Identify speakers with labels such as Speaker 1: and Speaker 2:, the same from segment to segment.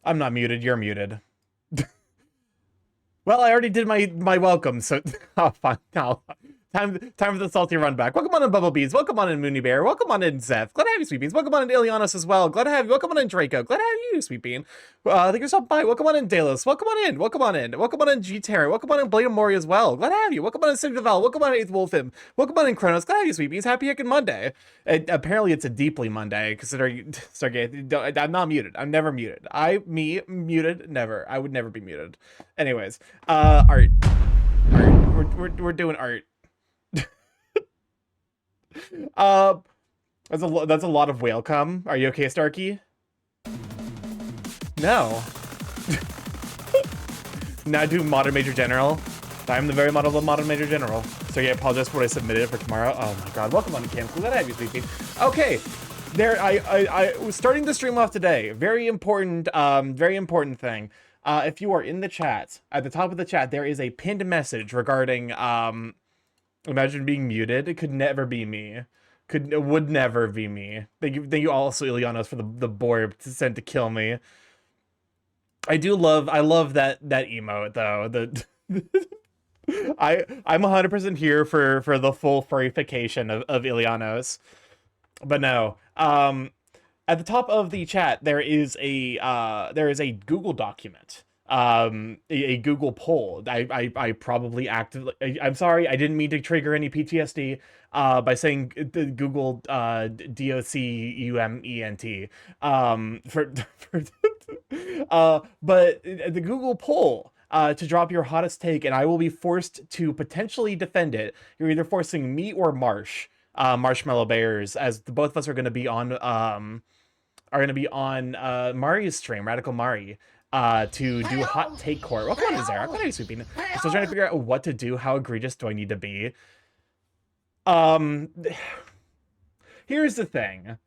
Speaker 1: I'm not muted. You're muted. Well, I already did my welcome, so oh, fine. No. Time for the salty run back. Welcome on in Bumblebees. Welcome on in Mooney Bear. Welcome on in Zeph. Glad to have you, Sweet Beans. Welcome on in Ilianos as well. Glad to have you. Welcome on in Draco. Glad to have you, Sweet Bean. Thank you so much. Welcome on in Delos. Welcome on in. Welcome on in. Welcome on in G Terra. Welcome on in Blade of Mori as well. Glad to have you. Welcome on in Signaval. Welcome on in Eighth Wolfim. Welcome on in Kronos. Glad to have you, Sweet Beans. Happy Heckin' Monday. Apparently it's a deeply Monday, considering Stargate. I'm not muted. I'm never muted. Me muted. Never. I would never be muted. Anyways, art. We're doing art. Uh, that's a lot of whale cum. Are you okay, Starky? No. Now do modern major general. I'm the very modern major general. So yeah, I apologize for what I submitted for tomorrow. Oh my god. Welcome on to Camp. Glad to have you, Sleepy. Okay. There, I was starting the stream off today. Very important thing. If you are in the chat, at the top of the chat, there is a pinned message regarding imagine being muted. It could never be me. Would never be me. Thank you also, Ilianos, for the board sent to kill me. I love that emote though. I'm 100% here for the full furrification of Ilianos. But no. At the top of the chat there is a Google document. A Google poll. I probably actively, I'm sorry, I didn't mean to trigger any PTSD by saying the Google DOCUMENT but the Google poll to drop your hottest take, and I will be forced to potentially defend it. You're either forcing me or Marshmallow Bears, as both of us are going to be on Mari's stream, Radical Mari, to do hot take court. Welcome on to Zara. Glad you're sweeping. I'm still trying to figure out what to do. How egregious do I need to be? Here's the thing.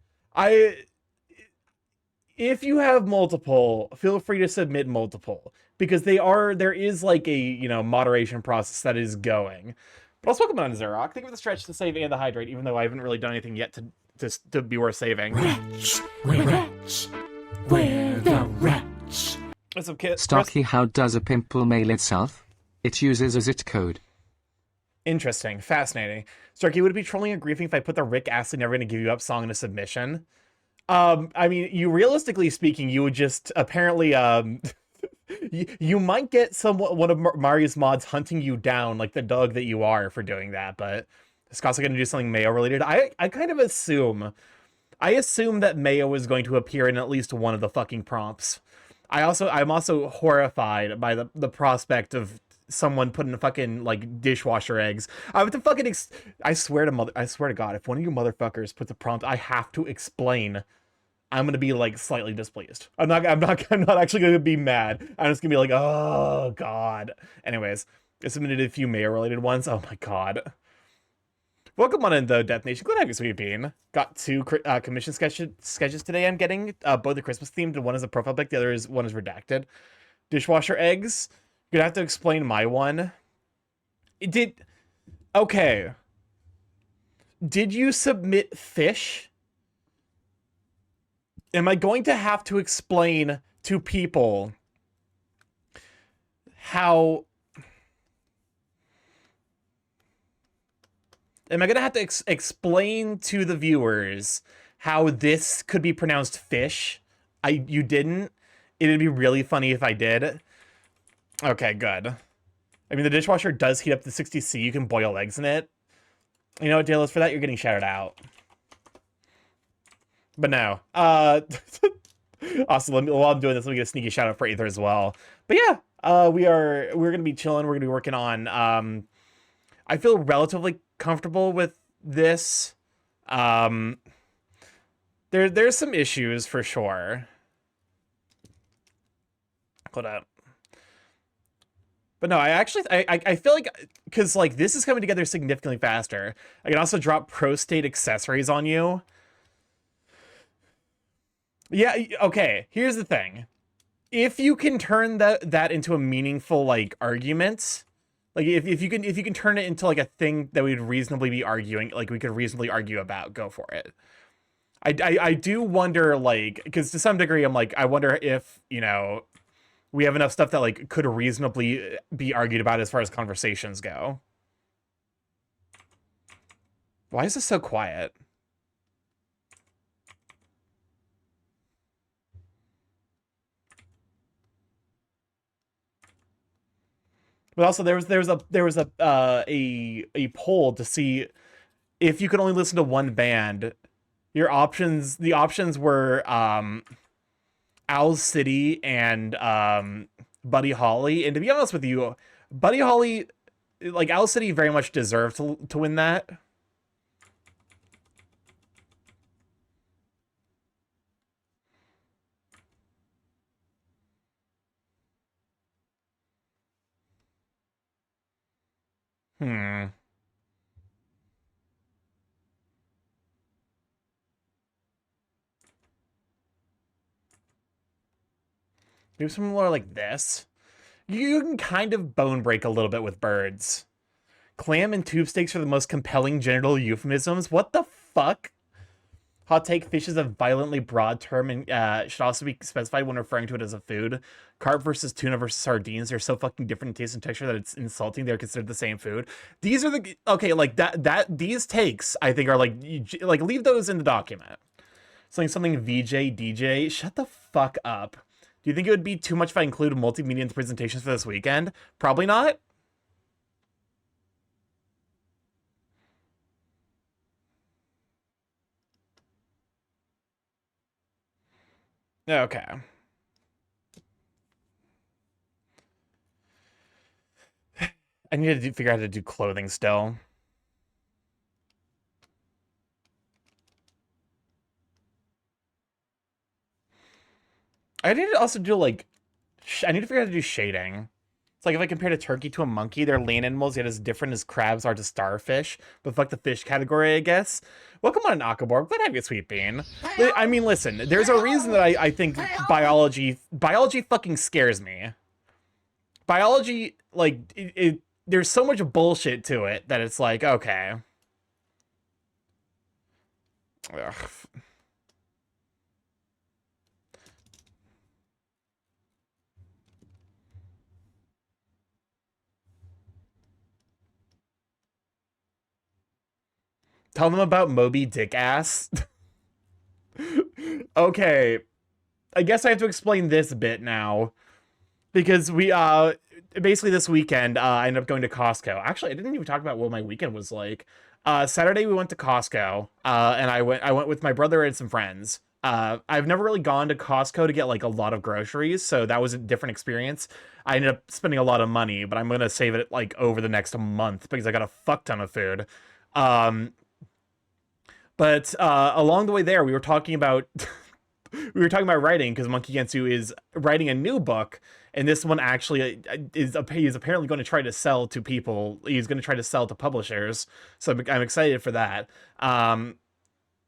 Speaker 1: If you have multiple, feel free to submit multiple, because there is like a, moderation process that is going. But also welcome on Zerok. Think of the stretch to save and the hydrate, even though I haven't really done anything yet to be worth saving.
Speaker 2: Rats, we're rats. We're the rats.
Speaker 1: What's up, kid?
Speaker 3: Starky, how does a pimple mail itself? It uses a zit code.
Speaker 1: Interesting. Fascinating. Starky, would it be trolling or griefing if I put the Rick Astley Never Gonna Give You Up song in a submission? I mean, realistically speaking, you would just apparently, you might get one of Mario's mods hunting you down like the dog that you are for doing that, but Scott's going to do something Mayo related. I kind of assume that Mayo is going to appear in at least one of the fucking prompts. I'm also horrified by the prospect of someone putting fucking like dishwasher eggs. I have to fucking I swear to God, if one of you motherfuckers puts a prompt, I have to explain. I'm gonna be like slightly displeased. I'm not actually gonna be mad. I'm just gonna be like, oh god. Anyways, I submitted a few Mayo related ones. Oh my god. Welcome on in though, Death Nation. Glad to have you, Sweet Bean. Got two commission sketches today. I'm getting both are Christmas themed. One is a profile pic. The other one is redacted. Dishwasher eggs. You're gonna have to explain my one. Okay. Did you submit fish? Am I going to have to explain to people how... Am I going to have to explain to the viewers how this could be pronounced fish? You didn't? It'd be really funny if I did. Okay, good. I mean, the dishwasher does heat up to 60°C. You can boil eggs in it. You know what, Dalos? For that, you're getting shouted out. But no. Also, while I'm doing this, let me get a sneaky shout out for Aether as well. But yeah, we're gonna be chilling. We're gonna be working on. I feel relatively comfortable with this. There's some issues for sure. Hold up. But no, I feel like, because like this is coming together significantly faster. I can also drop prostate accessories on you. Yeah, okay, here's the thing. If you can turn that into a meaningful like argument, like if you can turn it into like a thing that we'd reasonably be arguing, like we could reasonably argue about, go for it. I do wonder, like, because to some degree, I'm like, I wonder if, you know, we have enough stuff that, like, could reasonably be argued about as far as conversations go. Why is this so quiet? But also, there was a poll to see if you could only listen to one band. The options were Owl City and Buddy Holly. And to be honest with you, Buddy Holly, like, Owl City very much deserved to win that. Hmm. Do something more like this. You can kind of bone break a little bit with birds. Clam and tube steaks are the most compelling genital euphemisms. What the fuck? Hot take, fish is a violently broad term and should also be specified when referring to it as a food. Carp versus tuna versus sardines, they're so fucking different in taste and texture that it's insulting they're considered the same food. These are the... Okay, like, these takes, I think, are like leave those in the document. Something VJ, DJ, shut the fuck up. Do you think it would be too much if I include multimedia in the presentations for this weekend? Probably not. Okay. I need to figure out how to do clothing still. I need to also do, like... I need to figure out how to do shading. It's like if I compared a turkey to a monkey, they're land animals, yet as different as crabs are to starfish. But fuck the fish category, I guess. Welcome on Akaborg. Glad to have you, Sweet Bean. I mean, listen, there's a reason that I think biology fucking scares me. Biology, like, there's so much bullshit to it that it's like, okay. Ugh. Tell them about Moby Dick ass. Okay. I guess I have to explain this bit now. Because we, basically this weekend, I ended up going to Costco. Actually, I didn't even talk about what my weekend was like. Saturday we went to Costco, and I went with my brother and some friends. I've never really gone to Costco to get, like, a lot of groceries, so that was a different experience. I ended up spending a lot of money, but I'm gonna save it, like, over the next month because I got a fuck ton of food. But along the way there, we were talking about writing because Monkey Gensu is writing a new book, and this one actually is apparently going to try to sell to people. He's going to try to sell to publishers, so I'm excited for that.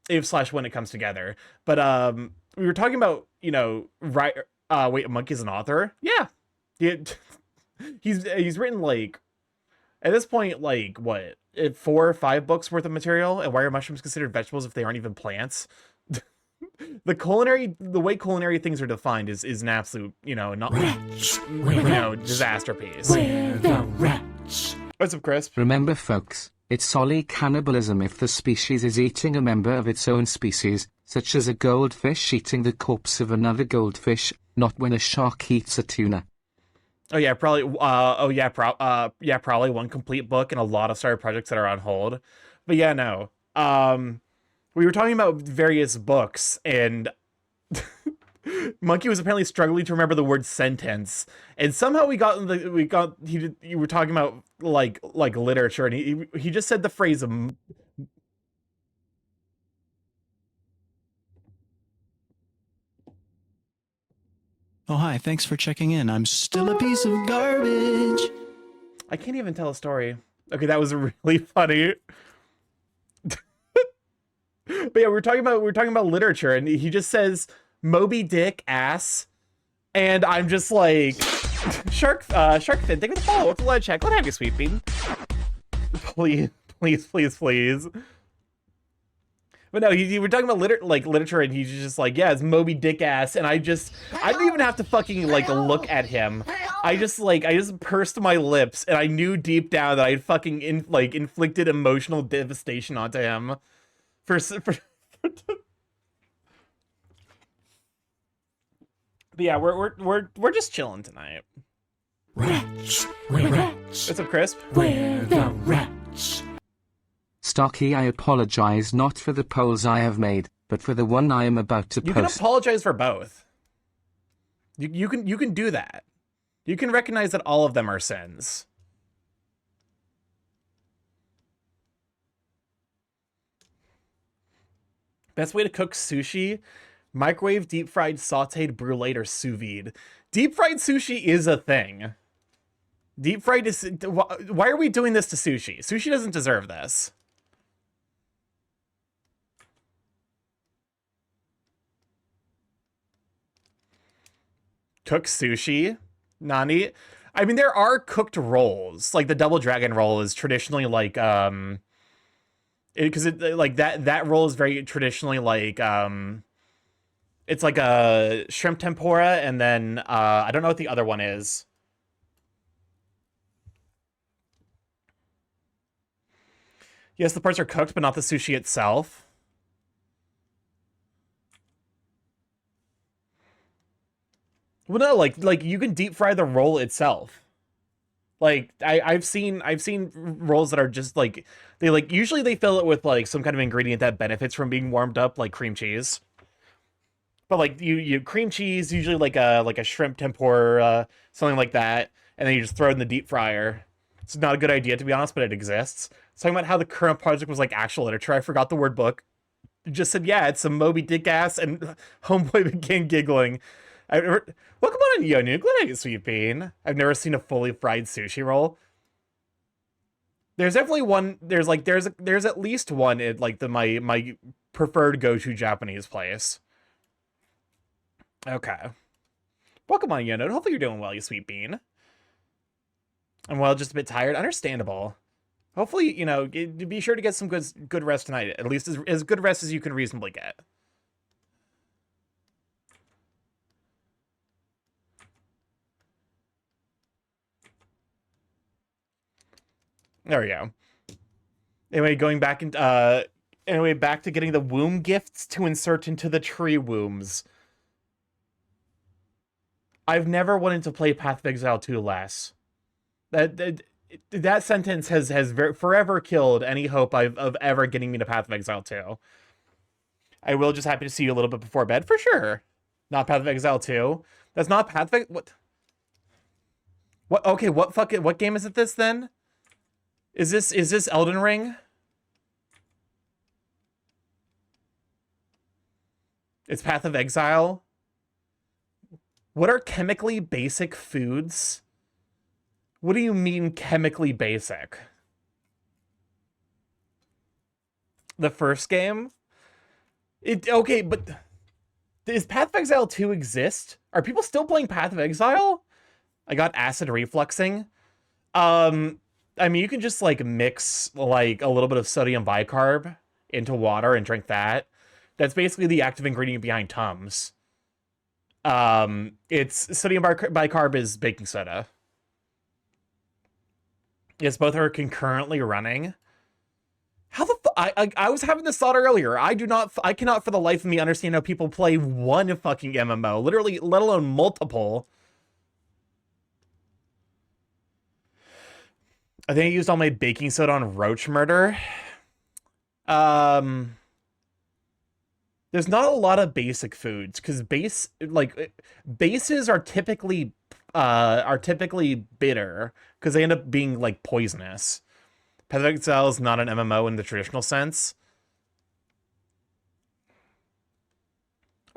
Speaker 1: If/when it comes together, but we were talking about, you know, wait, Monkey's an author? Yeah, he's written, like, at this point, like, what, 4 or 5 books worth of material. And why are mushrooms considered vegetables if they aren't even plants? The way culinary things are defined is an absolute, you know, not,
Speaker 2: Wretch,
Speaker 1: disaster piece.
Speaker 2: we're the wretch.
Speaker 1: What's up, Crisp?
Speaker 3: Remember, folks, it's solely cannibalism if the species is eating a member of its own species, such as a goldfish eating the corpse of another goldfish, not when a shark eats a tuna.
Speaker 1: Oh yeah, probably. Probably one complete book and a lot of started projects that are on hold. But yeah, no. We were talking about various books, and Monkey was apparently struggling to remember the word sentence, and somehow you were talking about like literature, and he just said the phrase.
Speaker 4: Oh, hi, thanks for checking in. I'm still a piece of garbage.
Speaker 1: I can't even tell a story. Okay, that was really funny. But yeah, we're talking about literature, and he just says Moby Dick ass, and I'm just like, Sharkfin, thank you for the follow. What's the lead check? Let have you, Sweet Bean. Please. But no, you were talking about literature, and he's just like, yeah, it's Moby Dick ass, and I didn't even have to fucking like look at him. I just pursed my lips, and I knew deep down that I'd fucking inflicted emotional devastation onto him for But yeah, we're just chilling tonight.
Speaker 2: Wretch, wretch,
Speaker 1: What's up, Crisp?
Speaker 2: we're the wretch.
Speaker 3: Starky, I apologize not for the polls I have made, but for the one I am about to
Speaker 1: You can
Speaker 3: post.
Speaker 1: apologize for both. You can do that. You can recognize that all of them are sins. Best way to cook sushi: microwave, deep fried, sauteed, bruleed, or sous vide. Deep fried sushi is a thing. Deep fried is... Why are we doing this to sushi? Sushi doesn't deserve this. Cook sushi? Nani? I mean, there are cooked rolls. Like, the double dragon roll is traditionally like, because like that roll is very traditionally like, it's like a shrimp tempura, and then, I don't know what the other one is. Yes, the parts are cooked, but not the sushi itself. Well, no, like you can deep fry the roll itself. Like I've seen rolls that are just like usually they fill it with like some kind of ingredient that benefits from being warmed up, like cream cheese. But like you cream cheese, usually like a shrimp tempura, something like that, and then you just throw it in the deep fryer. It's not a good idea, to be honest, but it exists. It's talking about how the current project was like actual literature. I forgot the word book. It just said, yeah, it's some Moby Dick ass, and homeboy began giggling. Welcome on in, Yonu. Glad I get Sweet Bean. I've never seen a fully fried sushi roll. There's definitely one. There's at least one at like my preferred go-to Japanese place. Okay. Welcome on, Yonu. Hopefully you're doing well, you Sweet Bean. I'm just a bit tired. Understandable. Hopefully, you know, be sure to get some good rest tonight. At least as good rest as you can reasonably get. There we go. Anyway, back to getting the womb gifts to insert into the tree wombs. I've never wanted to play Path of Exile 2 less. That sentence has forever killed any hope of ever getting me to Path of Exile 2. I will just happy to see you a little bit before bed, for sure. Not Path of Exile 2. That's not Path of Exile... What? Okay, what game is it this, then? Is this Elden Ring? It's Path of Exile? What are chemically basic foods? What do you mean chemically basic? The first game? Okay, but does Path of Exile 2 exist? Are people still playing Path of Exile? I got acid refluxing. I mean, you can just like mix like a little bit of sodium bicarb into water and drink that. That's basically the active ingredient behind Tums. It's sodium bicarb is baking soda. Yes, both are concurrently running. How the I was having this thought earlier. I cannot for the life of me understand how people play one fucking MMO, literally, let alone multiple. I think I used all my baking soda on roach murder. There's not a lot of basic foods because bases are typically bitter because they end up being like poisonous. Path of Exile is not an MMO in the traditional sense.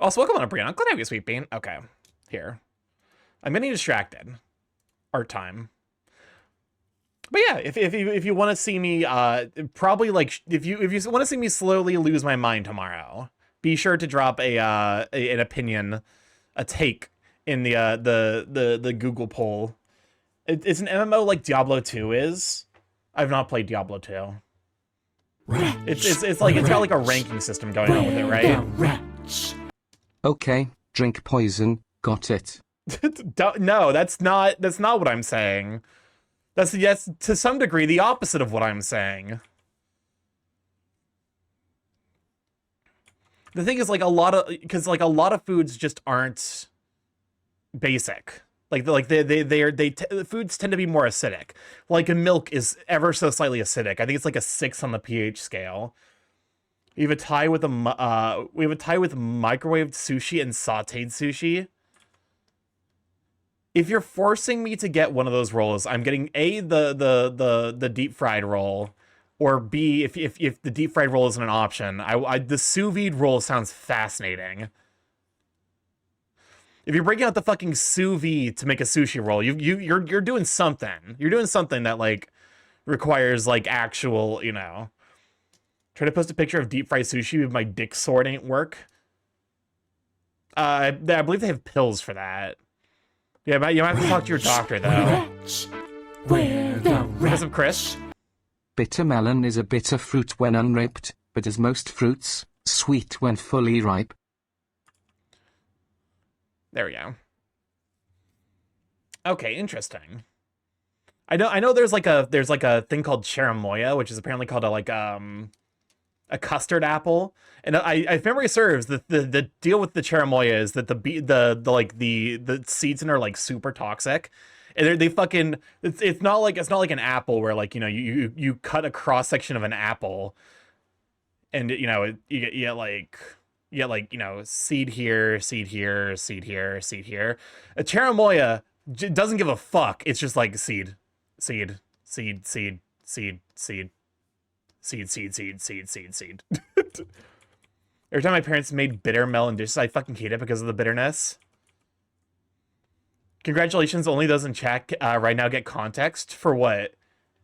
Speaker 1: Also, welcome on, Brianna. I'm glad I have you, Sweet Bean. Okay, here. I'm getting distracted. Art time. But yeah, if you want to see me, probably like if you want to see me slowly lose my mind tomorrow, be sure to drop an opinion, a take in the Google poll. It's an MMO like Diablo 2 is. I've not played Diablo 2. It's like it's got like a ranking system going on with it, right?
Speaker 2: Wretch.
Speaker 3: Okay, drink poison, got it.
Speaker 1: No, that's not what I'm saying. That's to some degree the opposite of what I'm saying. The thing is, like, a lot of foods just aren't basic. Foods tend to be more acidic. Like, milk is ever so slightly acidic. I think it's like a 6 on the pH scale. We have a tie with microwaved sushi and sautéed sushi. If you're forcing me to get one of those rolls, I'm getting A, the deep fried roll, or B, if the deep fried roll isn't an option, the sous vide roll sounds fascinating. If you're breaking out the fucking sous vide to make a sushi roll, you're doing something. You're doing something that, like, requires, like, actual, you know. Try to post a picture of deep fried sushi with my dick sword ain't work. I believe they have pills for that. Yeah, but you might have to talk to your doctor, though.
Speaker 2: Wretch. Where the
Speaker 1: What's up, Chris?
Speaker 3: Bitter melon is a bitter fruit when unripe, but as most fruits, sweet when fully ripe.
Speaker 1: There we go. Okay, interesting. I know there's like a thing called cherimoya, which is apparently called a custard apple. And if memory serves, the deal with the cherimoya is that the seeds in are like super toxic. And they fucking it's not like an apple where, like, you know, you cut a cross section of an apple and, you know, you get like, you know, seed here, seed here, seed here, seed here. A cherimoya doesn't give a fuck. It's just like seed, seed, seed, seed, seed, seed, seed, seed, seed, seed, seed, seed. Every time my parents made bitter melon dishes, I fucking hate it because of the bitterness. Congratulations, only those in chat right now get context. For what?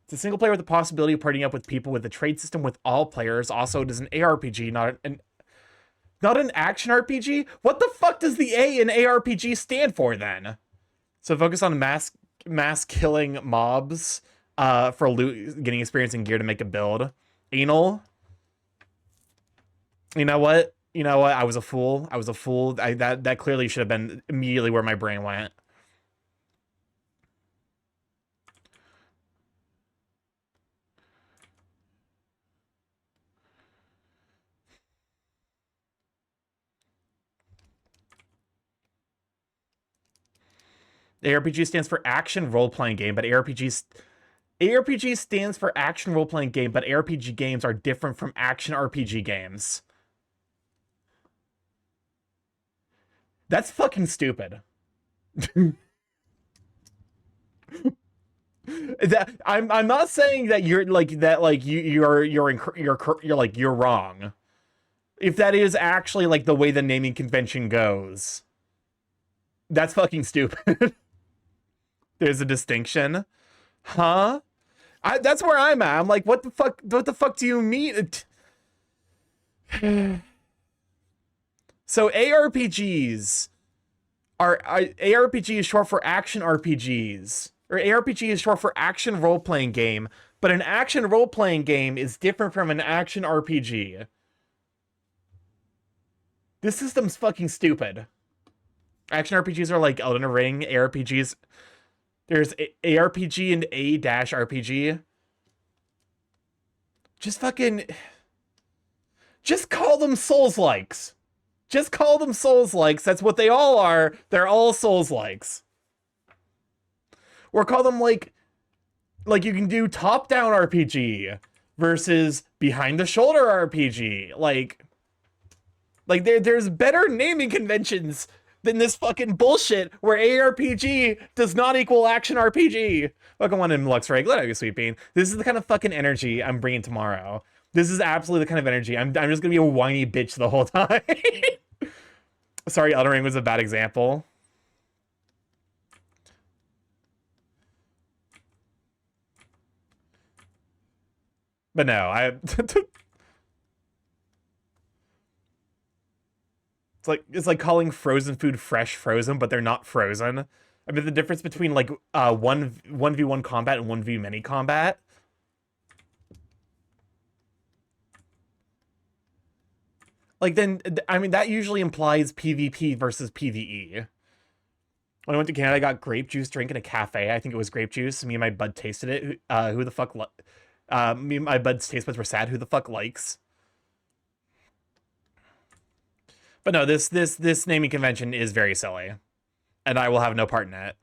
Speaker 1: It's a single player with the possibility of partying up with people with a trade system with all players. Also, it is an ARPG, not an action RPG? What the fuck does the A in ARPG stand for, then? So focus on mass killing mobs for loot, getting experience and gear to make a build. Anal. You know what? I was a fool. That clearly should have been immediately where my brain went. ARPG stands for action role-playing game, but ARPG stands for action role-playing game, but ARPG games are different from action RPG games. That's fucking stupid. I'm not saying that you're like that, like you're wrong. If that is actually like the way the naming convention goes, that's fucking stupid. There's a distinction, huh? That's where I'm at. I'm like, what the fuck? What the fuck do you mean? So ARPGs ARPG is short for action RPGs, or ARPG is short for action role-playing game. But an action role-playing game is different from an action RPG. This system's fucking stupid. Action RPGs are like Elden Ring. ARPGs. There's ARPG and A-RPG. Just call them Souls-likes. Just call them Souls-likes. That's what they all are. They're all Souls-likes. Or call them like you can do top-down RPG versus behind-the-shoulder RPG. Like there's better naming conventions than this fucking bullshit where ARPG does not equal action RPG. Welcome on in, Luxray. Glad you, Sweet Bean. This is the kind of fucking energy I'm bringing tomorrow. This is absolutely the kind of energy. I'm just gonna be a whiny bitch the whole time. Sorry, Elden Ring was a bad example. But no, It's like calling frozen food fresh frozen, but they're not frozen. I mean, the difference between like 1v1 combat and 1v many combat. Like, then, I mean, that usually implies PvP versus PvE. When I went to Canada, I got grape juice drink in a cafe. I think it was grape juice. Me and my bud tasted it. Who the fuck... me and my bud's taste buds were sad. Who the fuck likes? But no, this naming convention is very silly. And I will have no part in it.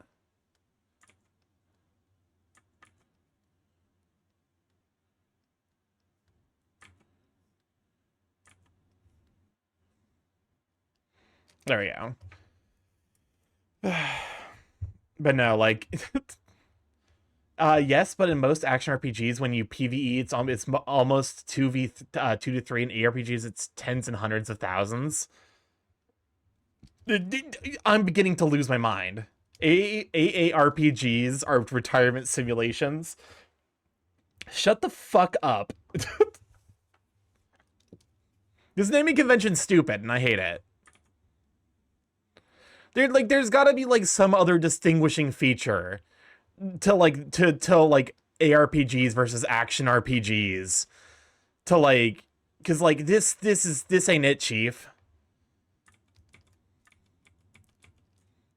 Speaker 1: There we go. But no, like... yes, but in most action RPGs, when you PvE, it's almost 2 to 3. In ARPGs, it's tens and hundreds of thousands. I'm beginning to lose my mind. AARPGs are retirement simulations. Shut the fuck up. This naming convention's stupid, and I hate it. There's gotta be, like, some other distinguishing feature to ARPGs versus action RPGs. To, like, because, like, this ain't it, Chief.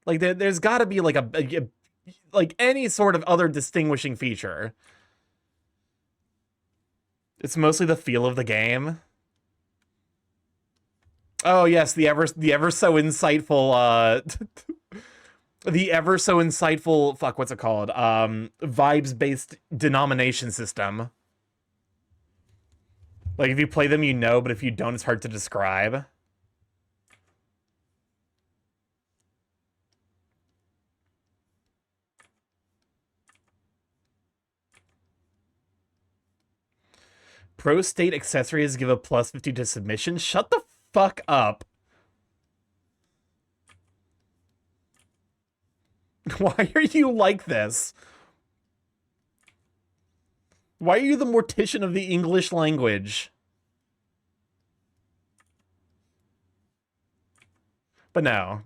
Speaker 1: Like, there's gotta be, like, like, any sort of other distinguishing feature. It's mostly the feel of the game. Oh yes, the ever so insightful fuck, what's it called? Vibes-based denomination system. Like, if you play them, you know, but if you don't, it's hard to describe. Pro state accessories give a plus 50 to submission. Shut the fuck up. Why are you like this? Why are you the mortician of the English language? But no.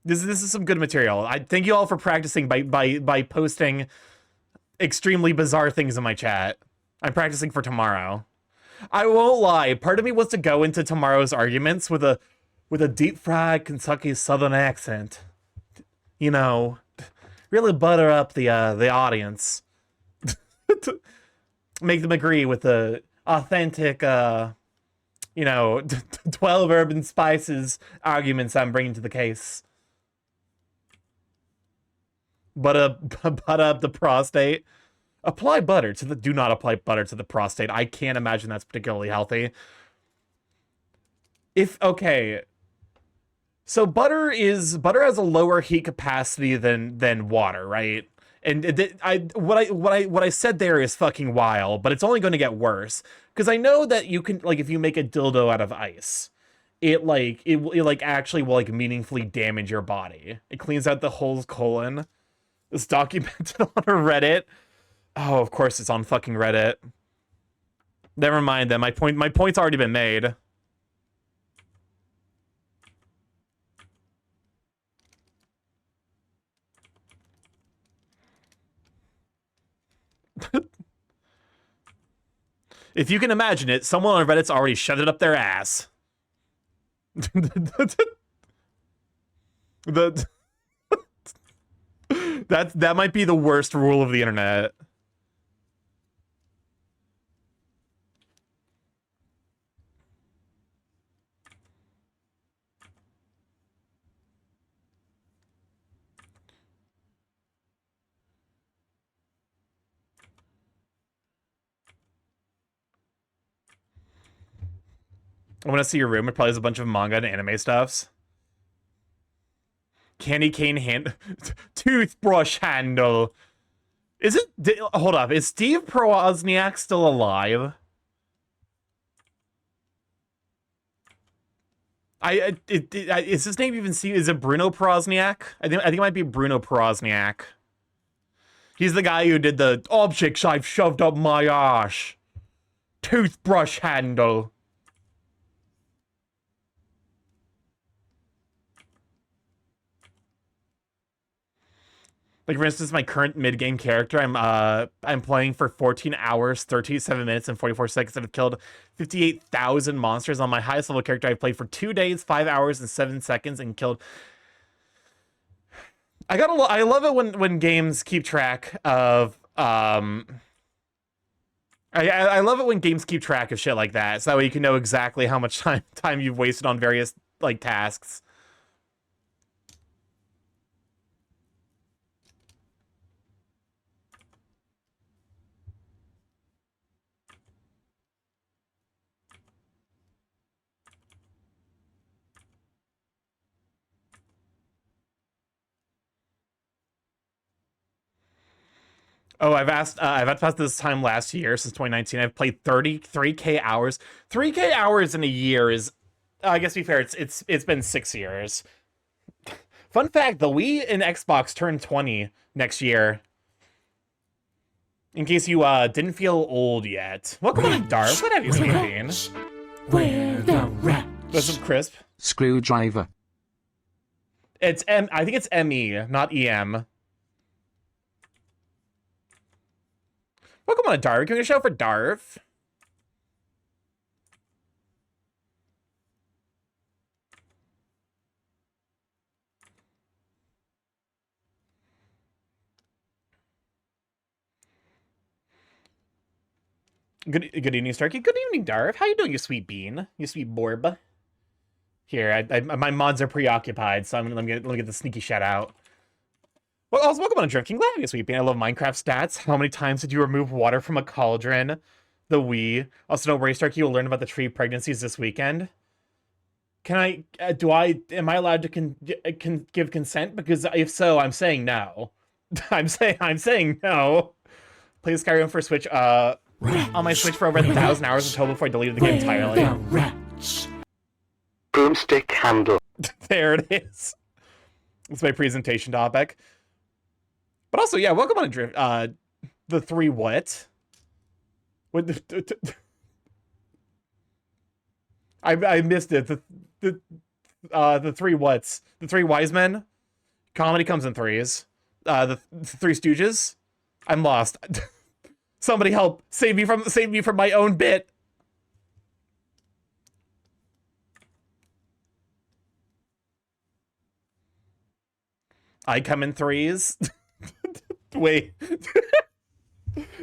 Speaker 1: This is some good material. I thank you all for practicing by posting extremely bizarre things in my chat. I'm practicing for tomorrow. I won't lie. Part of me wants to go into tomorrow's arguments with a deep fried Kentucky Southern accent. You know, really butter up the audience. Make them agree with the authentic, 12 urban spices arguments I'm bringing to the case. Butter up the prostate. Apply butter to the... Do not apply butter to the prostate. I can't imagine that's particularly healthy. Okay. So butter has a lower heat capacity than water, right? And what I said there is fucking wild, but it's only going to get worse. Because I know that you can, like, if you make a dildo out of ice, it actually will, like, meaningfully damage your body. It cleans out the whole colon. It's documented on Reddit. Oh, of course it's on fucking Reddit. Never mind then. My point's already been made. If you can imagine it, someone on Reddit's already shoved it up their ass. That might be the worst rule of the internet. I want to see your room. It probably has a bunch of manga and anime stuffs. Candy cane hand... Toothbrush handle. Is it... Hold up. Is Steve Prosniak still alive? Is his name even... Is it Bruno Prosniak? I think it might be Bruno Prosniak. He's the guy who did the objects I've shoved up my arse. Toothbrush handle. Like, for instance, my current mid-game character, I'm playing for 14 hours, 37 minutes, and 44 seconds, and I've killed 58,000 monsters. On my highest level character, I've played for 2 days, 5 hours, and 7 seconds, and killed... I love it when games keep track of, I love it when games keep track of shit like that, so that way you can know exactly how much time you've wasted on various, like, tasks. Oh, I've had past this time last year, since 2019. I've played 33k hours. 3k hours in a year is, I guess to be fair, it's been 6 years. Fun fact, the Wii and Xbox turn 20 next year. In case you didn't feel old yet. Welcome on, Dark. What have you been?
Speaker 2: Where the rats?
Speaker 1: This is Crisp.
Speaker 3: Screwdriver.
Speaker 1: It's I think it's ME, not EM. Welcome on, Darv. Can we show for Darv? Good evening, Starky. Good evening, Darv. How you doing, you sweet bean? You sweet borb. Here, my mods are preoccupied, so let me get the sneaky shout out. Well, also, welcome on, Drifting. Glad you sweet bean. I love Minecraft stats. How many times did you remove water from a cauldron? The Wii. Also, don't worry, Starky. You'll learn about the tree pregnancies this weekend. Can I? Am I allowed to give consent? Because if so, I'm saying no. I'm saying no. Play Skyrim for Switch. On my Switch for over 1,000 hours in total before I deleted the game entirely.
Speaker 2: The rats.
Speaker 3: Broomstick handle.
Speaker 1: There it is. It's my presentation topic. But also, yeah, welcome on Drift. The 3 what? What the I missed it. The 3 whats? The 3 wise men? Comedy comes in threes. The 3 Stooges? I'm lost. Somebody help! Save me from my own bit. I come in threes. Wait.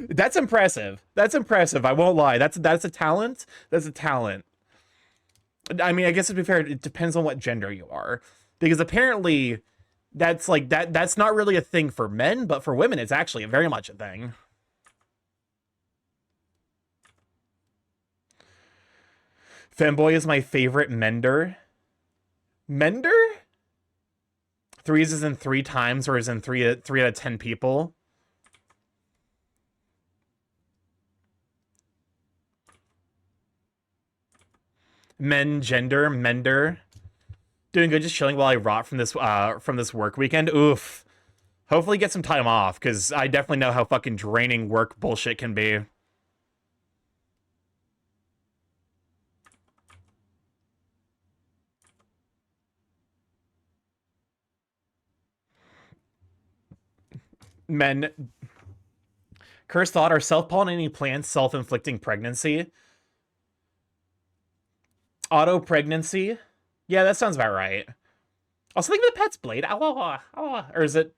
Speaker 1: That's impressive. That's impressive. I won't lie. That's a talent. That's a talent. I mean, I guess to be fair, it depends on what gender you are, because apparently that's like that's not really a thing for men, but for women, it's actually very much a thing. Femboy is my favorite mender. Mender? Threes is in 3 times, or is in 3 out of 10 people. Men, gender, mender. Doing good, just chilling while I rot from this work weekend. Oof. Hopefully get some time off, because I definitely know how fucking draining work bullshit can be. Men. Cursed thought, are self-pollinating plants self-inflicting pregnancy? Auto-pregnancy? Yeah, that sounds about right. Also, think of the pet's Blade. Or is it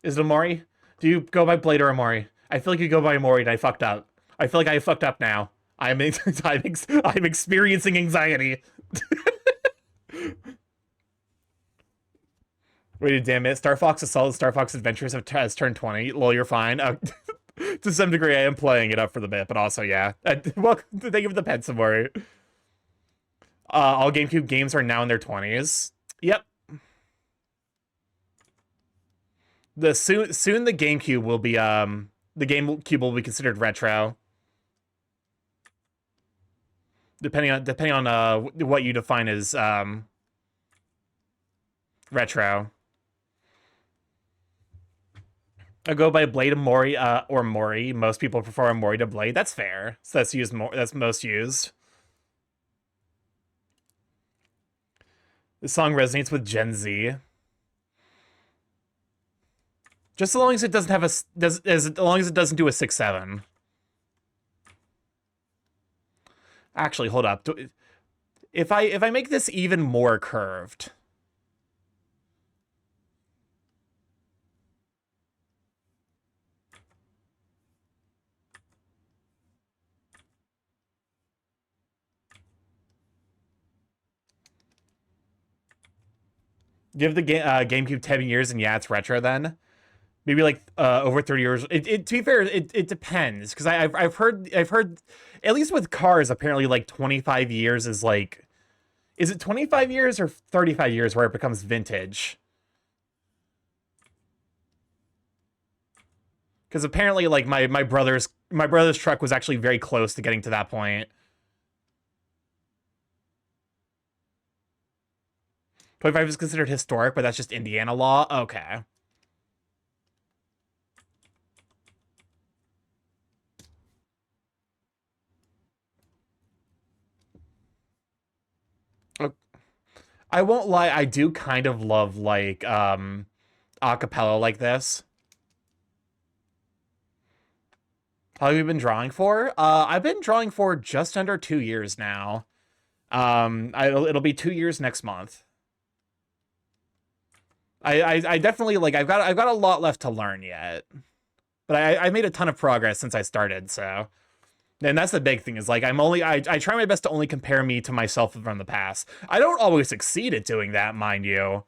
Speaker 1: Amori? Do you go by Blade or Amori? I feel like you go by Amori and I fucked up. I feel like I fucked up now. I'm experiencing anxiety. Wait, damn it. Star Fox Assault, Star Fox Adventures has turned 20. Lol, you're fine. To some degree, I am playing it up for the bit, but also, yeah. Well, thank you for the pet, Samori. All GameCube games are now in their 20s. Yep. Soon the GameCube will be, the GameCube will be considered retro. Depending on what you define as, retro. I go by Blade Mori, or Mori. Most people prefer Mori to Blade. That's fair. So that's used more. That's most used. The song resonates with Gen Z. Just as long as it doesn't have as long as it doesn't do a 6-7. Actually, hold up. If I make this even more curved. Give the GameCube 10 years and yeah, it's retro then. Maybe like over 30 years. To be fair, it depends because I've heard at least with cars apparently like 25 years is like, is it 25 years or 35 years where it becomes vintage? Because apparently like my brother's truck was actually very close to getting to that point. 25 is considered historic, but that's just Indiana law. Okay. I won't lie, I do kind of love like acapella like this. How long have you been drawing for? I've been drawing for just under 2 years now. It'll be 2 years next month. I definitely like I've got a lot left to learn yet. But I made a ton of progress since I started, so. And that's the big thing is like I try my best to only compare me to myself from the past. I don't always succeed at doing that, mind you,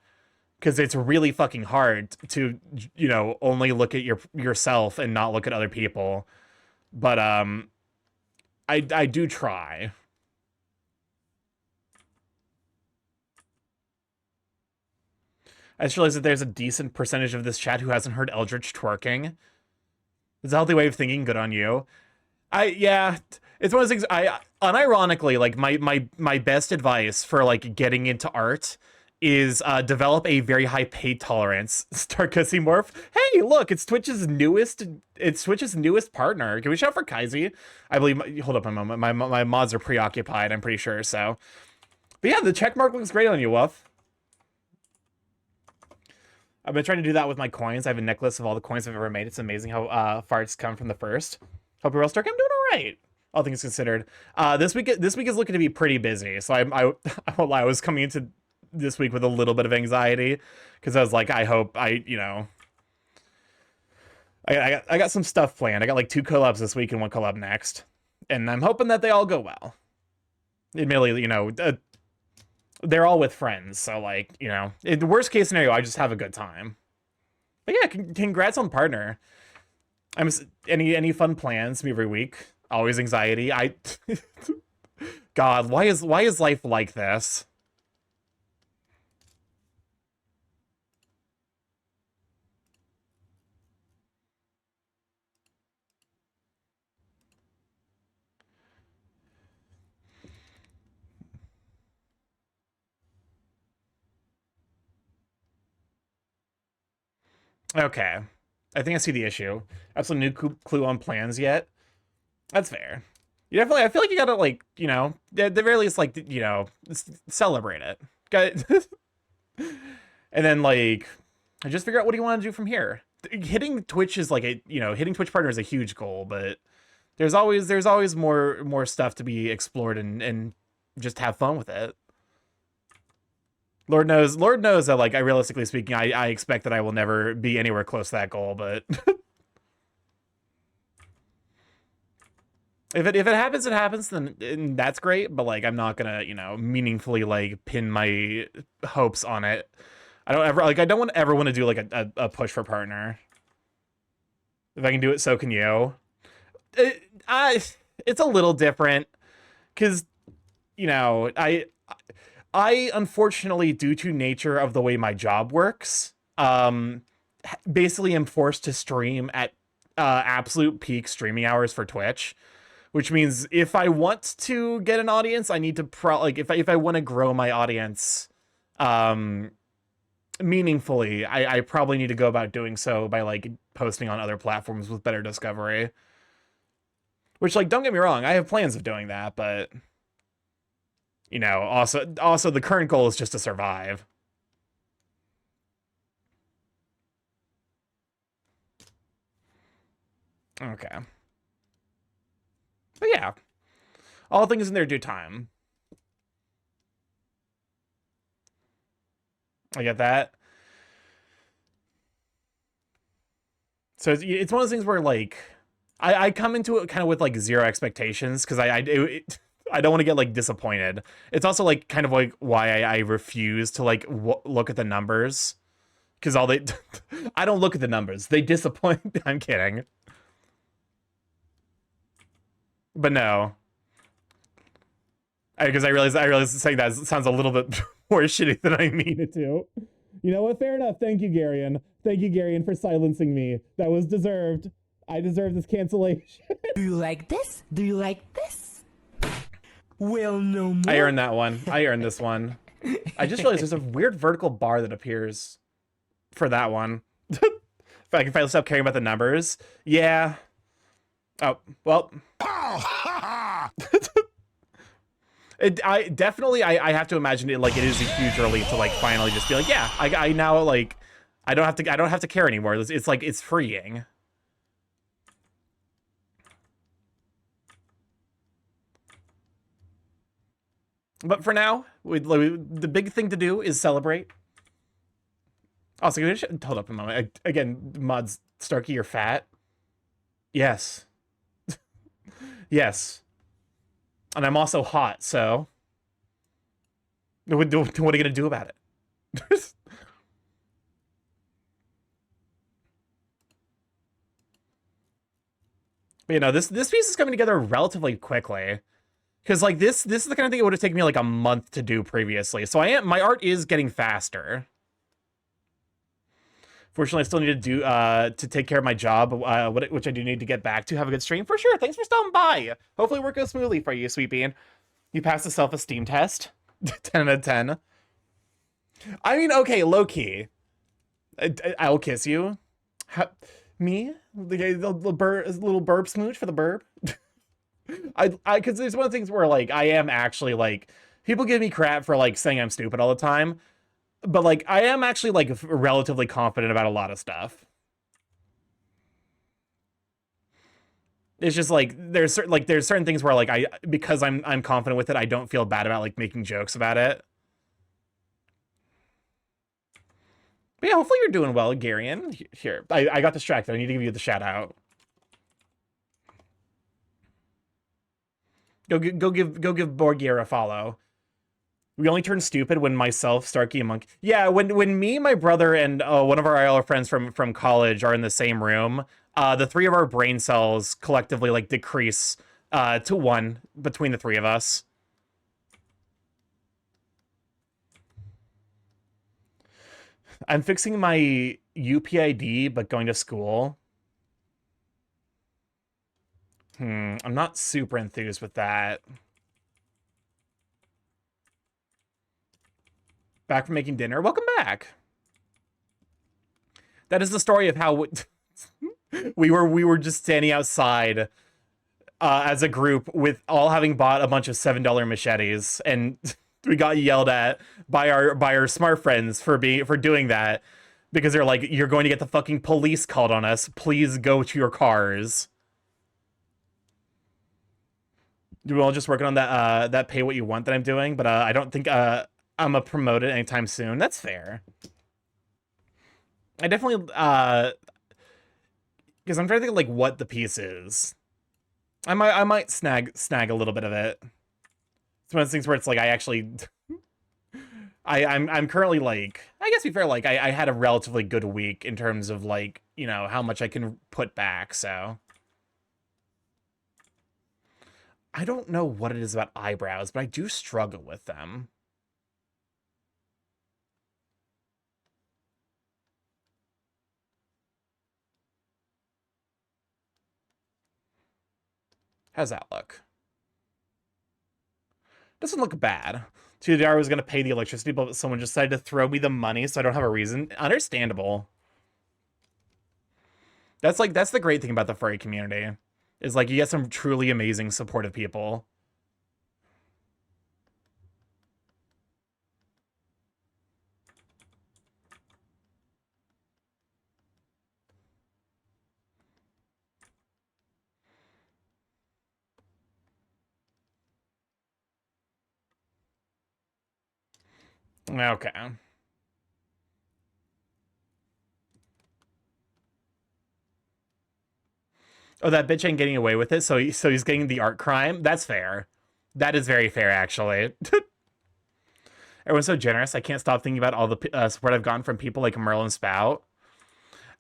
Speaker 1: because it's really fucking hard to, you know, only look at yourself and not look at other people. But I do try. I just realized that there's a decent percentage of this chat who hasn't heard Eldritch twerking. It's a healthy way of thinking. Good on you. Yeah, it's one of those things. I unironically like my best advice for like getting into art is develop a very high pain tolerance. StarkyMorph. Hey, look, it's Twitch's newest partner. Can we shout for Kaizi? I believe. Hold up a moment. My mods are preoccupied. I'm pretty sure. So, but yeah, the check mark looks great on you, Wuff. I've been trying to do that with my coins. I have a necklace of all the coins I've ever made. It's amazing how far it's come from the first. Hope you're well, Stark. I'm doing all right, all things considered. This week is looking to be pretty busy. So I won't lie. I was coming into this week with a little bit of anxiety because I was like, I hope I got some stuff planned. I got like 2 collabs this week and 1 collab next, and I'm hoping that they all go well. Admittedly, they're all with friends, so like, in the worst case scenario, I just have a good time. But yeah, congrats on partner. Any fun plans every week? Always anxiety. God, why is life like this? Okay. I think I see the issue. Absolutely no clue on plans yet. That's fair. You definitely, I feel like you gotta, like, at the very least, like, celebrate it. And then, like, just figure out what do you want to do from here. Hitting Twitch is like hitting Twitch partner is a huge goal, but there's always more stuff to be explored and just have fun with it. Lord knows that, like, I realistically speaking, I expect that I will never be anywhere close to that goal, but if it happens, it happens, then that's great, but like I'm not gonna, meaningfully like pin my hopes on it. I don't ever want to do like a push for partner. If I can do it, so can you. It's a little different because, I unfortunately, due to nature of the way my job works, basically am forced to stream at absolute peak streaming hours for Twitch, which means if I want to get an audience, I need to if I want to grow my audience meaningfully, I probably need to go about doing so by like posting on other platforms with better discovery. Which, like, don't get me wrong, I have plans of doing that, but also the current goal is just to survive. Okay. But yeah, all things in their due time. I get that. So it's one of those things where like I come into it kind of with like zero expectations because I don't want to get like disappointed. It's also like kind of like why I refuse to like look at the numbers because all they I don't look at the numbers. They disappoint. I'm kidding. But no. Because I realize saying that sounds a little bit more shitty than I mean it to. You know what? Fair enough. Thank you, Garion. Thank you, Garion, for silencing me. That was deserved. I deserve this cancellation.
Speaker 2: Do you like this? Do you like this? Well, no more.
Speaker 1: I earned that one. I earned this one. I just realized there's a weird vertical bar that appears for that one. If I stop caring about the numbers. Yeah. Oh, well. I definitely have to imagine it like it is a huge relief to like finally just be like, yeah, I now like I don't have to care anymore. It's like it's freeing. But for now, the big thing to do is celebrate. Also, hold up a moment. Again, mods, Starky, you're fat. Yes. Yes. And I'm also hot, so what are you gonna do about it? But, you know, this piece is coming together relatively quickly. Because like this is the kind of thing it would have taken me like a month to do previously. So my art is getting faster. Fortunately, I still need to do to take care of my job, which I do need to get back to. Have a good stream for sure. Thanks for stopping by. Hopefully, it works out smoothly for you, Sweet Bean. You passed the self-esteem test. 10 out of 10. I mean, okay, low key. I'll kiss you. Me? The little burp smooch for the burp. Because there's one of the things where like I am actually like people give me crap for like saying I'm stupid all the time. But like I am actually like relatively confident about a lot of stuff. It's just like there's certain things where like because I'm confident with it, I don't feel bad about like making jokes about it. But yeah, hopefully you're doing well, Garion. Here, I got distracted. I need to give you the shout out. Go give Borgier a follow. We only turn stupid when myself, Starky, and Monk. Yeah, when me, my brother, and one of our IL friends from college are in the same room, the three of our brain cells collectively like decrease to 1 between the three of us. I'm fixing my UPID, but going to school. I'm not super enthused with that. Back from making dinner. Welcome back. That is the story of how we were just standing outside as a group with all having bought a bunch of $7 machetes, and we got yelled at by our smart friends for doing that because they're like, "You're going to get the fucking police called on us. Please go to your cars." We're all just working on that pay what you want that I'm doing, but I don't think I'm gonna promote it anytime soon. That's fair. I definitely because I'm trying to think of, like what the piece is. I might snag a little bit of it. It's one of those things where it's like I actually I'm currently like, I guess to be fair, like I had a relatively good week in terms of like, you know, how much I can put back, so I don't know what it is about eyebrows, but I do struggle with them. How's that look? Doesn't look bad. Today I was going to pay the electricity bill, but someone just decided to throw me the money, so I don't have a reason. Understandable. That's the great thing about the furry community. Is like you get some truly amazing supportive people. Okay. Oh, that bitch ain't getting away with it, so he's getting the art crime. That's fair. That is very fair, actually. Everyone's so generous. I can't stop thinking about all the support I've gotten from people like Merlin Spout.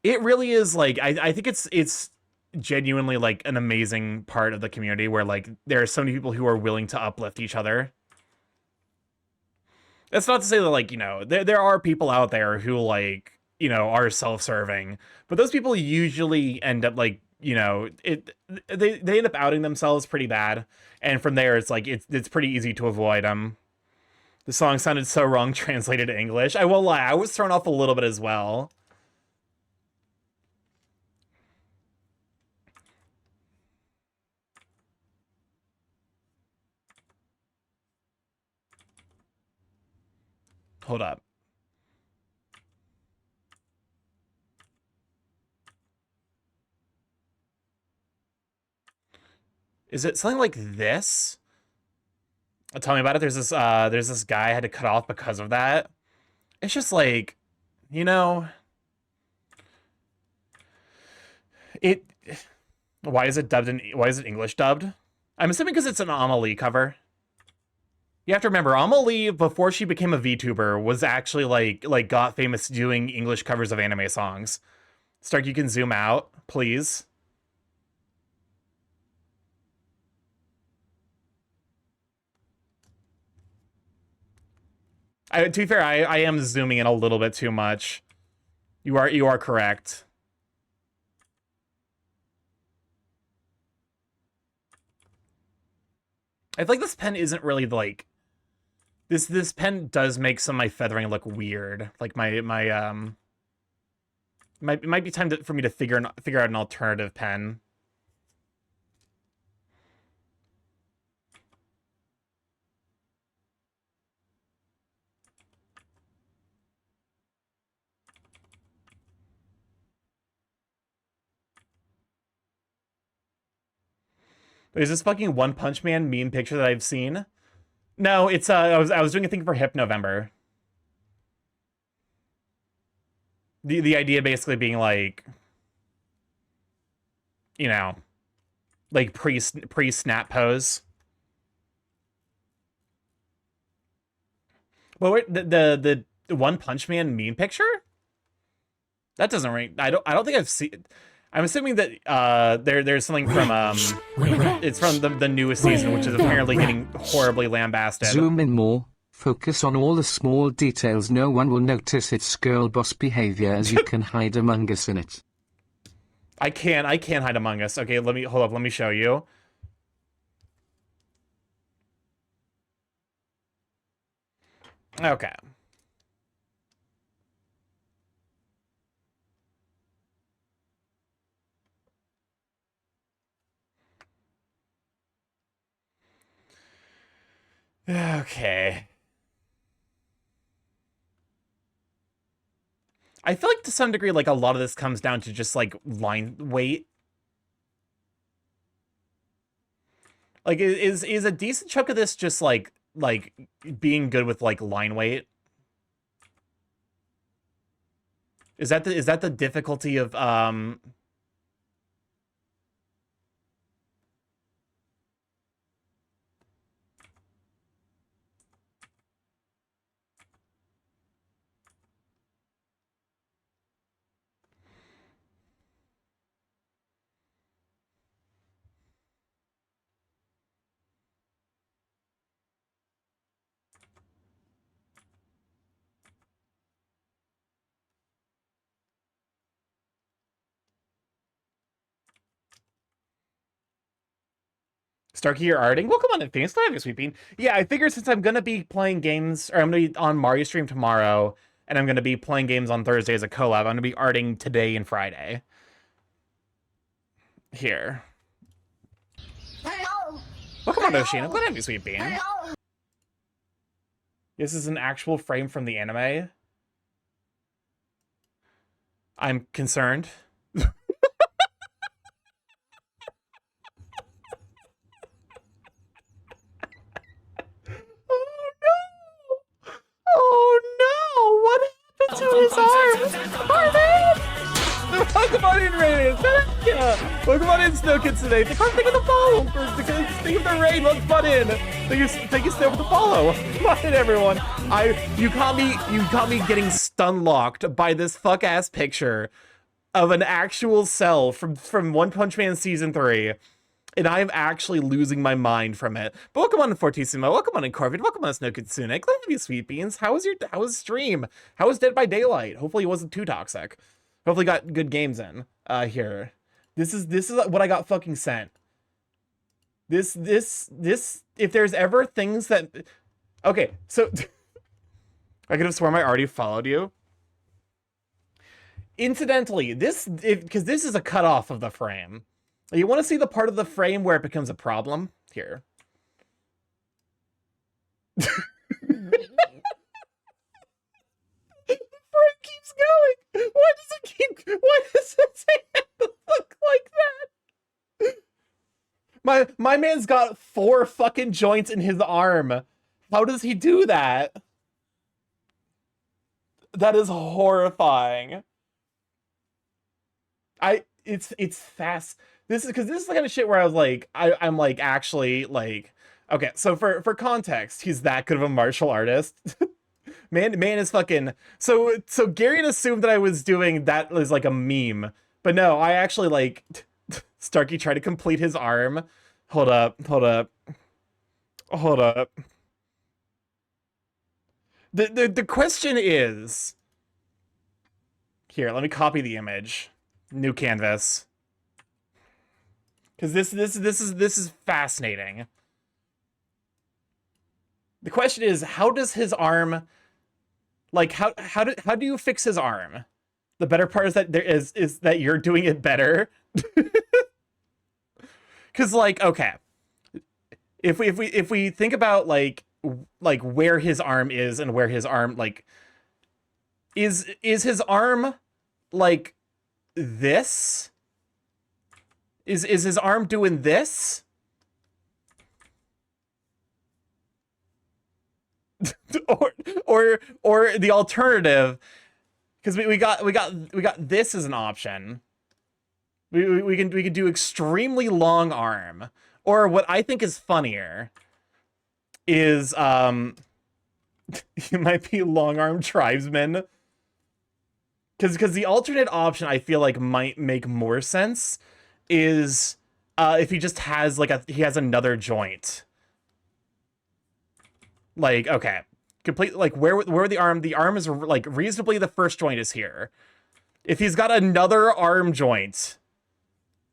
Speaker 1: It really is like I think it's genuinely like an amazing part of the community where like there are so many people who are willing to uplift each other. That's not to say that like, there are people out there who like, are self-serving, but those people usually end up like, they end up outing themselves pretty bad, and from there it's like it's pretty easy to avoid them. The song sounded so wrong translated to English. I won't lie, I was thrown off a little bit as well. Hold up. Is it something like this? Tell me about it. There's this guy I had to cut off because of that. It's just like, you know, it why is it English dubbed? I'm assuming because it's an Amelie cover. You have to remember, Amelie, before she became a VTuber, was actually like got famous doing English covers of anime songs. Stark, you can zoom out, please. To be fair, I am zooming in a little bit too much. You are correct. I feel like this pen isn't really like this pen does make some of my feathering look weird. Like it might be time for me to figure out an alternative pen. Is this fucking One Punch Man meme picture that I've seen? No, it's I was doing a thing for Hip November. The idea basically being like, you know, like pre snap pose. But wait, the One Punch Man meme picture? That doesn't ring. I don't think I've seen. I'm assuming that there's something from it's from the newest season, which is apparently getting horribly lambasted.
Speaker 3: Zoom in more. Focus on all the small details. No one will notice its girl boss behavior as you can hide Among Us in it.
Speaker 1: I can't hide Among Us. Okay, hold up, let me show you. Okay. Okay. I feel like to some degree, like a lot of this comes down to just like line weight. Like, is a decent chunk of this just like being good with like line weight? Is that the difficulty of Starky, you're arting? Well, come on, thanks for having sweeping. Yeah, I figured since I'm gonna be playing games, or I'm gonna be on Mario stream tomorrow, and I'm gonna be playing games on Thursday as a collab, I'm gonna be arting today and Friday. Here. Well, come on, Oshina. Glad to have you, sweet bean. This is an actual frame from the anime. I'm concerned. Oh his arm! Armin! Pokemon in raid! Yeah! Pokemon in Snow Kids today. Think of the follow! Think of the raid, let's butt in! Thank you Snow for the follow! Come on, everyone! You caught me getting stun locked by this fuck ass picture of an actual cell from One Punch Man Season 3. And I am actually losing my mind from it. But welcome on to Fortissimo, welcome on to Corvid, welcome on to Snowkitsune. Glad to have you, Sweet Beans. How was stream? How was Dead by Daylight? Hopefully it wasn't too toxic. Hopefully got good games in here. This is what I got fucking sent. This if there's ever things that okay, so I could have sworn I already followed you. Incidentally, because this is a cutoff of the frame. You want to see the part of the frame where it becomes a problem? Here. The frame keeps going. Why does it look like that? My man's got 4 fucking joints in his arm. How does he do that? That is horrifying. It's fast. This is the kind of shit where I was like, I'm like actually like, okay, so for context, he's that good of a martial artist. man is fucking so Garion assumed that I was doing that as like a meme, but no, I actually like Starky tried to complete his arm. Hold up. The question is, here, let me copy the image. New canvas. Because this is fascinating. The question is, how does his arm, like how do you fix his arm? The better part is that is that you're doing it better. Because like, okay, if we think about like where his arm is and where his arm like is his arm like this? Is his arm doing this? or the alternative, because we got this as an option. We can do extremely long arm, or what I think is funnier is you might be long arm tribesman, because the alternate option I feel like might make more sense is if he just has like he has another joint. Like, okay, complete, like where the arm is like reasonably the first joint is here. If he's got another arm joint,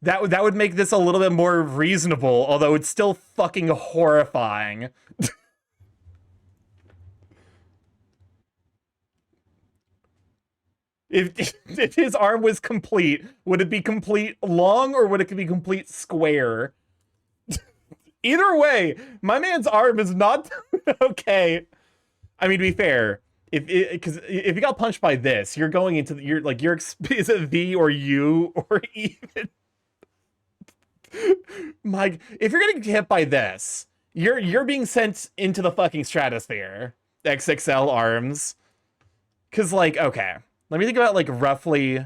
Speaker 1: that would make this a little bit more reasonable, although it's still fucking horrifying. If his arm was complete, would it be complete long or would it be complete square? Either way, my man's arm is not okay. I mean, to be fair, because if you got punched by this, you're going into is it V or U or even Mike? If you're getting hit by this, you're being sent into the fucking stratosphere. XXL arms, because like, okay. Let me think about like roughly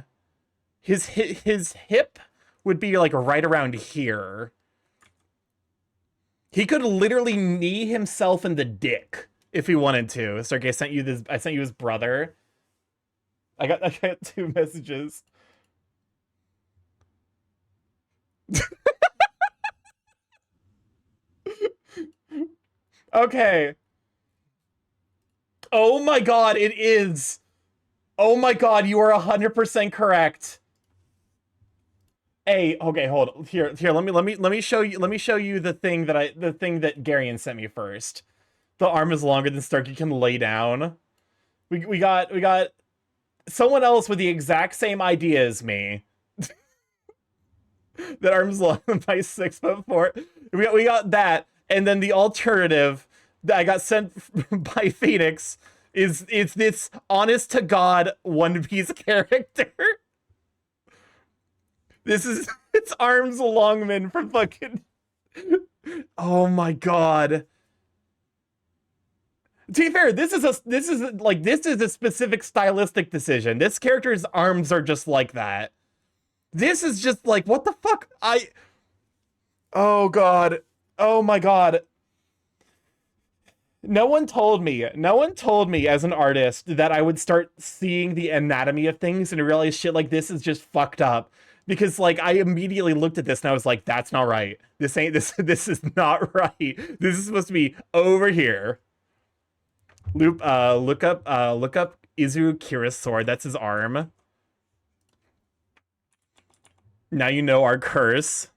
Speaker 1: his hip would be like right around here. He could literally knee himself in the dick if he wanted to. Starkey, I sent you his brother. I got 2 messages. Okay. Oh my god, it is. Oh my god, you are 100% correct. Hey, okay, hold on. Here, let me show you the thing that Garion sent me first. The arm is longer than Starky can lay down. We got someone else with the exact same idea as me. That arm's longer by 6'4". We got that, and then the alternative that I got sent by Phoenix is this honest to God One Piece character. This is it's Arms Longman from fucking. Oh my god. To be fair, this is a specific stylistic decision. This character's arms are just like that. This is just like, what the fuck? Oh god. Oh my god. No one told me as an artist that I would start seeing the anatomy of things and realize shit like this is just fucked up. Because like I immediately looked at this and I was like, that's not right. This is not right. This is supposed to be over here. Look up Izuru Kira's sword. That's his arm. Now you know our curse.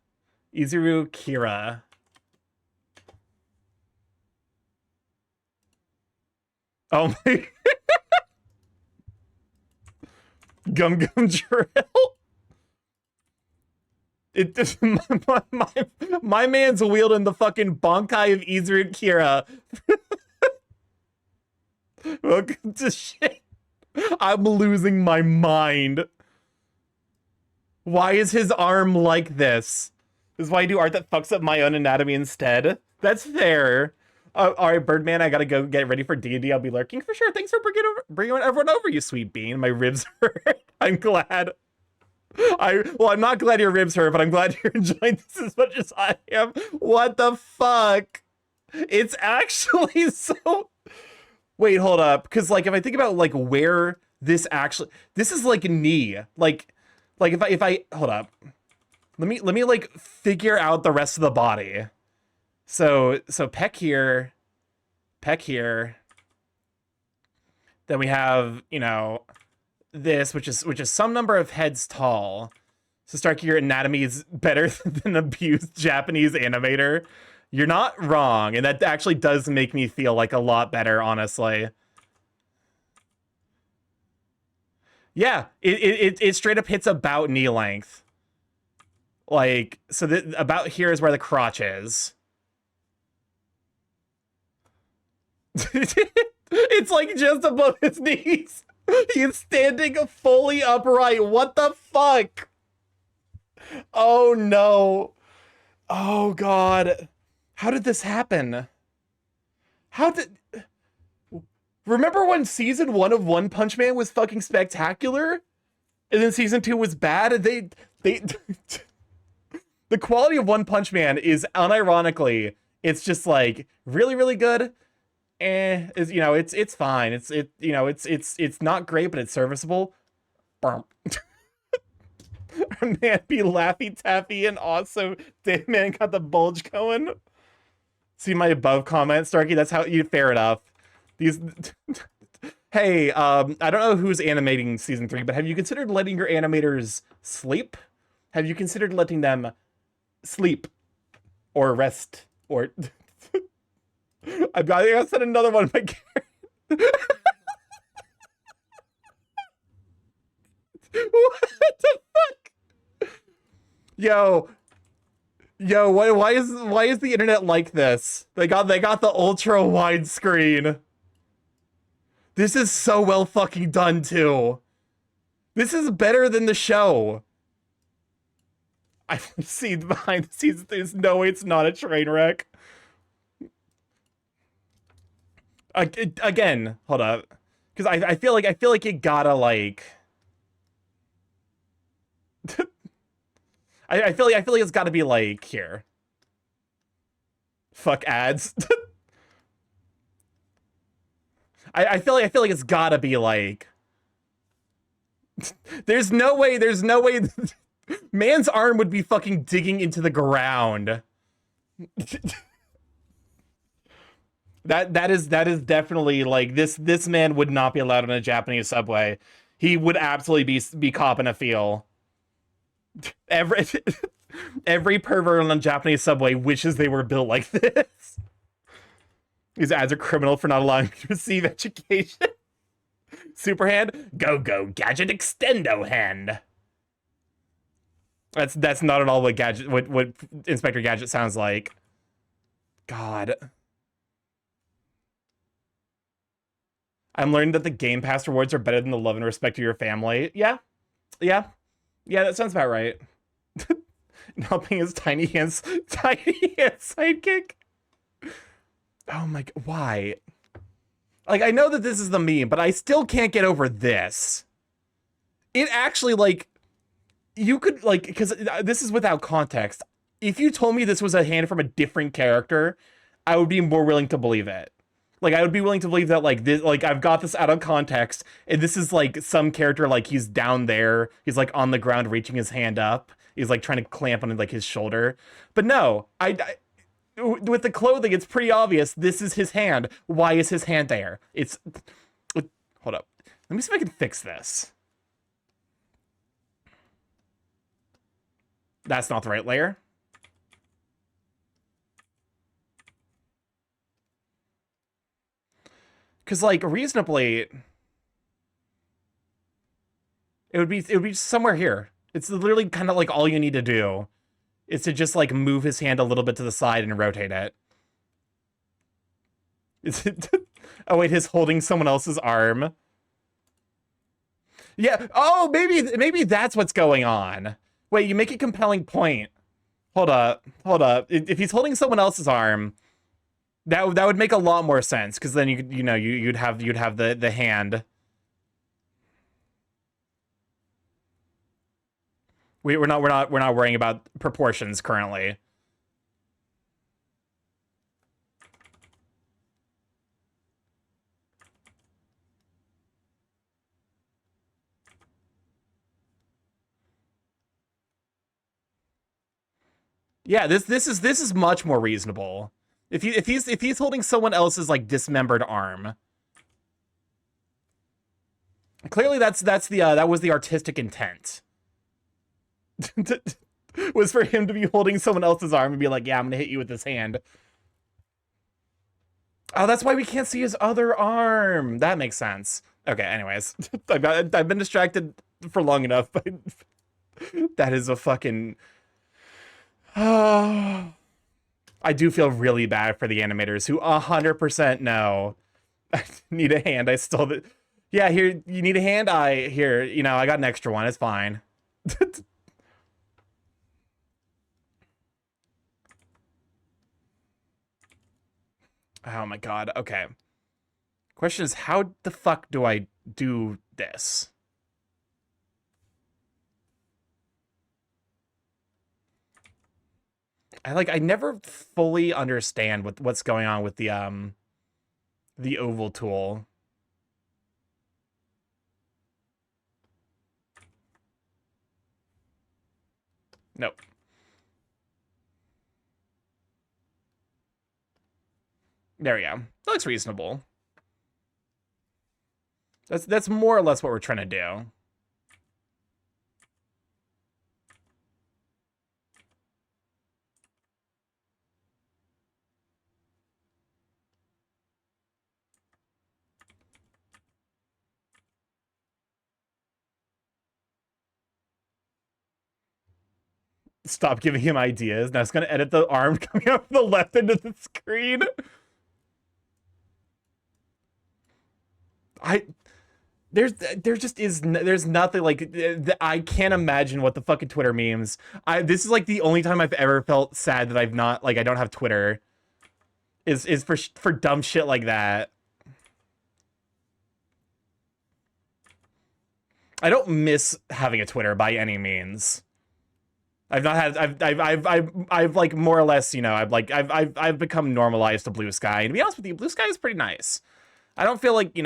Speaker 1: Izuru Kira. Oh my. Gum Gum Drill. It my man's wielding the fucking Bankai of Izuru Kira. Welcome to shit. I'm losing my mind. Why is his arm like this? This is why I do art that fucks up my own anatomy instead. That's fair. All right, Birdman, I gotta go get ready for D&D. I'll be lurking for sure. Thanks for bringing everyone over, you sweet bean. My ribs hurt. I'm glad. Well, I'm not glad your ribs hurt, but I'm glad you're enjoying this as much as I am. What the fuck? It's actually so... Wait, hold up. Because, like, if I think about, like, where this actually... This is, like, knee. Like if I... Hold up. Let me, like, figure out the rest of the body. So pec here. Pec here. Then we have, you know... this, which is some number of heads tall. So Starky, your anatomy is better than abused Japanese animator. You're not wrong, and that actually does make me feel like a lot better, honestly. Yeah, it straight up hits about knee length. Like, so about here is where the crotch is. It's like just above his knees. He's standing fully upright. What the fuck? Oh no. Oh god. How did this happen? Remember when season 1 of One Punch Man was fucking spectacular? And then season 2 was bad? The quality of One Punch Man is unironically, it's just like really, really good. Is, you know, it's fine. It's not great, but it's serviceable. Man, be Laffy Taffy and awesome. Damn, man, got the bulge going. See my above comment, Starky? That's how you... Fair enough. These... Hey, I don't know who's animating season 3, but have you considered letting your animators sleep? Have you considered letting them sleep? Or rest? Or... I gotta send another one. My what the fuck? Yo, why is the internet like this? They got the ultra wide screen. This is so well fucking done too. This is better than the show. I've seen behind the scenes. There's no way it's not a train wreck. Again, hold up, because I feel like it gotta like. I feel like it's gotta be like here. Fuck ads. I feel like it's gotta be like. There's no way. Man's arm would be fucking digging into the ground. That is definitely like this man would not be allowed on a Japanese subway. He would absolutely be copping a feel. Every pervert on a Japanese subway wishes they were built like this. These ads are criminal for not allowing you to receive education. Superhand, go gadget extendo hand. That's not at all what Inspector Gadget sounds like. God. I'm learning that the Game Pass rewards are better than the love and respect of your family. Yeah, that sounds about right. Not being his tiny hands sidekick. Oh my god, why? Like, I know that this is the meme, but I still can't get over this. It actually, like, you could, like, because this is without context. If you told me this was a hand from a different character, I would be more willing to believe it. Like, I would be willing to believe that, like, this, like, I've got this out of context, and this is, like, some character, like, he's down there, he's, like, on the ground reaching his hand up, he's, like, trying to clamp on, like, his shoulder. But no, with the clothing, it's pretty obvious this is his hand. Why is his hand there? It's... Hold up. Let me see if I can fix this. That's not the right layer. Because, like, reasonably, it would be somewhere here. It's literally kind of like all you need to do is to just, like, move his hand a little bit to the side and rotate it. Is it... Oh, wait, he's holding someone else's arm. Yeah. Oh, maybe that's what's going on. Wait, you make a compelling point. Hold up. If he's holding someone else's arm, that would make a lot more sense, because then you'd have the hand. We're not worrying about proportions currently. Yeah, this is much more reasonable. If he's holding someone else's, like, dismembered arm, clearly that was the artistic intent. Was for him to be holding someone else's arm and be like, yeah, I'm gonna hit you with this hand. Oh, that's why we can't see his other arm. That makes sense. Okay, anyways. I've been distracted for long enough, but that is a fucking... I do feel really bad for the animators who 100% know. I need a hand. I stole the... Yeah, here, you need a hand? Here, I got an extra one. It's fine. Oh my god, okay. Question is, how the fuck do I do this? I never fully understand what's going on with the oval tool. Nope. There we go. That looks reasonable. That's more or less what we're trying to do. Stop giving him ideas. Now it's gonna edit the arm coming out from the left end of the screen. There's nothing, like, I can't imagine what the fucking Twitter memes. This is, like, the only time I've ever felt sad that I don't have Twitter. Is for dumb shit like that. I don't miss having a Twitter by any means. I've not had. I've like more or less, I've become normalized to Blue Sky. And to be honest with you, Blue Sky is pretty nice. I don't feel like,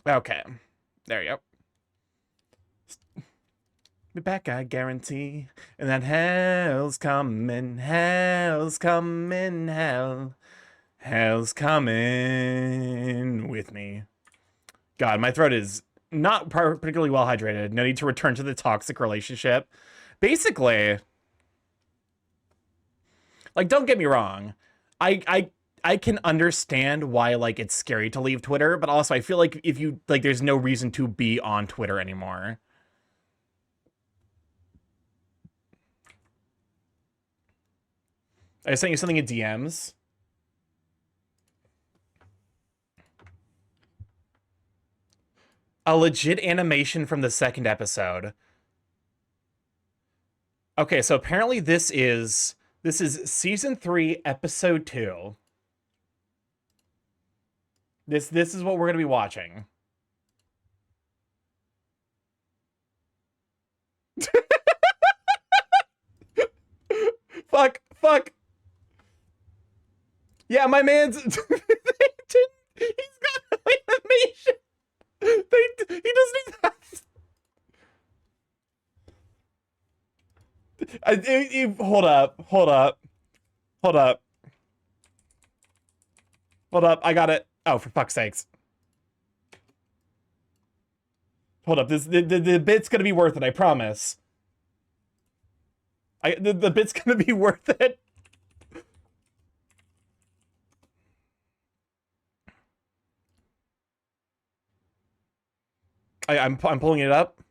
Speaker 1: Okay. There you go. Be back, I guarantee. And that hell's coming, hell's coming, hell's coming with me. God, my throat is not particularly well hydrated. No need to return to the toxic relationship. Basically, like, don't get me wrong. I can understand why, like, it's scary to leave Twitter, but also I feel like if you, like, there's no reason to be on Twitter anymore. I sent you something in DMs. A legit animation from the second episode. Okay, so apparently this is season 3, episode 2. This is what we're gonna be watching. Fuck. Yeah, my man's. He's got animation. He doesn't even have. Hold up. I got it. Oh, for fuck's sakes. Hold up. The bit's gonna be worth it. I promise. The bit's gonna be worth it. I'm pulling it up.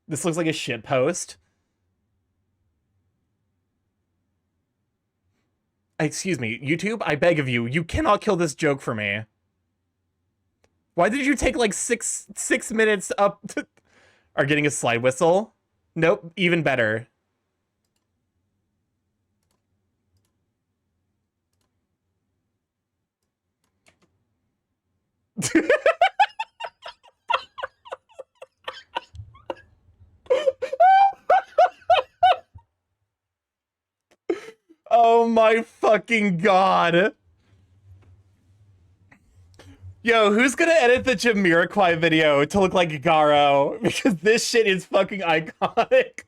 Speaker 1: This looks like a shit post. Excuse me, YouTube, I beg of you, you cannot kill this joke for me. Why did you take like six minutes up to... Are getting a slide whistle? Nope, even better. Oh my fucking god. Yo, who's gonna edit the Jamiroquai video to look like Garo? Because this shit is fucking iconic.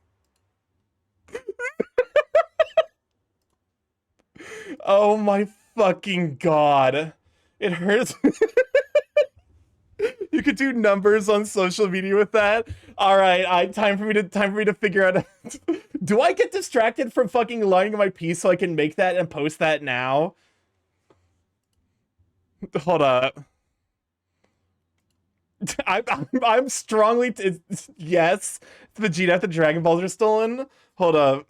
Speaker 1: Oh my fucking god. It hurts. You could do numbers on social media with that. All right, time for me to figure out. Do I get distracted from fucking lining my piece so I can make that and post that now? Hold up. I'm strongly yes. Vegeta if the Dragon Balls are stolen. Hold up.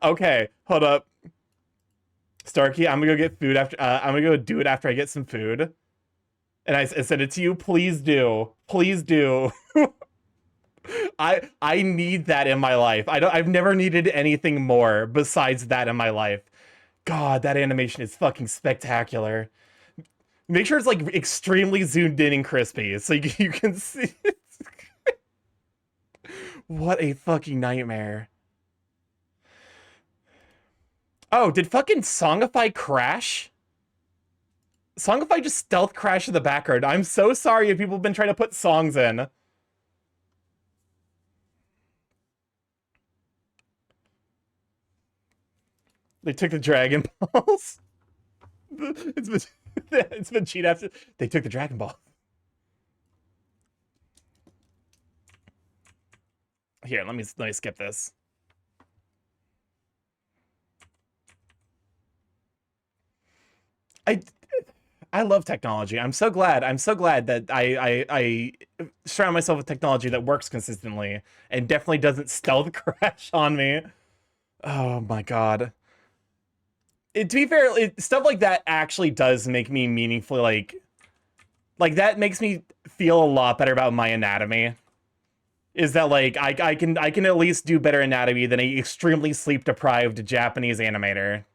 Speaker 1: Okay, hold up. Starky, I'm gonna go get food after. I'm gonna go do it after I get some food. And I send it to you. Please do. Please do. I need that in my life. I've never needed anything more besides that in my life. God, that animation is fucking spectacular. Make sure it's like extremely zoomed in and crispy so you can see it. What a fucking nightmare. Oh, did fucking Songify crash? Songify just stealth crashed in the background. I'm so sorry if people have been trying to put songs in. They took the Dragon Balls. It's been cheat after they took the Dragon Ball. Here, let me skip this. I love technology. I'm so glad that I surround myself with technology that works consistently and definitely doesn't stealth crash on me. Oh my god. To be fair, stuff like that actually does make me meaningfully like that makes me feel a lot better about my anatomy. Is that like I can at least do better anatomy than a extremely sleep deprived Japanese animator.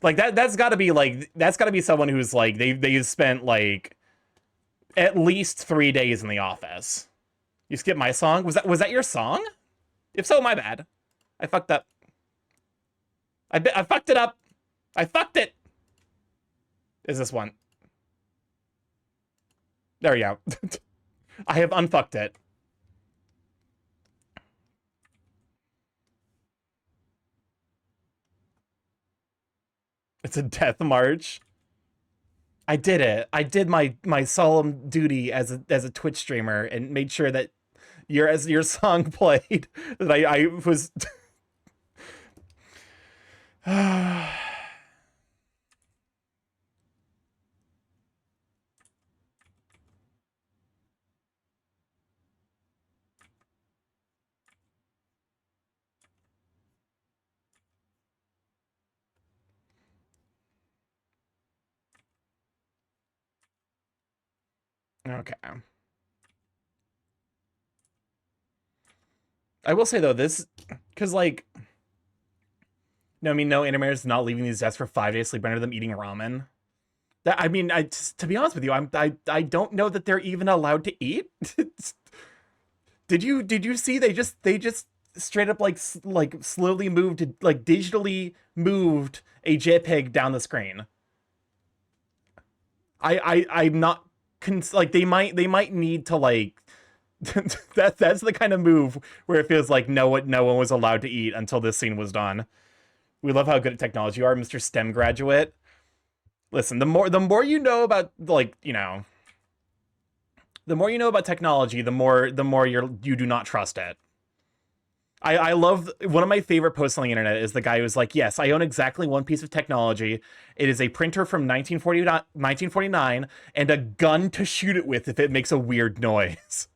Speaker 1: Like that's got to be someone who's like they've spent like at least 3 days in the office. You skipped my song? Was that your song? If so, my bad. I fucked up. I fucked it up. I fucked it. Is this one? There we go. I have unfucked it. It's a death march. I did it. I did my solemn duty as a Twitch streamer and made sure that your song played. That I was. Okay. I will say though, this, because like, no, I mean, no animators not leaving these desks for 5 days sleep under them eating ramen. That, I mean, to be honest with you, I don't know that they're even allowed to eat. Did you see they just straight up like slowly moved, like digitally moved a JPEG down the screen. I'm not like they might need to like that's the kind of move where it feels like no one was allowed to eat until this scene was done. We love how good at technology you are, Mr. STEM graduate. Listen, the more you know about, like, you know, the more you know about technology, the more you do not trust it. I love, one of my favorite posts on the internet is the guy who's like, yes, I own exactly one piece of technology. It is a printer from 1949 and a gun to shoot it with if it makes a weird noise.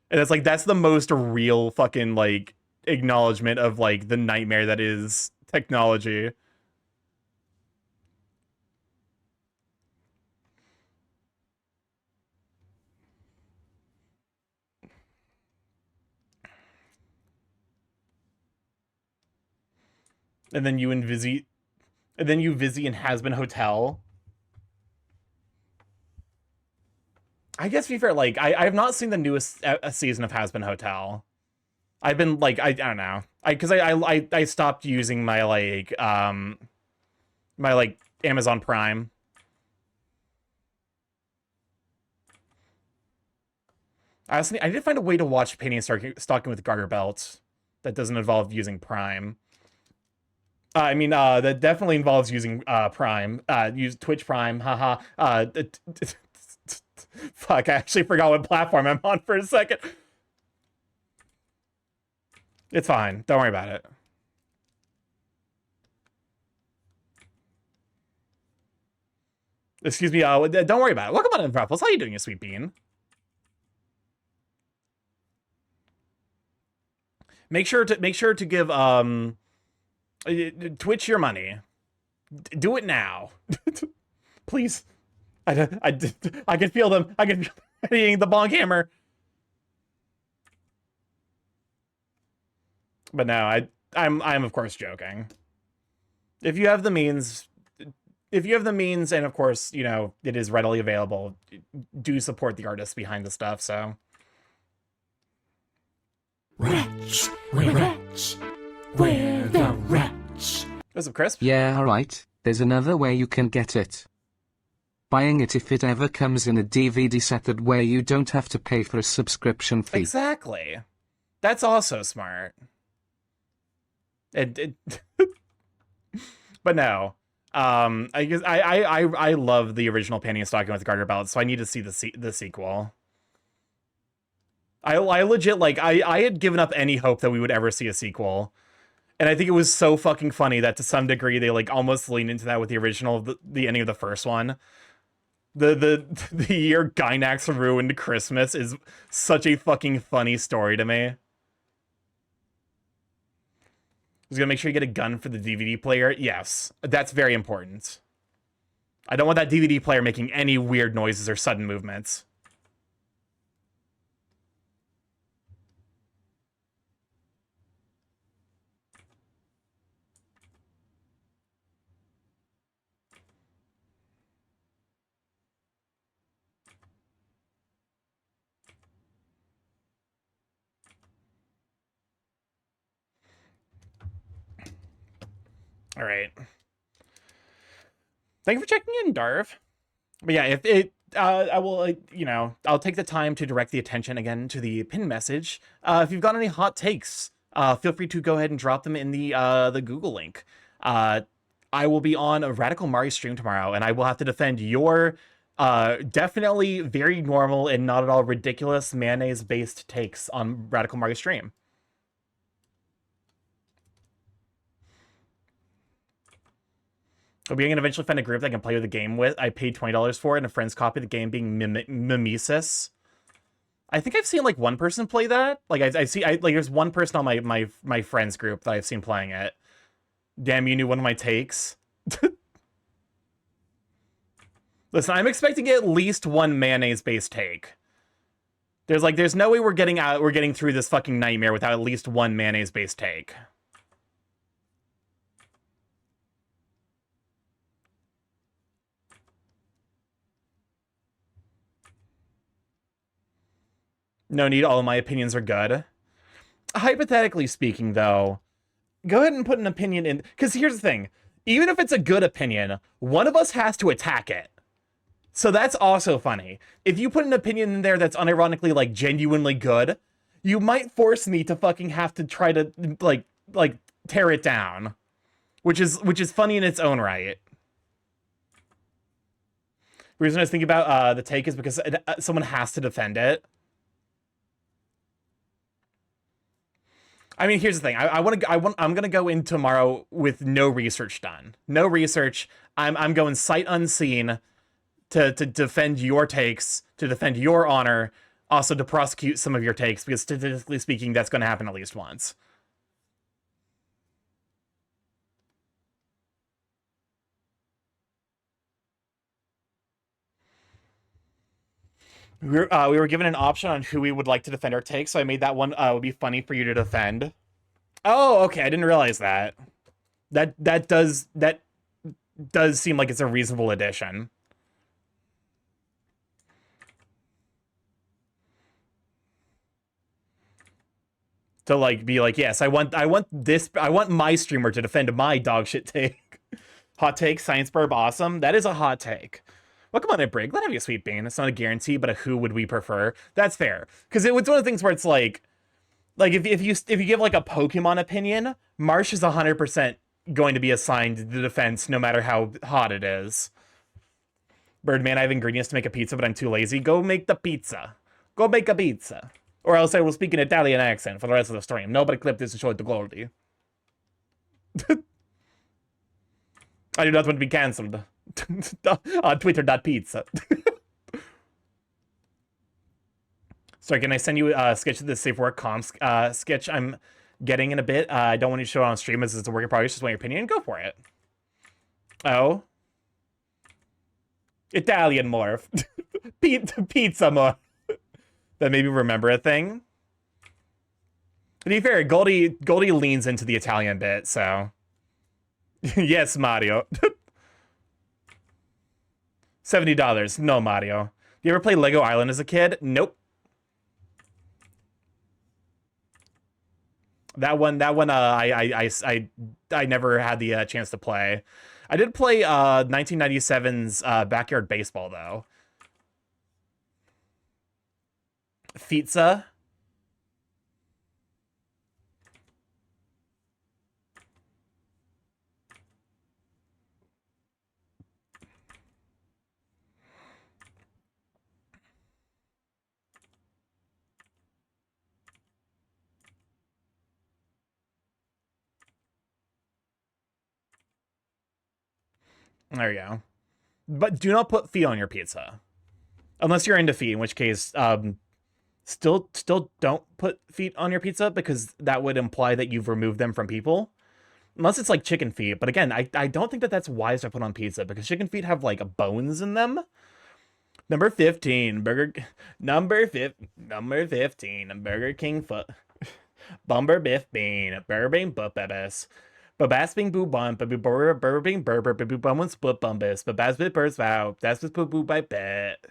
Speaker 1: And it's like, that's the most real fucking, like, acknowledgement of, like, the nightmare that is technology. And then you Vizzy in Has-Been Hotel. I guess to be fair, like, I've not seen the newest season of Has-Been Hotel. I've been like, I don't know, because I stopped using my like Amazon Prime. I did find a way to watch Painting and Stalking with Garter Belt that doesn't involve using Prime. I mean, that definitely involves using Prime. Use Twitch Prime, haha. Fuck, I actually forgot what platform I'm on for a second. It's fine. Don't worry about it. Excuse me. Don't worry about it. Welcome on in, Ruffles. How you doing, you sweet bean? Make sure to give Twitch your money. Do it now, please. I can feel them. I can feel hitting the bonk hammer. But no, I'm of course joking. If you have the means, and of course, you know, it is readily available, do support the artists behind the stuff, so.
Speaker 2: Wretch, wretch, we're the wretch.
Speaker 1: What's up, Crisp?
Speaker 3: Yeah, alright, there's another way you can get it. Buying it if it ever comes in a DVD set that way you don't have to pay for a subscription fee.
Speaker 1: Exactly. That's also smart. But no. I guess I love the original Painting and Stalking with Garter Belt, so I need to see the sequel. I legit, like, I had given up any hope that we would ever see a sequel. And I think it was so fucking funny that to some degree they, like, almost leaned into that with the original, the ending of the first one. The year Gynax ruined Christmas is such a fucking funny story to me. He's gonna make sure you get a gun for the DVD player. Yes, that's very important. I don't want that DVD player making any weird noises or sudden movements. All right. Thank you for checking in, Darv. But yeah, if it, I will, you know, I'll take the time to direct the attention again to the pin message. If you've got any hot takes, feel free to go ahead and drop them in the Google link. I will be on a Radical Mari stream tomorrow, and I will have to defend your definitely very normal and not at all ridiculous mayonnaise-based takes on Radical Mari stream. We can eventually find a group that I can play with the game with. I paid $20 for it, and a friend's copy of the game being Mimesis. I think I've seen like one person play that. Like I see, like there's one person on my friends group that I've seen playing it. Damn, you knew one of my takes. Listen, I'm expecting at least one mayonnaise-based take. There's no way we're getting through this fucking nightmare without at least one mayonnaise-based take. No need, all of my opinions are good. Hypothetically speaking, though, go ahead and put an opinion in, because here's the thing. Even if it's a good opinion, one of us has to attack it. So that's also funny. If you put an opinion in there that's unironically, like, genuinely good, you might force me to fucking have to try to, like tear it down. Which is funny in its own right. The reason I was thinking about the take is because someone has to defend it. I mean, here's the thing. I'm gonna go in tomorrow with no research done. No research. I'm going sight unseen to defend your takes, to defend your honor, also to prosecute some of your takes, because statistically speaking, that's going to happen at least once. We were given an option on who we would like to defend our takes, so I made that one would be funny for you to defend. Oh, okay, I didn't realize that. That does seem like it's a reasonable addition. To like be like, yes, I want my streamer to defend my dog shit take. Hot take, science burb, awesome. That is a hot take. Well, come on, Brig. Let it be a sweet bean. It's not a guarantee, but a who would we prefer? That's fair. Because it was one of the things where it's like if you give like a Pokemon opinion, Marsh is 100% going to be assigned the defense no matter how hot it is. Birdman, I have ingredients to make a pizza, but I'm too lazy. Go make the pizza. Go make a pizza. Or else I will speak an Italian accent for the rest of the stream. Nobody clip this and show it to Goldie. I do not want to be cancelled. On Twitter.pizza. Sorry, can I send you a sketch of the safe work comms sketch I'm getting in a bit? I don't want you to show it on stream as it's a work in progress. Just want your opinion. Go for it. Oh. Italian morph. Pizza morph. That made me remember a thing. To be fair, Goldie leans into the Italian bit, so. Yes, Mario. $70. No, Mario. You ever play Lego Island as a kid? Nope. That one. I never had the chance to play. I did play 1997's Backyard Baseball though. Pizza. There you go. But do not put feet on your pizza. Unless you're into feet, in which case, still don't put feet on your pizza, because that would imply that you've removed them from people. Unless it's like chicken feet. But again, I don't think that that's wise to put on pizza, because chicken feet have like bones in them. Number 15, number 15, Burger King foot. Bumber biff bean, burger bean bubebes. Babas being boo bun, burger being burber, boo bum one split bumbus, babas bit birds vow, that's with boo boo by bet.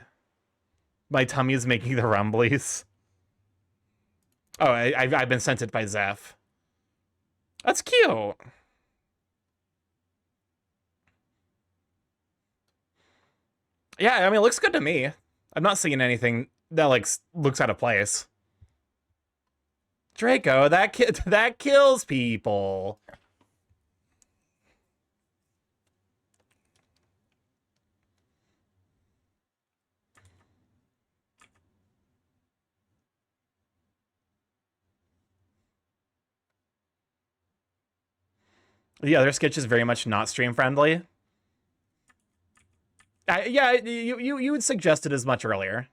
Speaker 1: My tummy is making the rumblies. Oh, I've been sent it by Zeph. That's cute. Yeah, I mean, it looks good to me. I'm not seeing anything that like looks out of place. Draco, that kills people. The other sketch is very much not stream friendly. Yeah, you would suggest it as much earlier.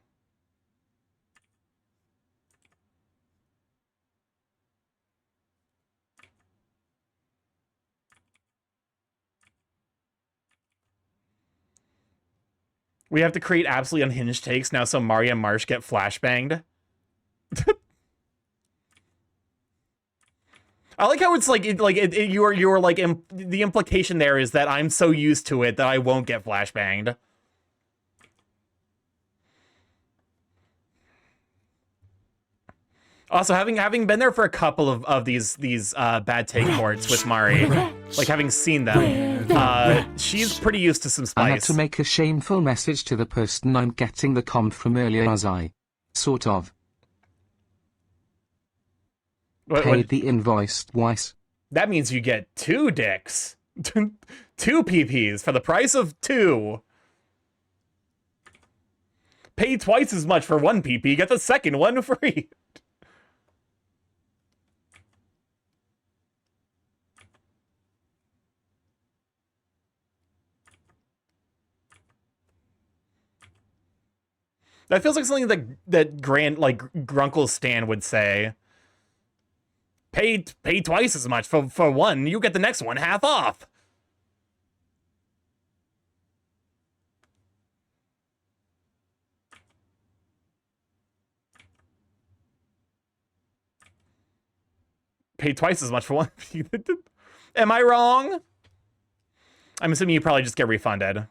Speaker 1: We have to create absolutely unhinged takes now so Mario and Marsh get flashbanged. I like how it's like you're like the implication there is that I'm so used to it that I won't get flashbanged. Also, having been there for a couple of these bad take ports with Mari, like having seen them, she's pretty used to some spice.
Speaker 3: I had to make a shameful message to the person I'm getting the comp from earlier as I sort of paid the invoice twice.
Speaker 1: That means you get 2 dicks. 2 PPs for the price of 2. Pay twice as much for 1 PP, get the second one free. That feels like something that Grunkle Stan would say. Pay twice as much for 1, you get the next one half off. Pay twice as much for 1. Am I wrong? I'm assuming you probably just get refunded.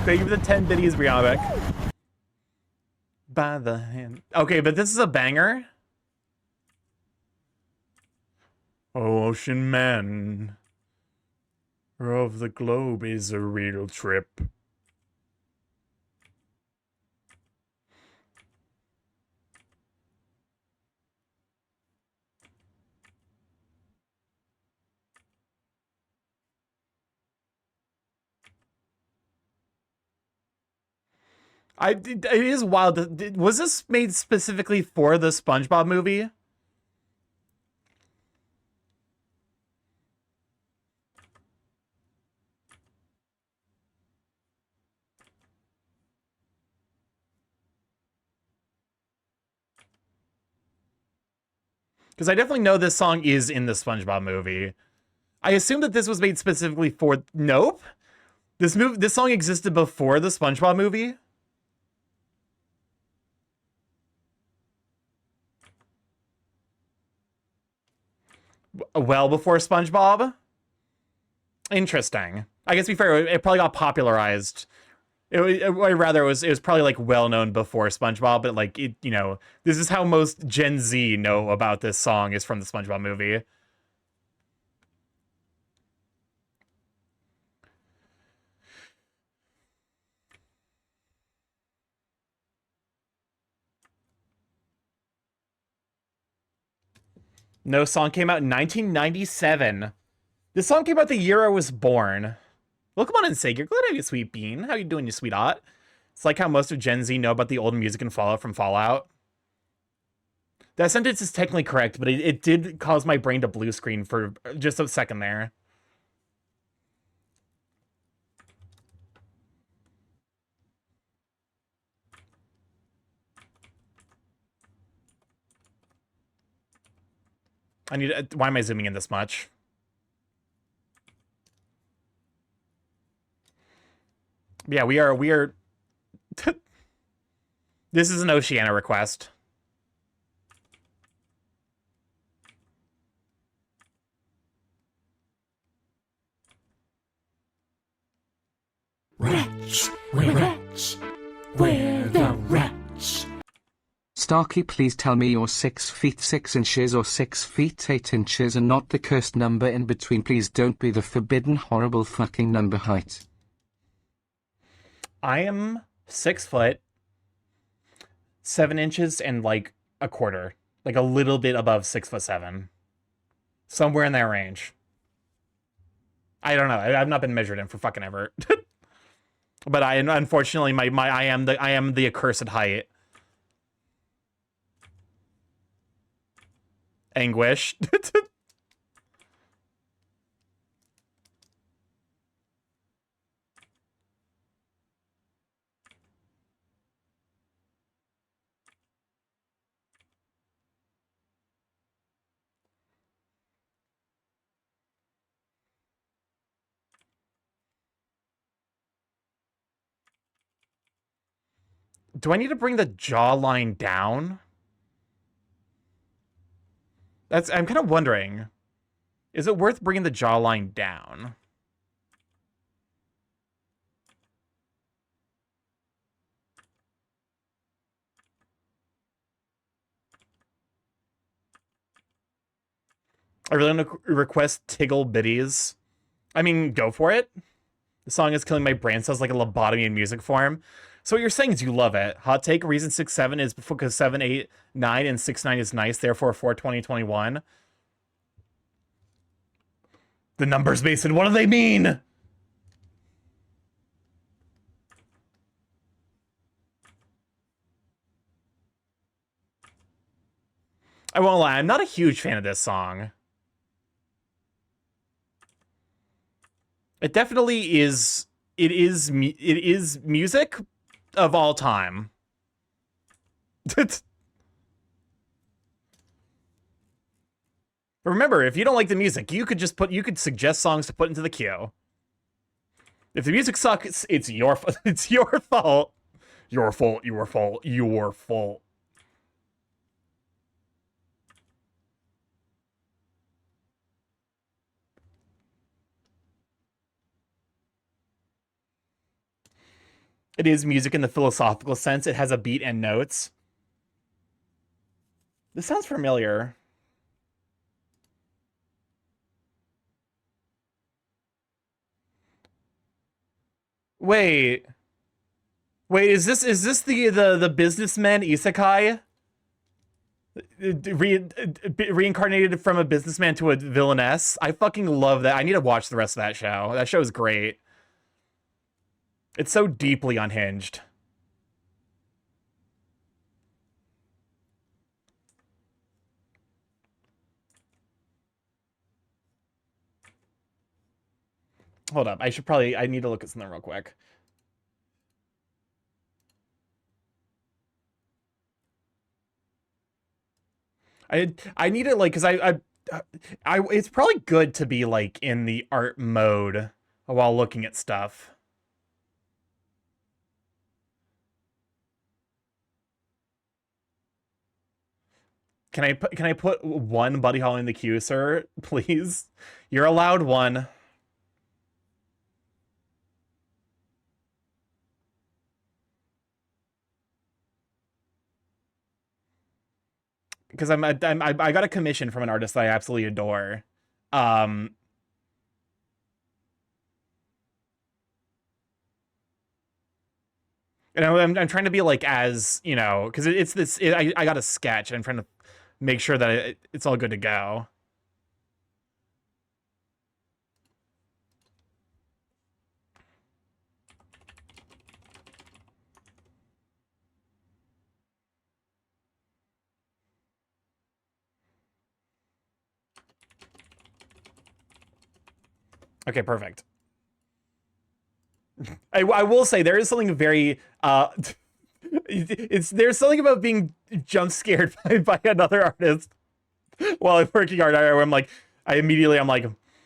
Speaker 1: Thank you for the 10 biddies, Brianovic. By the hand. Okay, but this is a banger. Ocean man of the globe is a real trip. It is wild. Was this made specifically for the SpongeBob movie? Because I definitely know this song is in the SpongeBob movie. I assume that this was made specifically for... Nope. This song existed before the SpongeBob movie. Well before SpongeBob? Interesting. I guess to be fair, it probably got popularized. It was probably like well known before SpongeBob, but like this is how most Gen Z know about this song is from the SpongeBob movie. No song came out in 1997. This song came out the year I was born. Welcome on in, Sager. Glad to have you, sweet bean. How you doing, you sweetheart? It's like how most of Gen Z know about the old music and Fallout from Fallout. That sentence is technically correct, but it did cause my brain to blue screen for just a second there. Why am I zooming in this much? Yeah, we are. This is an Oceania request.
Speaker 2: Rats, we're rats, we're the rats.
Speaker 3: Starky, please tell me you're 6 feet 6 inches or 6 feet 8 inches and not the cursed number in between. Please don't be the forbidden horrible fucking number height.
Speaker 1: I am 6 foot 7 inches and like a quarter, like a little bit above 6'7", somewhere in that range. I don't know. I've not been measured in for fucking ever. But I unfortunately I am the accursed height. Anguish. Do I need to bring the jawline down? I'm kind of wondering. Is it worth bringing the jawline down? I really want to request Tiggle Biddies. I mean, go for it. The song is killing my brain cells like a lobotomy in music form. So what you're saying is you love it. Hot take, reason 6-7 is because 7, 8, 9, and 6-9 is nice, therefore 4-20-21. The numbers, Mason, what do they mean? I won't lie, I'm not a huge fan of this song. It definitely is. It is music of all time. Remember, if you don't like the music, you could suggest songs to put into the queue. If the music sucks, it's your fault. Your fault. Your fault. Your fault. Your fault. It is music in the philosophical sense. It has a beat and notes. This sounds familiar. Wait. Wait, is this the businessman isekai? Reincarnated from a businessman to a villainess? I fucking love that. I need to watch the rest of that show. That show is great. It's so deeply unhinged. Hold up. I need to look at something real quick. I need it like, cause it's probably good to be like in the art mode while looking at stuff. Can I put one Buddy Holly in the queue, sir? Please? You're allowed one. Because I got a commission from an artist that I absolutely adore. And I'm trying to be like as, you know, because I got a sketch and I'm trying to make sure that it's all good to go. Okay, perfect. I will say there is something very there's something about being jump scared by another artist while I'm working hard where I'm like I'm like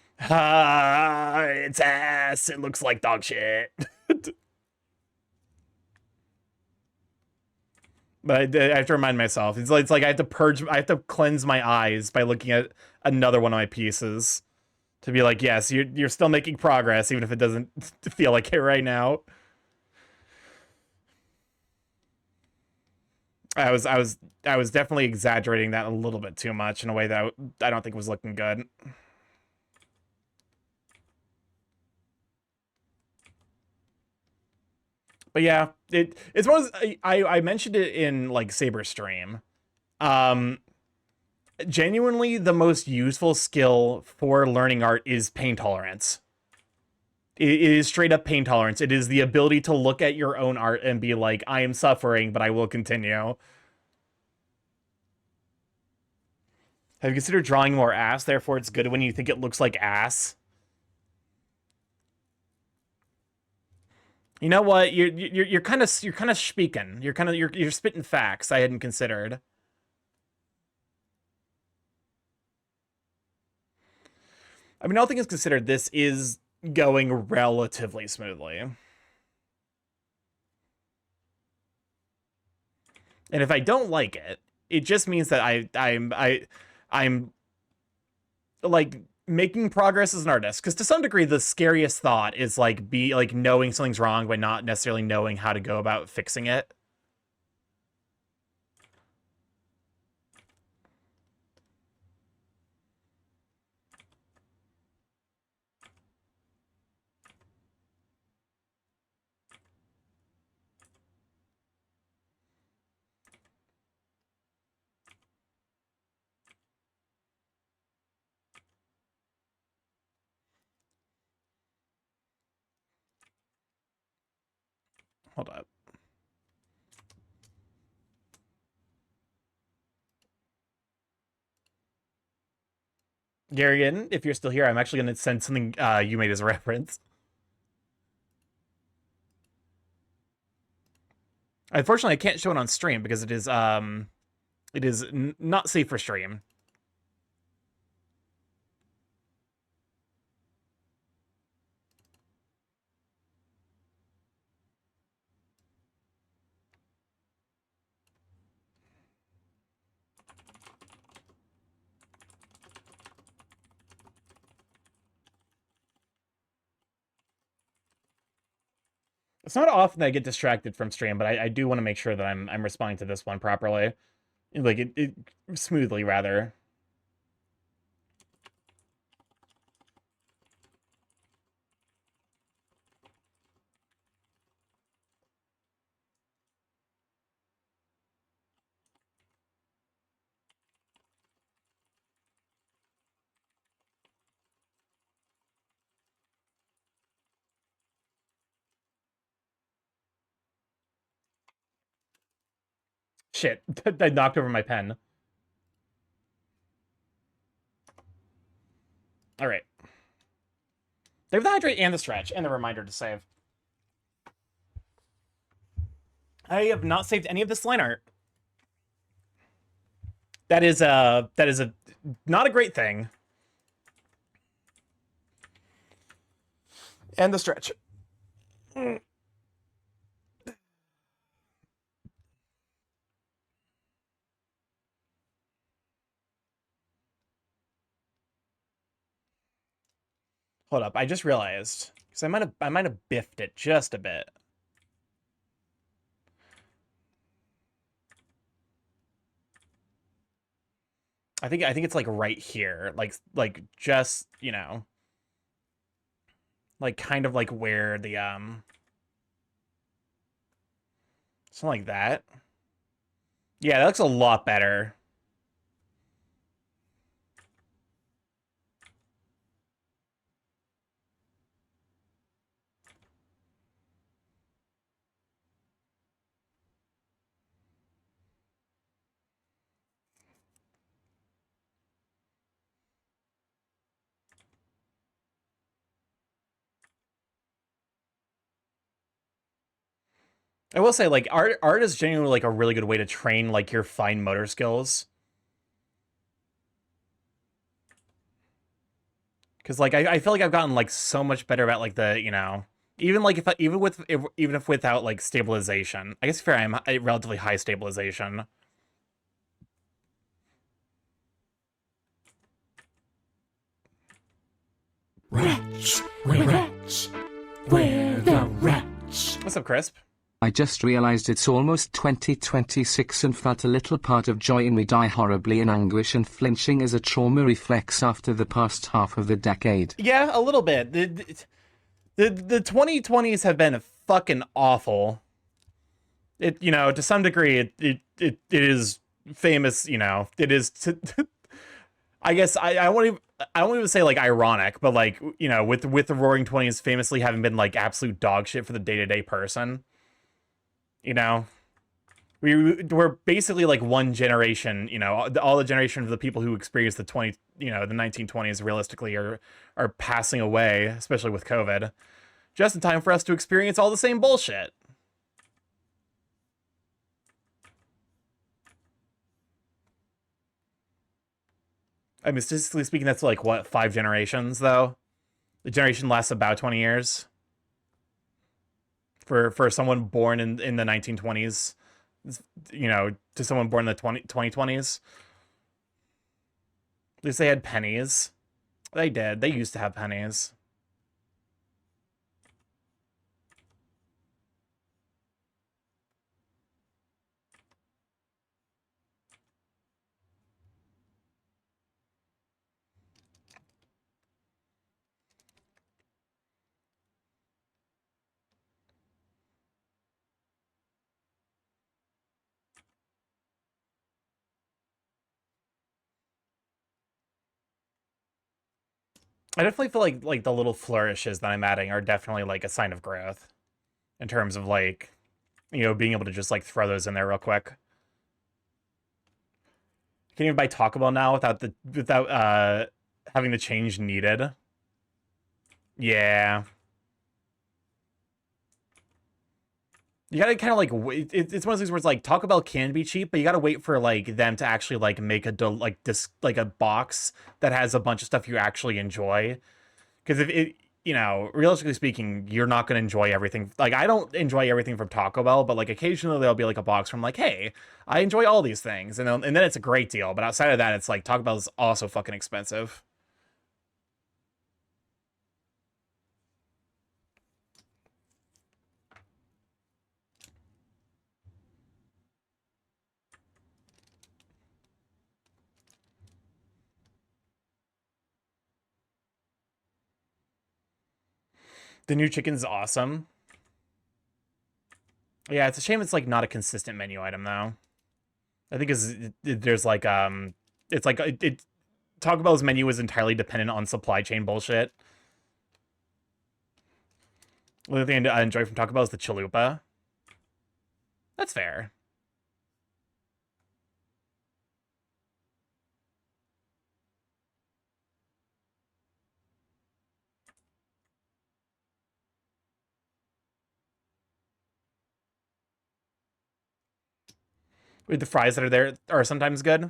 Speaker 1: it's ass, it looks like dog shit. But I have to remind myself. It's like I have to cleanse my eyes by looking at another one of my pieces to be like, yes, you're still making progress, even if it doesn't feel like it right now. I was definitely exaggerating that a little bit too much in a way that I don't think was looking good. But yeah, it's one of those, I mentioned it in like Saber stream. Genuinely the most useful skill for learning art is pain tolerance. It is straight up pain tolerance. It is the ability to look at your own art and be like, I am suffering, but I will continue. Have you considered drawing more ass? Therefore, it's good when you think it looks like ass. You know what? You're kind of speaking. You're spitting facts I hadn't considered. I mean, all things considered, this is going relatively smoothly. And if I don't like it, it just means that I'm like making progress as an artist. Because to some degree, the scariest thought is like knowing something's wrong but not necessarily knowing how to go about fixing it. Hold up. Garion, if you're still here, I'm actually going to send something you made as a reference. Unfortunately, I can't show it on stream because it is not safe for stream. It's not often that I get distracted from stream, but I do want to make sure that I'm responding to this one properly, like it smoothly rather. Shit, I knocked over my pen. All right. They have the hydrate and the stretch and the reminder to save. I have not saved any of this line art. That is a not a great thing. And the stretch. Hold up, I just realized because I might have biffed it just a bit. I think it's like right here, like just, you know, like kind of like where the something like that. Yeah, that looks a lot better. I will say, like, art is genuinely like a really good way to train like your fine motor skills. Because like I feel like I've gotten like so much better about like the, you know, even like even if without like stabilization. I guess fair I'm a relatively high stabilization.
Speaker 2: Rats, where the rats?
Speaker 1: What's up, Crisp?
Speaker 3: I just realized it's almost 2026 and felt a little part of joy in me die horribly in anguish and flinching as a trauma reflex after the past half of the decade.
Speaker 1: Yeah, a little bit. The 2020s have been fucking awful. It, you know, to some degree it is famous, you know. It is to I guess I won't even I don't even say like ironic, but like, you know, with the Roaring Twenties famously having been like absolute dog shit for the day-to-day person, you know, we're basically like one generation, you know, all the generation of the people who experienced the 1920s realistically are passing away, especially with COVID, just in time for us to experience all the same bullshit. I mean, statistically speaking, that's like what, 5 generations though? The generation lasts about 20 years for someone born in the 1920s, you know, to someone born in the 2020s. At least they had pennies. They did. They used to have pennies. I definitely feel like the little flourishes that I'm adding are definitely like a sign of growth in terms of like, you know, being able to just like throw those in there real quick. You can even buy Taco Bell now without having the change needed. Yeah. You gotta kind of like wait. It's one of those things where it's like Taco Bell can be cheap, but you gotta wait for like them to actually like make like a box that has a bunch of stuff you actually enjoy. Because if it, you know, realistically speaking, you're not gonna enjoy everything. Like I don't enjoy everything from Taco Bell, but like occasionally there'll be like a box from like, hey, I enjoy all these things, and then it's a great deal. But outside of that, it's like Taco Bell is also fucking expensive. The new chicken's awesome. Yeah, it's a shame it's like not a consistent menu item though. I think is there's like it's like Taco Bell's menu is entirely dependent on supply chain bullshit. The other thing I enjoy from Taco Bell is the chalupa. That's fair. With the fries that are there are sometimes good.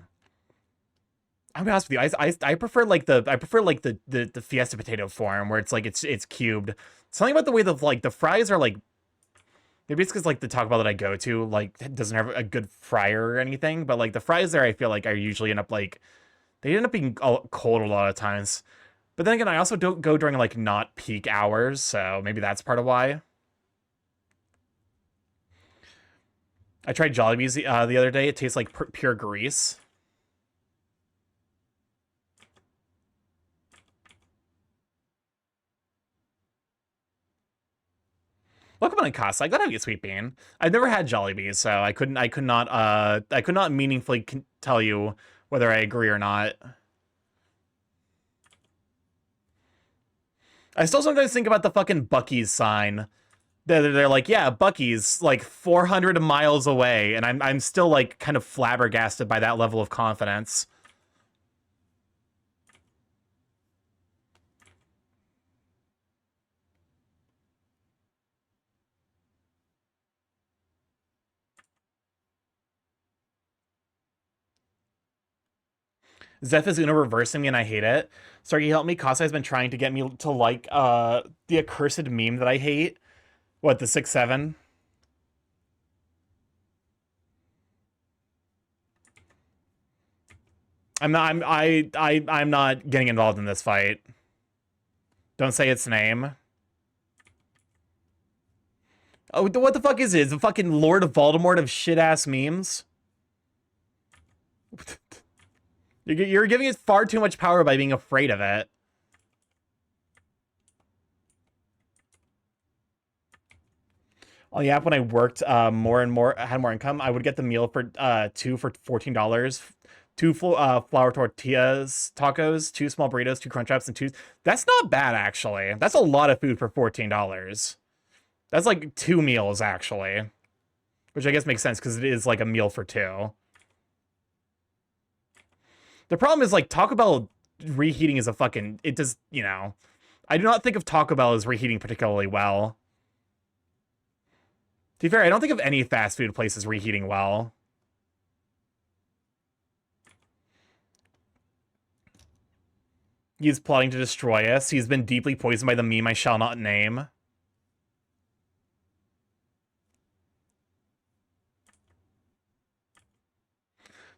Speaker 1: I'll be honest with you, I prefer like the Fiesta potato form where it's like it's cubed. Something about the way the fries are like, maybe it's because like the Taco Bell that I go to like doesn't have a good fryer or anything, but like the fries there I feel like I usually end up like they end up being cold a lot of times. But then again, I also don't go during like not peak hours, so maybe that's part of why. I tried Jollibee's the other day. It tastes like pure grease. Welcome on Casa. I gotta have you, Sweet Bean. I've never had Jollibee's, so I could not meaningfully tell you whether I agree or not. I still sometimes think about the fucking Buc-ee's sign. They're like, yeah, Buc-ee's like 400 miles away, and I'm still like kind of flabbergasted by that level of confidence. Zeph is Uno reversing me and I hate it. Starky, help me. Casa has been trying to get me to like the accursed meme that I hate. What, the 6-7? I'm not getting involved in this fight. Don't say its name. Oh, what the fuck is it? Is the fucking Lord of Voldemort of shit ass memes? You're giving it far too much power by being afraid of it. On the app, when I worked more and more, had more income, I would get the meal for 2 for $14. 2 flour tortillas, tacos, 2 small burritos, 2 crunch wraps, and 2. That's not bad, actually. That's a lot of food for $14. That's like 2 meals, actually. Which I guess makes sense because it is like a meal for 2. The problem is, like, Taco Bell reheating is a fucking... It does, you know... I do not think of Taco Bell as reheating particularly well. To be fair, I don't think of any fast food places reheating well. He is plotting to destroy us. He's been deeply poisoned by the meme I shall not name.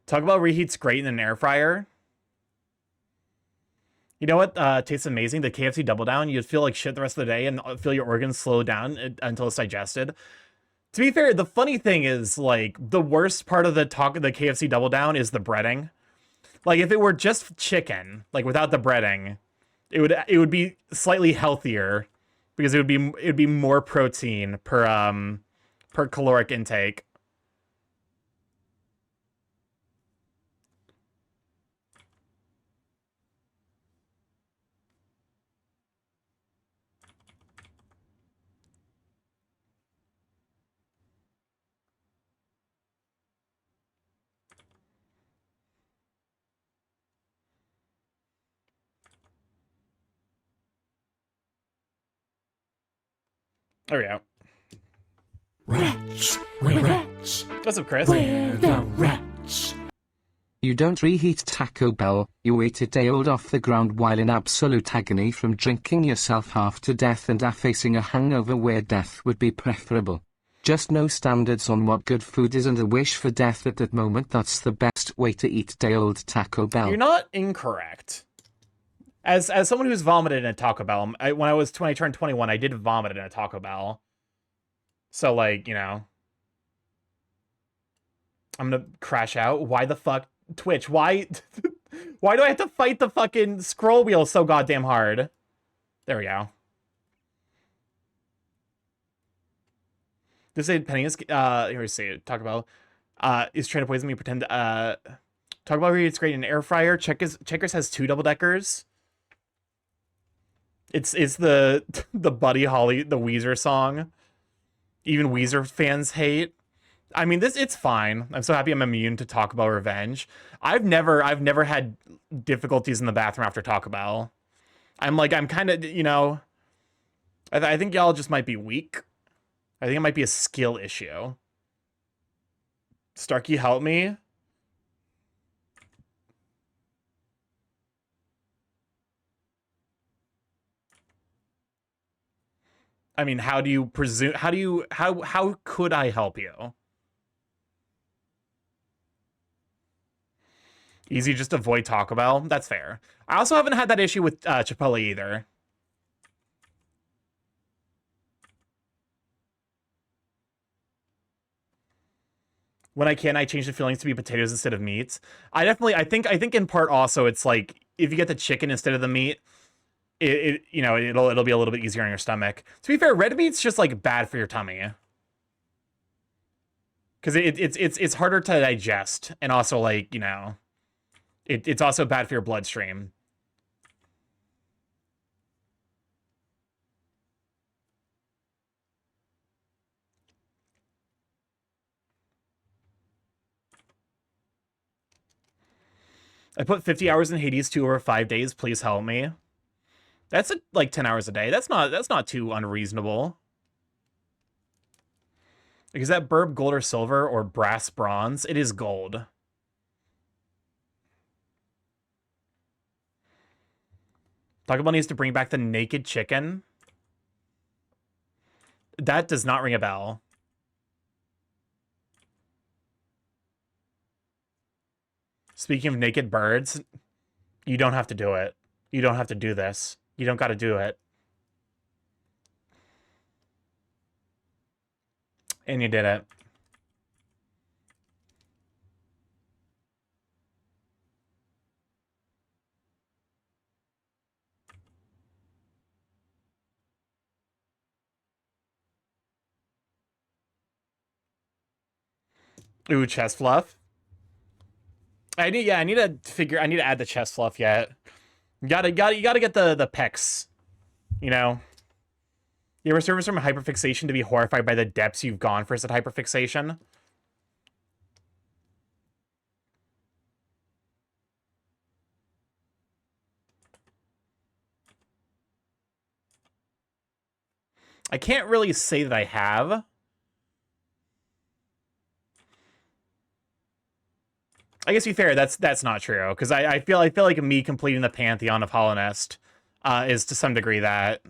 Speaker 1: Taco Bell reheats great in an air fryer. You know what tastes amazing? The KFC Double Down. You'd feel like shit the rest of the day and feel your organs slow down until it's digested. To be fair, the funny thing is, like, the worst part of the KFC Double Down is the breading. Like, if it were just chicken, like without the breading, it would be slightly healthier because it would be more protein per caloric intake. There we go.
Speaker 2: Rats, we're rats.
Speaker 1: What's up, Chris?
Speaker 2: We're the rats.
Speaker 3: You don't reheat Taco Bell, you eat it day-old off the ground while in absolute agony from drinking yourself half to death and are facing a hangover where death would be preferable. Just no standards on what good food is and a wish for death at that moment. That's the best way to eat day-old Taco Bell.
Speaker 1: You're not incorrect. As someone who's vomited in a Taco Bell, when I turned 21, I did vomit in a Taco Bell. So, like, you know, I'm gonna crash out. Why the fuck, Twitch? Why, why do I have to fight the fucking scroll wheel so goddamn hard? There we go. This is Penny is here we see it. Taco Bell is trying to poison me. Pretend Taco Bell it's great in an air fryer. Checkers has 2 double deckers. It's the Buddy Holly, the Weezer song. Even Weezer fans hate. I mean, it's fine. I'm so happy I'm immune to Taco Bell revenge. I've never had difficulties in the bathroom after Taco Bell. I'm kind of, you know, I think y'all just might be weak. I think it might be a skill issue. Starky, help me. I mean, how do you presume? How could I help you? Easy, just avoid Taco Bell. That's fair. I also haven't had that issue with Chipotle either. When I can, I change the fillings to be potatoes instead of meats. I think in part also it's like if you get the chicken instead of the meat, you know, it'll be a little bit easier on your stomach. To be fair, red meat's just like bad for your tummy. Because it's harder to digest, and also, like, you know, it's also bad for your bloodstream. I put 50 hours in Hades 2 over 5 days. Please help me. That's like 10 hours a day. That's not too unreasonable. Is that burb gold or silver or brass bronze? It is gold. Taco Bell needs to bring back the naked chicken. That does not ring a bell. Speaking of naked birds, you don't have to do it. You don't have to do this. You don't got to do it. And you did it. Ooh, chest fluff. I need I need to add the chest fluff yet. You gotta get the pecs. You know? You ever service from hyperfixation to be horrified by the depths you've gone for said hyperfixation? I can't really say that I have. I guess to be fair, that's not true, because I feel like me completing the pantheon of Hollow Nest is to some degree that.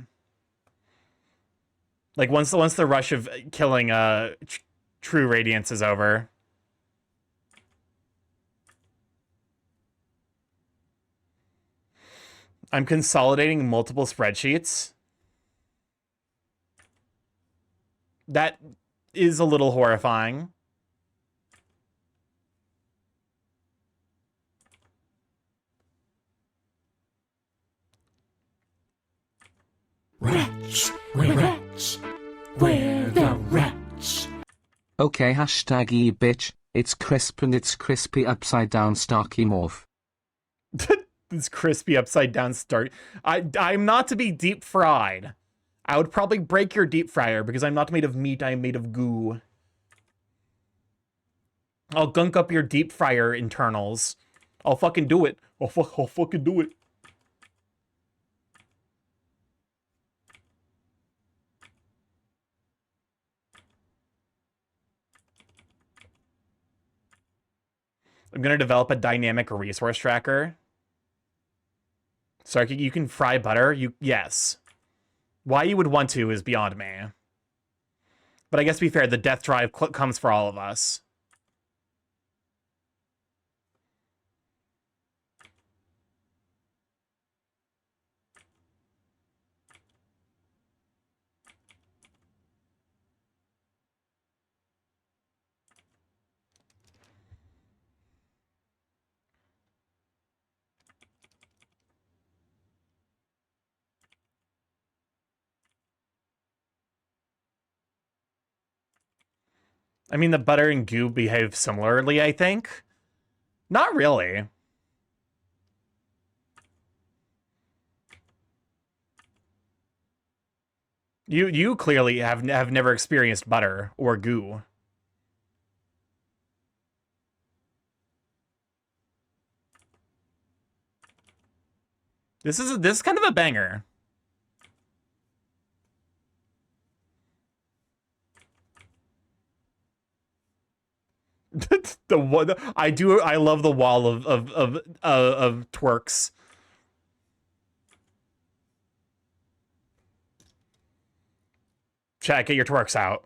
Speaker 1: Like once the rush of killing True Radiance is over. I'm consolidating multiple spreadsheets. That is a little horrifying.
Speaker 2: Wretch, wretch, we're the wretch.
Speaker 3: Okay, hashtag bitch. It's crisp and it's crispy upside down StarkyMorph.
Speaker 1: This crispy upside down start. I'm not to be deep fried. I would probably break your deep fryer because I'm not made of meat, I'm made of goo. I'll gunk up your deep fryer internals. I'll fucking do it. I'll fucking do it. I'm gonna develop a dynamic resource tracker. Sorry, you can fry butter? Yes. Why you would want to is beyond me. But I guess to be fair, the death drive comes for all of us. I mean, the butter and goo behave similarly, I think. Not really. You clearly have never experienced butter or goo. This is kind of a banger. The one I love the wall of twerks. Chat, get your twerks out.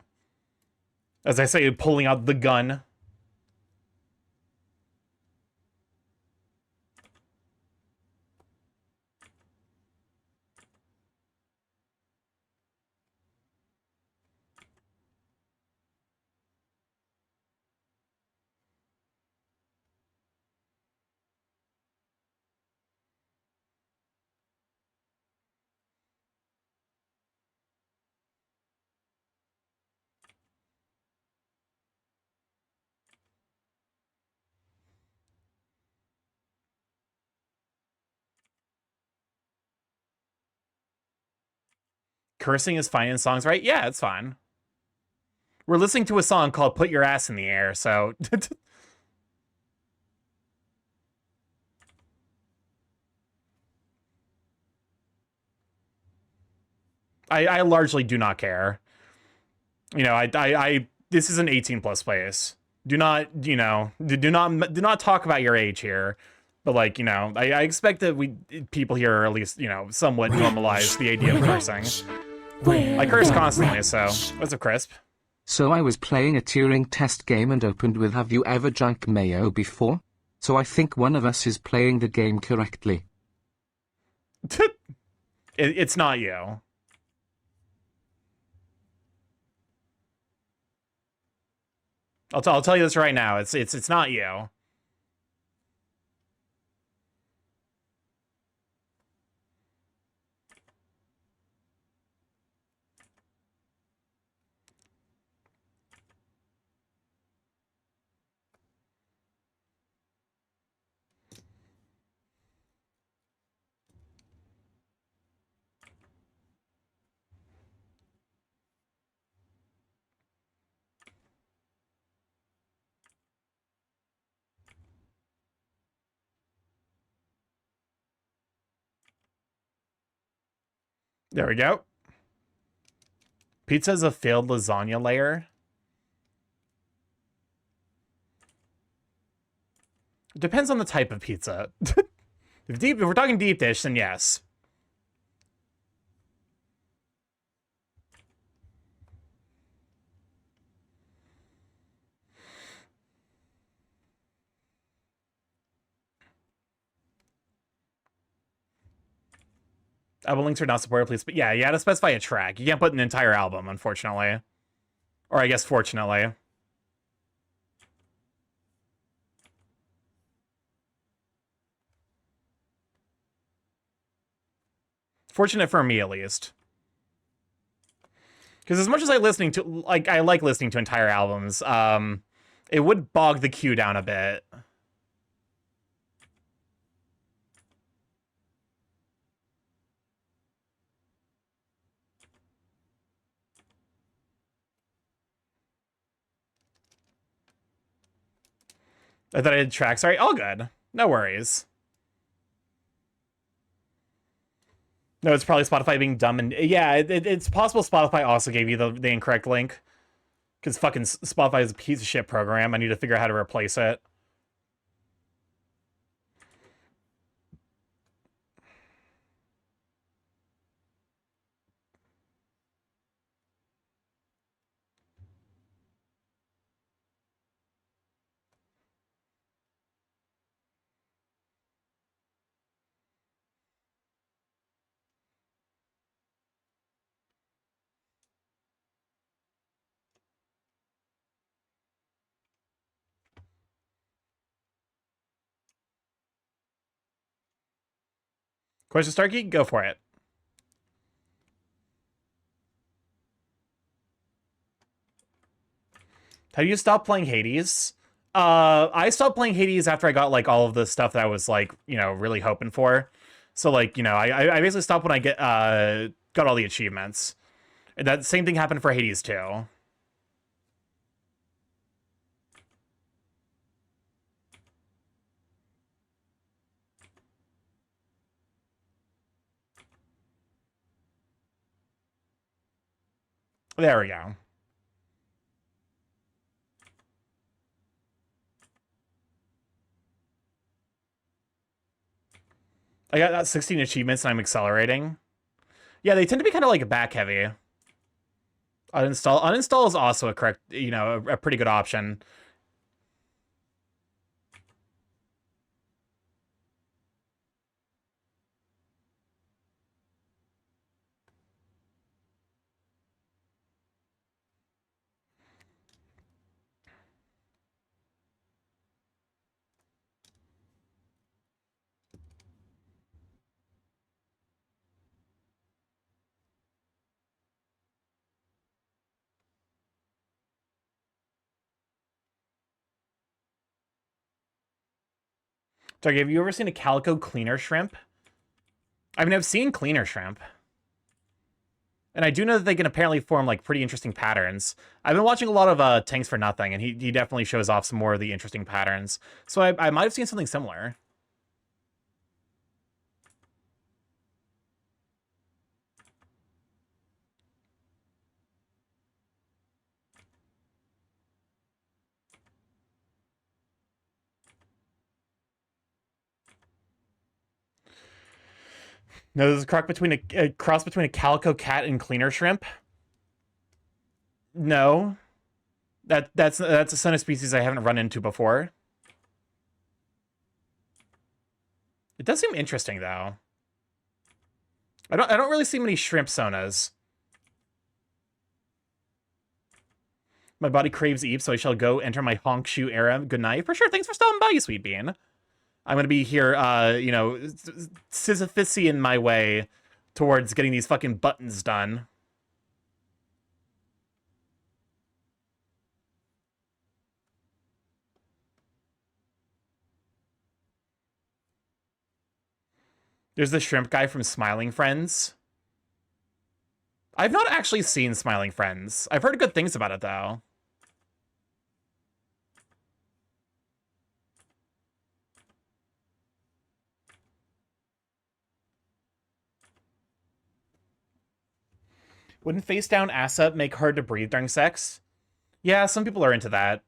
Speaker 1: As I say, pulling out the gun. Cursing is fine in songs, right? Yeah, it's fine. We're listening to a song called Put Your Ass in the Air, so... I largely do not care. You know, this is an 18 plus place. Do not, you know, do not talk about your age here. But like, you know, I expect that people here are at least, you know, somewhat normalize the idea of cursing. I curse constantly, so what's up, Crisp?
Speaker 3: So I was playing a Turing test game and opened with "Have you ever drank mayo before?" So I think one of us is playing the game correctly.
Speaker 1: It's not you. I'll tell you this right now. It's not you. There we go. Pizza is a failed lasagna layer. Depends on the type of pizza. If we're talking deep dish, then yes. Album links are not supported, please. But yeah, you had to specify a track. You can't put an entire album, unfortunately. Or I guess fortunately. Fortunate for me, at least. Because as much as I like listening to entire albums, it would bog the queue down a bit. I thought I did tracks. Sorry, all good. No worries. No, it's probably Spotify being dumb, and yeah, it's possible Spotify also gave you the incorrect link. Because fucking Spotify is a piece of shit program. I need to figure out how to replace it. Question, Starkey? Go for it. How do you stop playing Hades? I stopped playing Hades after I got like all of the stuff that I was like, really hoping for. So like, I basically stopped when I got all the achievements. And that same thing happened for Hades too. There we go. I got 16 achievements and I'm accelerating. Yeah, they tend to be kind of like back heavy. Uninstall is also a correct, a pretty good option. Sorry, have you ever seen a calico cleaner shrimp? I mean, I've seen cleaner shrimp. And I do know that they can apparently form, like, pretty interesting patterns. I've been watching a lot of Tanks for Nothing, and he definitely shows off some more of the interesting patterns. So I might have seen something similar. No, there's a cross between a calico cat and cleaner shrimp. No. That's a son of species I haven't run into before. It does seem interesting though. I don't really see many shrimp sonas. My body craves Eve, so I shall go enter my honk shoe era. Good night. For sure. Thanks for stopping by, you sweet bean. I'm gonna be here, Sisyphusian my way towards getting these fucking buttons done. There's the shrimp guy from Smiling Friends. I've not actually seen Smiling Friends. I've heard good things about it, though. Wouldn't face down ass up make hard to breathe during sex? Yeah, some people are into that.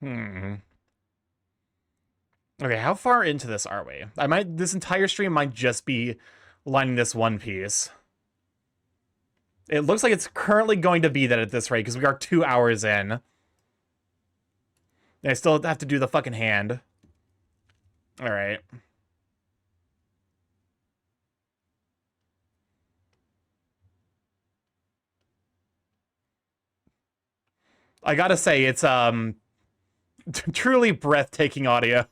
Speaker 1: Hmm. Okay, how far into this are we? This entire stream might just be lining this one piece. It looks like it's currently going to be that at this rate, because we are 2 hours in. And I still have to do the fucking hand. Alright. I gotta say, it's, truly breathtaking audio.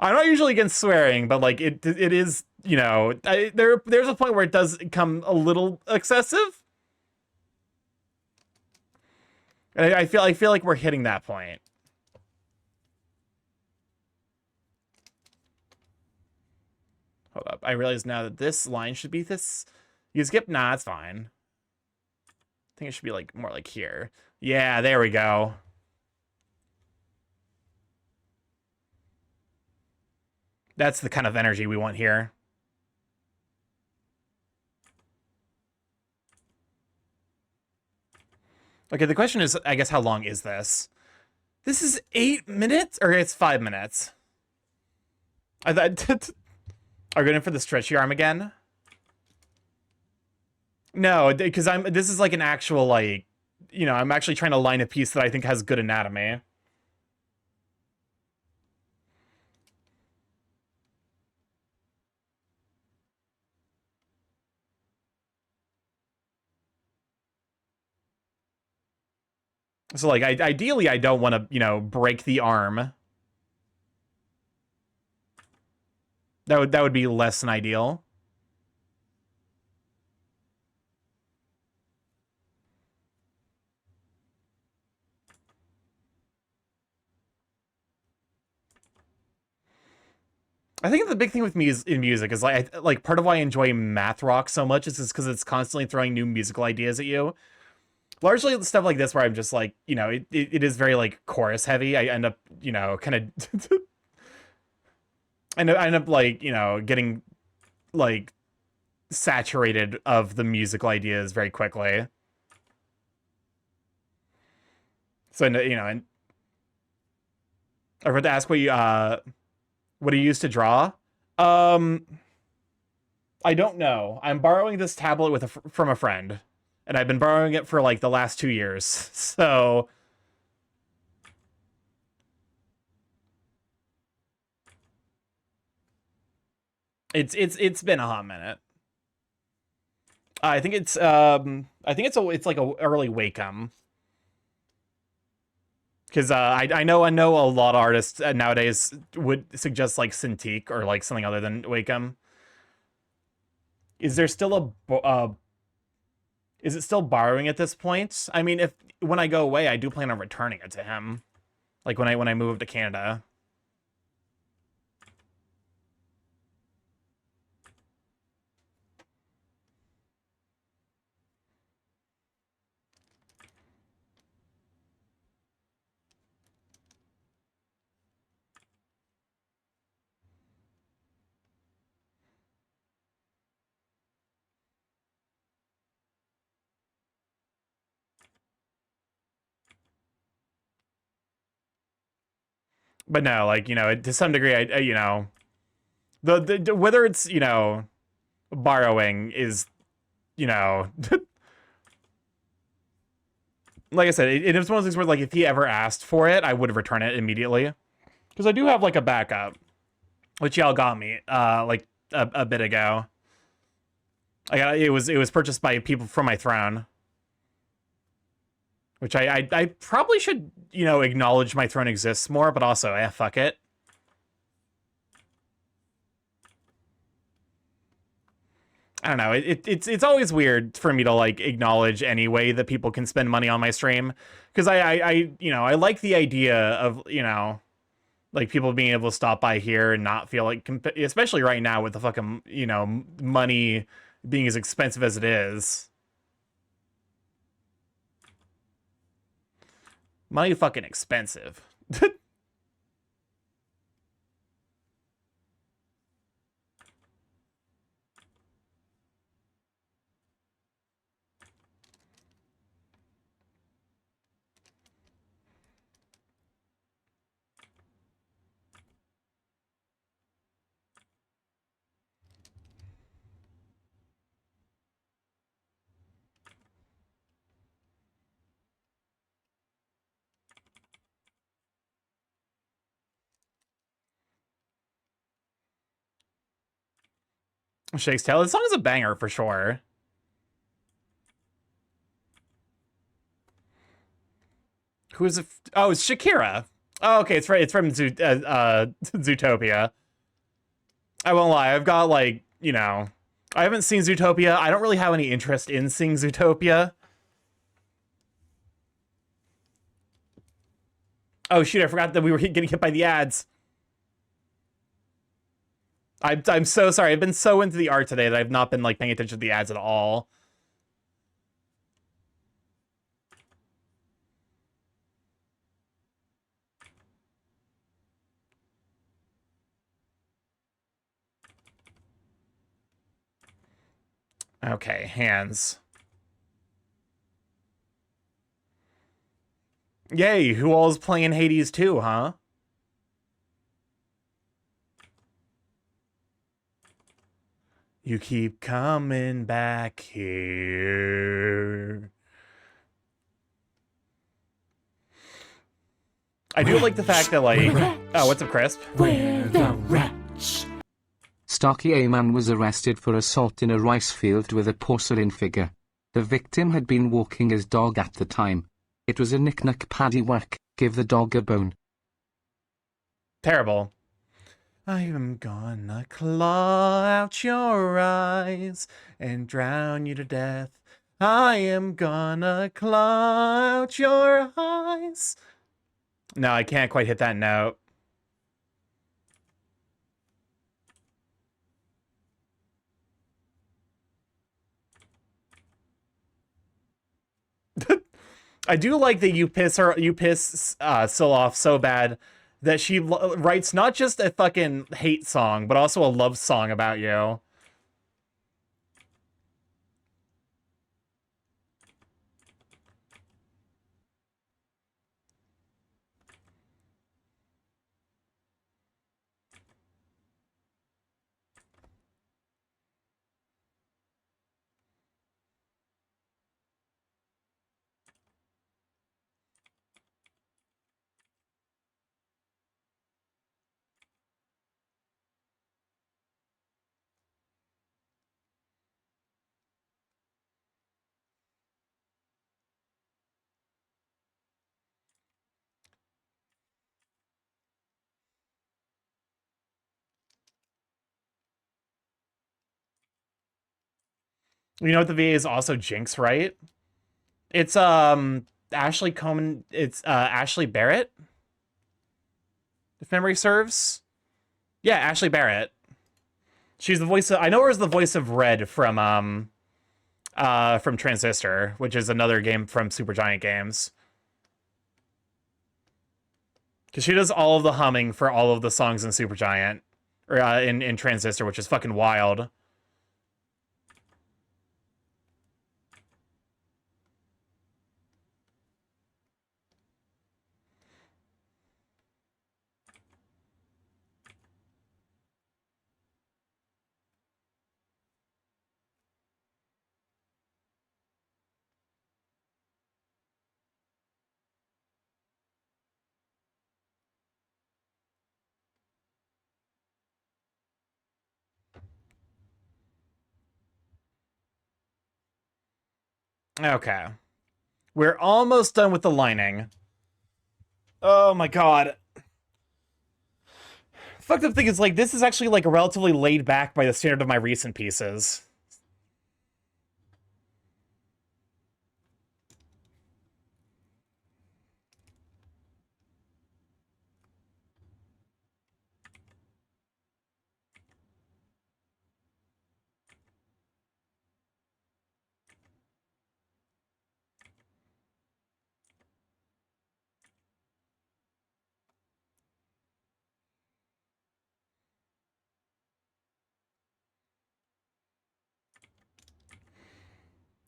Speaker 1: I'm not usually against swearing, but, like, it is, you know, there's a point where it does become a little excessive. And I feel like we're hitting that point. Hold up. I realize now that this line should be this. You skip? Nah, it's fine. I think it should be like more like here. Yeah, there we go. That's the kind of energy we want here. Okay, the question is, I guess, how long is this? This is 8 minutes? Or it's 5 minutes. I thought... Are we going for the stretchy arm again? No, because this is like an actual, like, you know, I'm actually trying to line a piece that I think has good anatomy. So, like, ideally, I don't want to, you know, break the arm. That would be less than ideal. I think the big thing with me in music is like part of why I enjoy math rock so much is because it's constantly throwing new musical ideas at you. Largely stuff like this where I'm just like, you know, it is very like chorus heavy. I end up, you know, kind of I end up like, you know, getting like saturated of the musical ideas very quickly. So, you know, and I forgot to ask what do you use to draw? I don't know. I'm borrowing this tablet from a friend, and I've been borrowing it for like the last 2 years. So it's been a hot minute. I think it's it's like a early Wacom. Because I know a lot of artists nowadays would suggest like Cintiq or like something other than Wacom. Is there still is it still borrowing at this point? I mean, if when I go away, I do plan on returning it to him, like when I move to Canada. But no, like, you know, to some degree, I you know, the whether it's, you know, borrowing is, you know, like I said, it's one of those things where like if he ever asked for it, I would return it immediately, because I do have like a backup, which y'all got me like a bit ago. I got it was purchased by people from my throne. Which I probably should, you know, acknowledge my throne exists more, but also, fuck it. I don't know. It's always weird for me to like acknowledge anyway that people can spend money on my stream, because I like the idea of, like people being able to stop by here and not feel like, especially right now with the fucking, money being as expensive as it is. Money fucking expensive. Shakes Tail. This song is a banger for sure. Who is it? Oh, it's Shakira. Oh, okay. It's right. It's from Zootopia. I won't lie. I've got like, I haven't seen Zootopia. I don't really have any interest in seeing Zootopia. Oh shoot! I forgot that we were getting hit by the ads. I'm so sorry. I've been so into the art today that I've not been like paying attention to the ads at all. Okay, hands. Yay, who all's playing Hades 2, huh? You keep coming back here. I do like the fact that, like... Oh, what's up, Crisp?
Speaker 2: We're the rats.
Speaker 3: Starky A man was arrested for assault in a rice field with a porcelain figure. The victim had been walking his dog at the time. It was a knick-knack paddywhack, give the dog a bone.
Speaker 1: Terrible. I am gonna claw out your eyes and drown you to death. I am gonna claw out your eyes. No, I can't quite hit that note. I do like that you piss Syl off so bad that she writes not just a fucking hate song, but also a love song about you. You know what the VA is also Jinx, right? It's Ashley Coleman. It's Ashley Barrett, if memory serves. Yeah, Ashley Barrett. She's the voice of, I know her as the voice of Red from Transistor, which is another game from Supergiant Games. Because she does all of the humming for all of the songs in Supergiant, or in Transistor, which is fucking wild. Okay. We're almost done with the lining. Oh my god. Fucked up thing is, like, this is actually, like, relatively laid back by the standard of my recent pieces.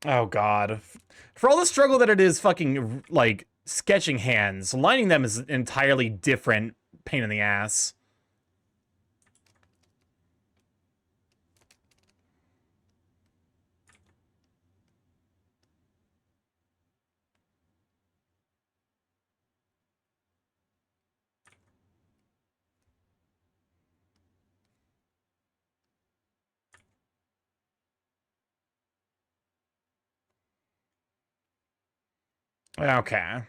Speaker 1: Oh god. For all the struggle that it is fucking, like, sketching hands, lining them is an entirely different pain in the ass. Okay.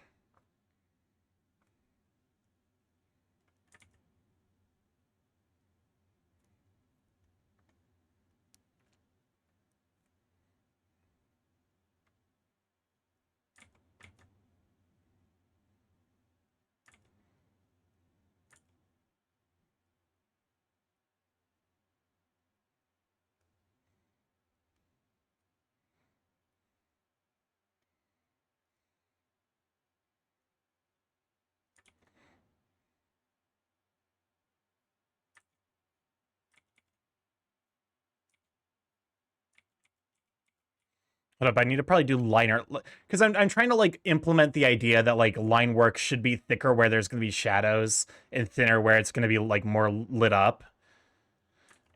Speaker 1: Hold up, I need to probably do liner, because I'm trying to, like, implement the idea that, like, line work should be thicker where there's going to be shadows and thinner where it's going to be, like, more lit up.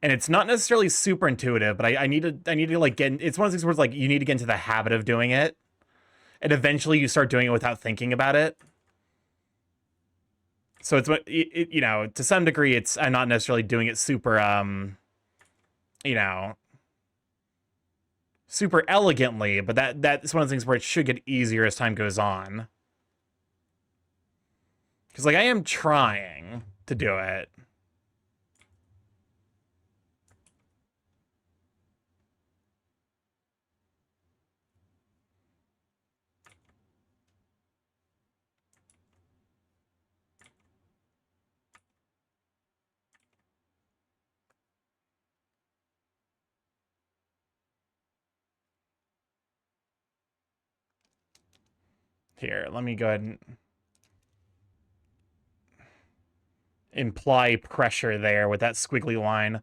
Speaker 1: And it's not necessarily super intuitive, but I need to like get, it's one of those things where it's like you need to get into the habit of doing it, and eventually you start doing it without thinking about it. So it's what you know, to some degree it's, I'm not necessarily doing it super you know, super elegantly, but that's one of the things where it should get easier as time goes on. Because, like, I am trying to do it. Here, let me go ahead and imply pressure there with that squiggly line.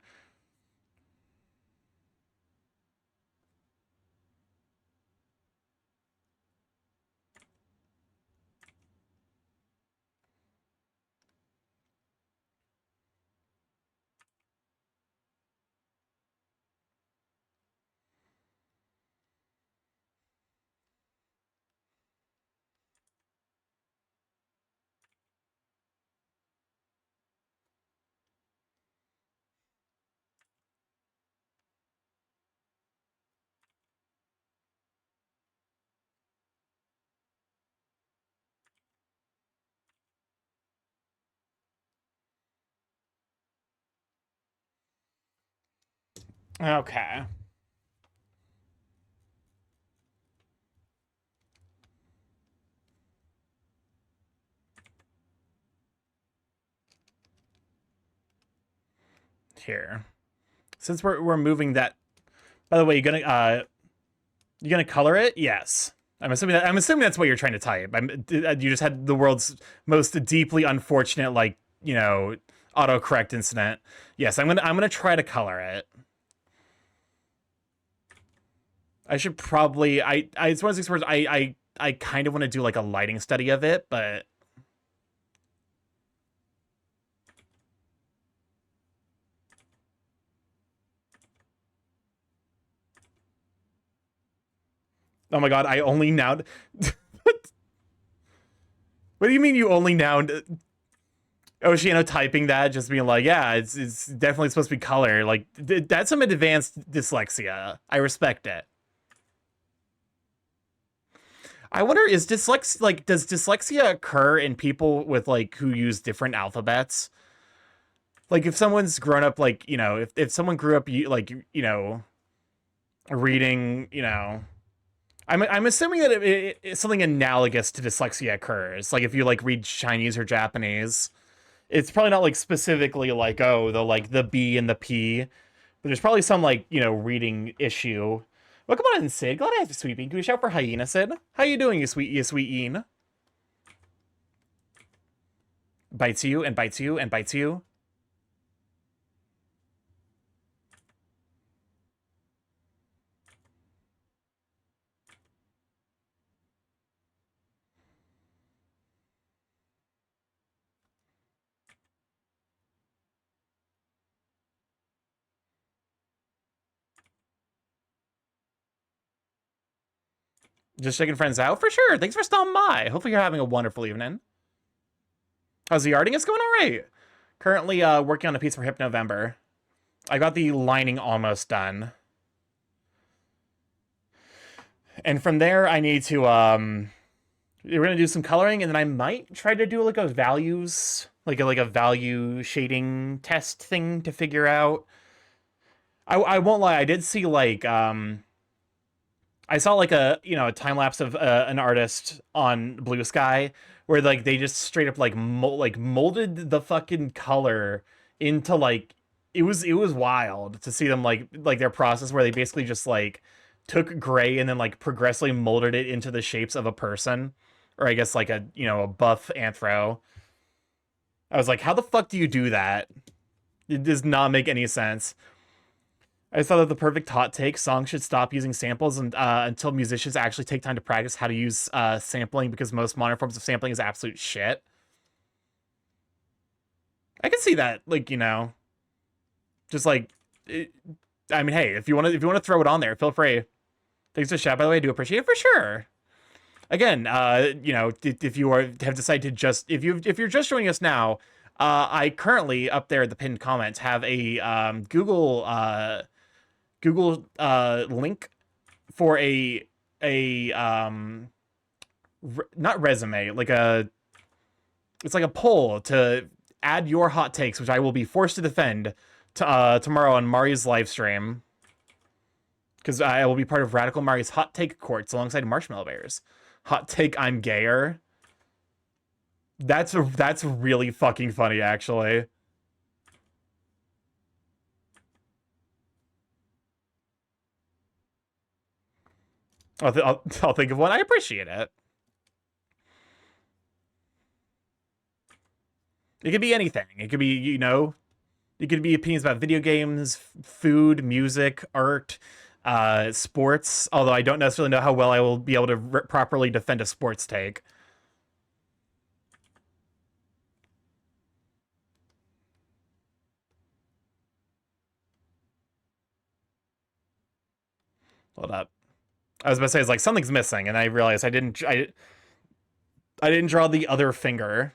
Speaker 1: Okay. Here. Since we're moving that, by the way, you gonna color it? Yes. I'm assuming that's what you're trying to type. You just had the world's most deeply unfortunate, like, you know, autocorrect incident. Yes, I'm gonna try to color it. I should probably it's one of those things where I kind of want to do like a lighting study of it, but oh my god, I only now. What do you mean you only now? Oceano typing that, just being like, yeah, it's definitely supposed to be color. Like, that's some advanced dyslexia. I respect it. I wonder, is dyslexia, like, does dyslexia occur in people with, like, who use different alphabets? Like, if someone's grown up, like, you know, if someone grew up, like, you know, reading, you know, I'm assuming that it's something analogous to dyslexia occurs. Like, if you, like, read Chinese or Japanese, it's probably not, like, specifically, like, oh, the B and the P, but there's probably some, like, you know, reading issue. Welcome on in, Sid. Glad I have you, sweet bean. Can we shout for Hyena, Sid? How you doing, you sweet Ian? Bites you and bites you and bites you. Just checking friends out? For sure. Thanks for stopping by. Hopefully you're having a wonderful evening. How's the yarding? It's going all right. Currently working on a piece for Hip November. I got the lining almost done. And from there, I need to, we're going to do some coloring, and then I might try to do, like, a values, like a value shading test thing to figure out. I won't lie, I did see, like, I saw, like, a time lapse of an artist on Blue Sky where, like, they just straight up, like, molded the fucking color into, like, it was wild to see them, like their process where they basically just, like, took gray and then, like, progressively molded it into the shapes of a person, or I guess, like, a buff anthro. I was like, how the fuck do you do that? It does not make any sense. I thought that the perfect hot take: songs should stop using samples and until musicians actually take time to practice how to use sampling, because most modern forms of sampling is absolute shit. I can see that, like, just like, I mean, hey, if you want to throw it on there, feel free. Thanks for the shout, by the way. I do appreciate it for sure. Again, if you have decided to just, if you're just joining us now, I currently up there at the pinned comments have a Google link for not resume, like it's like a poll to add your hot takes, which I will be forced to defend tomorrow on Mari's live stream, because I will be part of Radical Mari's hot take courts alongside Marshmallow Bears. Hot take: I'm gayer. That's really fucking funny, actually. I'll think of one. I appreciate it. It could be anything. It could be, it could be opinions about video games, food, music, art, sports. Although I don't necessarily know how well I will be able to properly defend a sports take. Hold up. I was about to say, it's like something's missing, and I realized I didn't draw the other finger.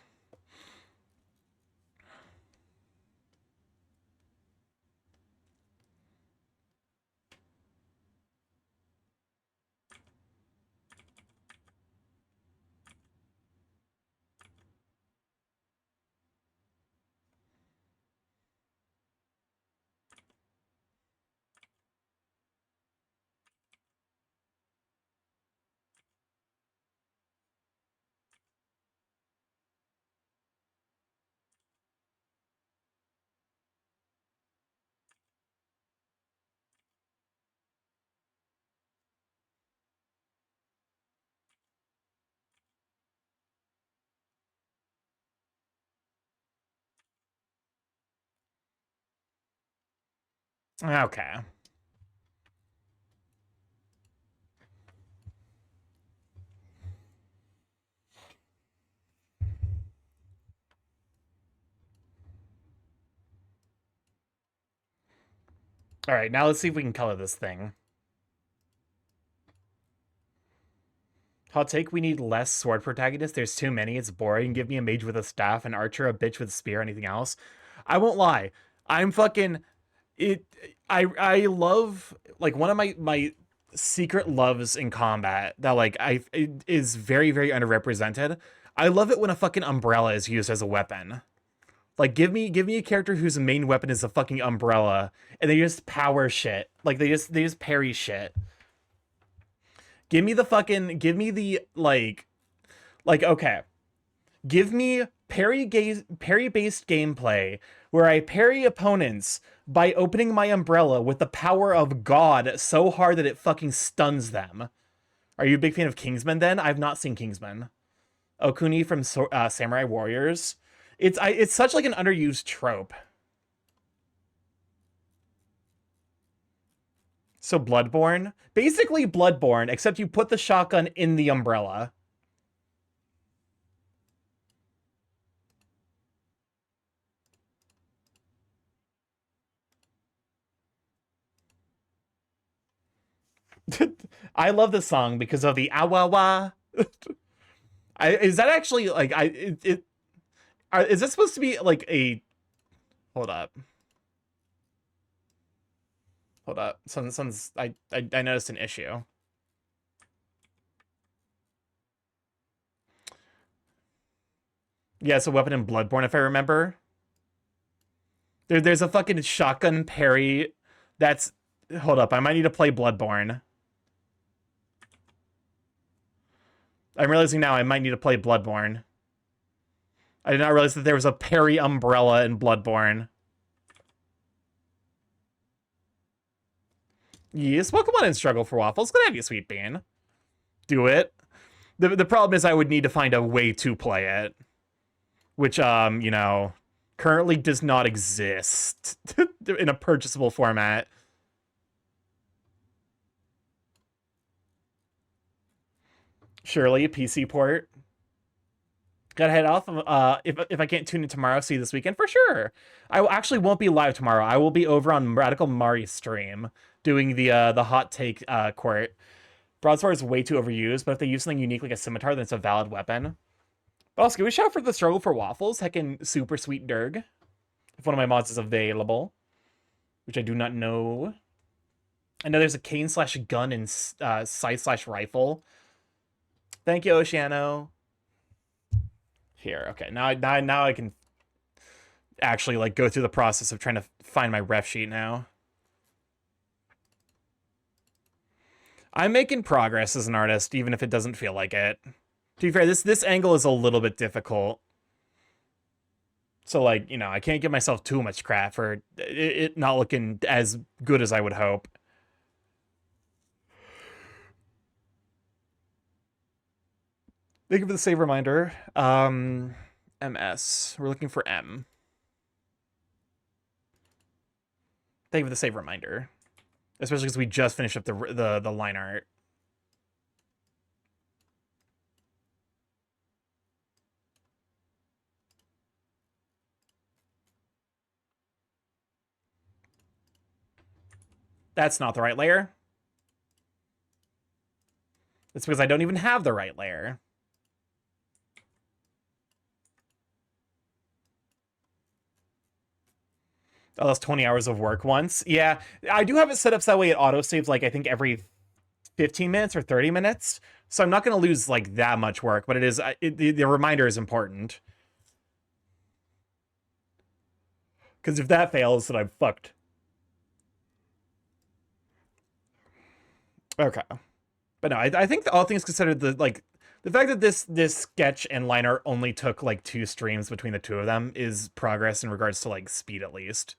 Speaker 1: Okay. All right, now let's see if we can color this thing. Hot take: we need less sword protagonists. There's too many. It's boring. Give me a mage with a staff, an archer, a bitch with a spear, anything else. I won't lie. I'm fucking it. I love, like, one of my secret loves in combat that, like, it is very, very underrepresented. I love it when a fucking umbrella is used as a weapon. Like, give me a character whose main weapon is a fucking umbrella, and they just power shit. Like, they just parry shit. Give me the okay. Give me parry-based gameplay where I parry opponents by opening my umbrella with the power of God so hard that it fucking stuns them. Are you a big fan of Kingsman then? I've not seen Kingsman. Okuni from Samurai Warriors. It's such, like, an underused trope. So Bloodborne? Basically Bloodborne, except you put the shotgun in the umbrella. I love this song because of the awawa. Is that actually like is that supposed to be like a? Hold up. Hold up. I noticed an issue. Yeah, it's a weapon in Bloodborne, if I remember. There's a fucking shotgun parry. That's. Hold up. I might need to play Bloodborne. I'm realizing now I might need to play Bloodborne. I did not realize that there was a parry umbrella in Bloodborne. Yes, welcome on in, Struggle for Waffles. Good to have you, Sweet Bean. Do it. The problem is I would need to find a way to play it. Which, you know, currently does not exist in a purchasable format. Surely, a PC port. Gotta head off. If I can't tune in tomorrow, see you this weekend for sure. I actually won't be live tomorrow. I will be over on Radical Mari's stream doing the hot take court. Broadsword is way too overused, but if they use something unique like a scimitar, then it's a valid weapon. But also, give a shout out for the Struggle for Waffles, heckin' super sweet Durg. If one of my mods is available, which I do not know. I know there's a cane slash gun and sight slash rifle. Thank you, Oceano. Here, okay. Now I can actually like go through the process of trying to find my ref sheet now. I'm making progress as an artist, even if it doesn't feel like it. To be fair, this angle is a little bit difficult. So, like, you know, I can't give myself too much crap for it not looking as good as I would hope. Thank you for the save reminder. MS. We're looking for M. Thank you for the save reminder. Especially because we just finished up the line art. That's not the right layer. It's because I don't even have the right layer. Oh, that's 20 hours of work once. Yeah, I do have it set up so that way it auto-saves, like, I think every 15 minutes or 30 minutes. So I'm not going to lose, like, that much work, but it is, the reminder is important. Because if that fails, then I'm fucked. Okay. But no, I think all things considered, the fact that this sketch and line art only took, like, 2 streams between the two of them is progress in regards to, like, speed at least.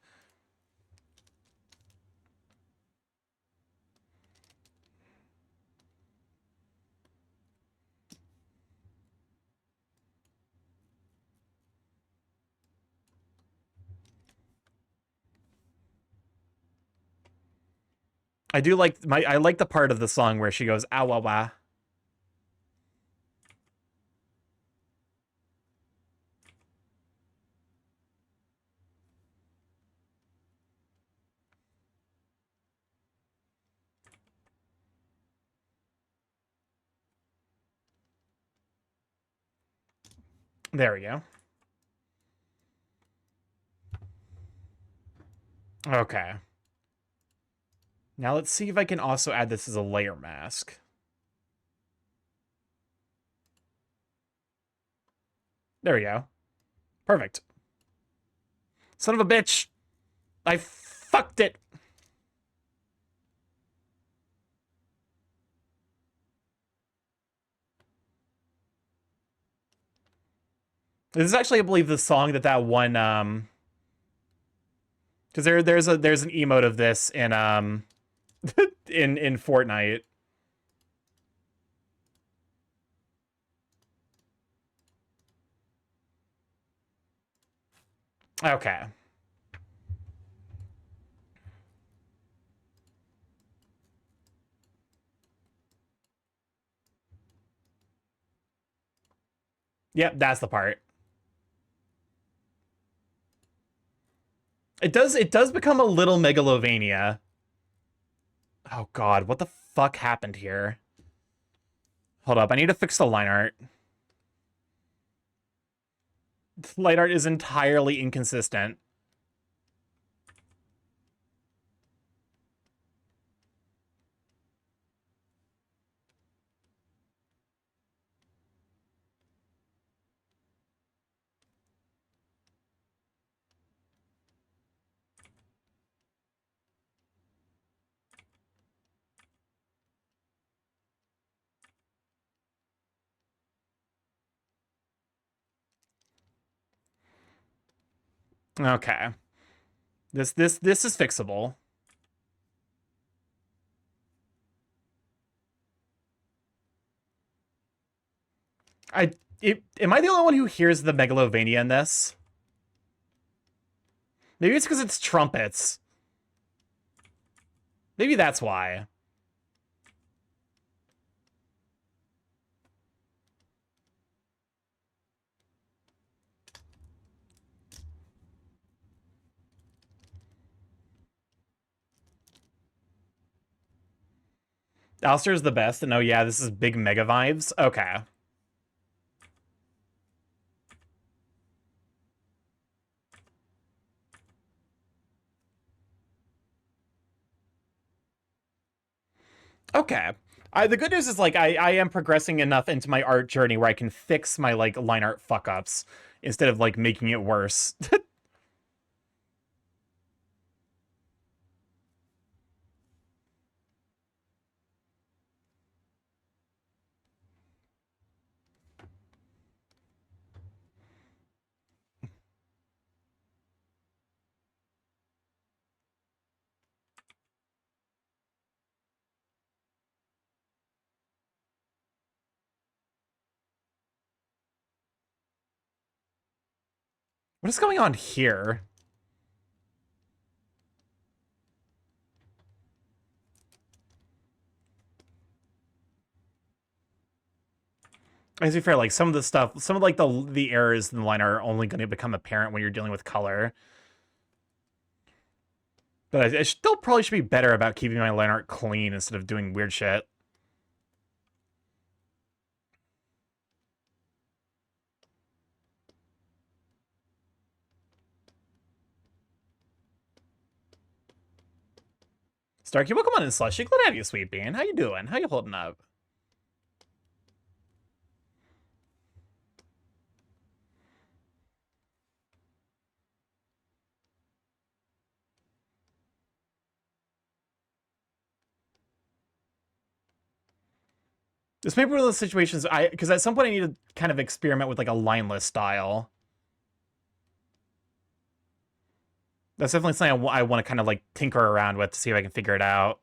Speaker 1: I do like I like the part of the song where she goes, ah, wah, wah. There we go. Okay. Now let's see if I can also add this as a layer mask. There we go. Perfect. Son of a bitch. I fucked it. This is actually, I believe, the song that one because there's an emote of this in in Fortnite. Okay. Yep, that's the part. It does become a little Megalovania. Oh god, what the fuck happened here? Hold up, I need to fix the line art. The line art is entirely inconsistent. Okay. This is fixable. Am I the only one who hears the megalovania in this? Maybe it's because it's trumpets. Maybe that's why. Alistair's the best, and oh yeah, this is big mega vibes. Okay. Okay. The good news is like I am progressing enough into my art journey where I can fix my like line art fuck ups instead of like making it worse. What is going on here? To be fair, like some of the stuff, some of like the errors in the line are only going to become apparent when you're dealing with color. But I still probably should be better about keeping my line art clean instead of doing weird shit. Starky, welcome on in, Slushy. Glad to have you, Sweet Bean. How you doing? How you holding up? This may be one of those situations because at some point I need to kind of experiment with like a lineless style. That's definitely something I want to kind of like tinker around with to see if I can figure it out.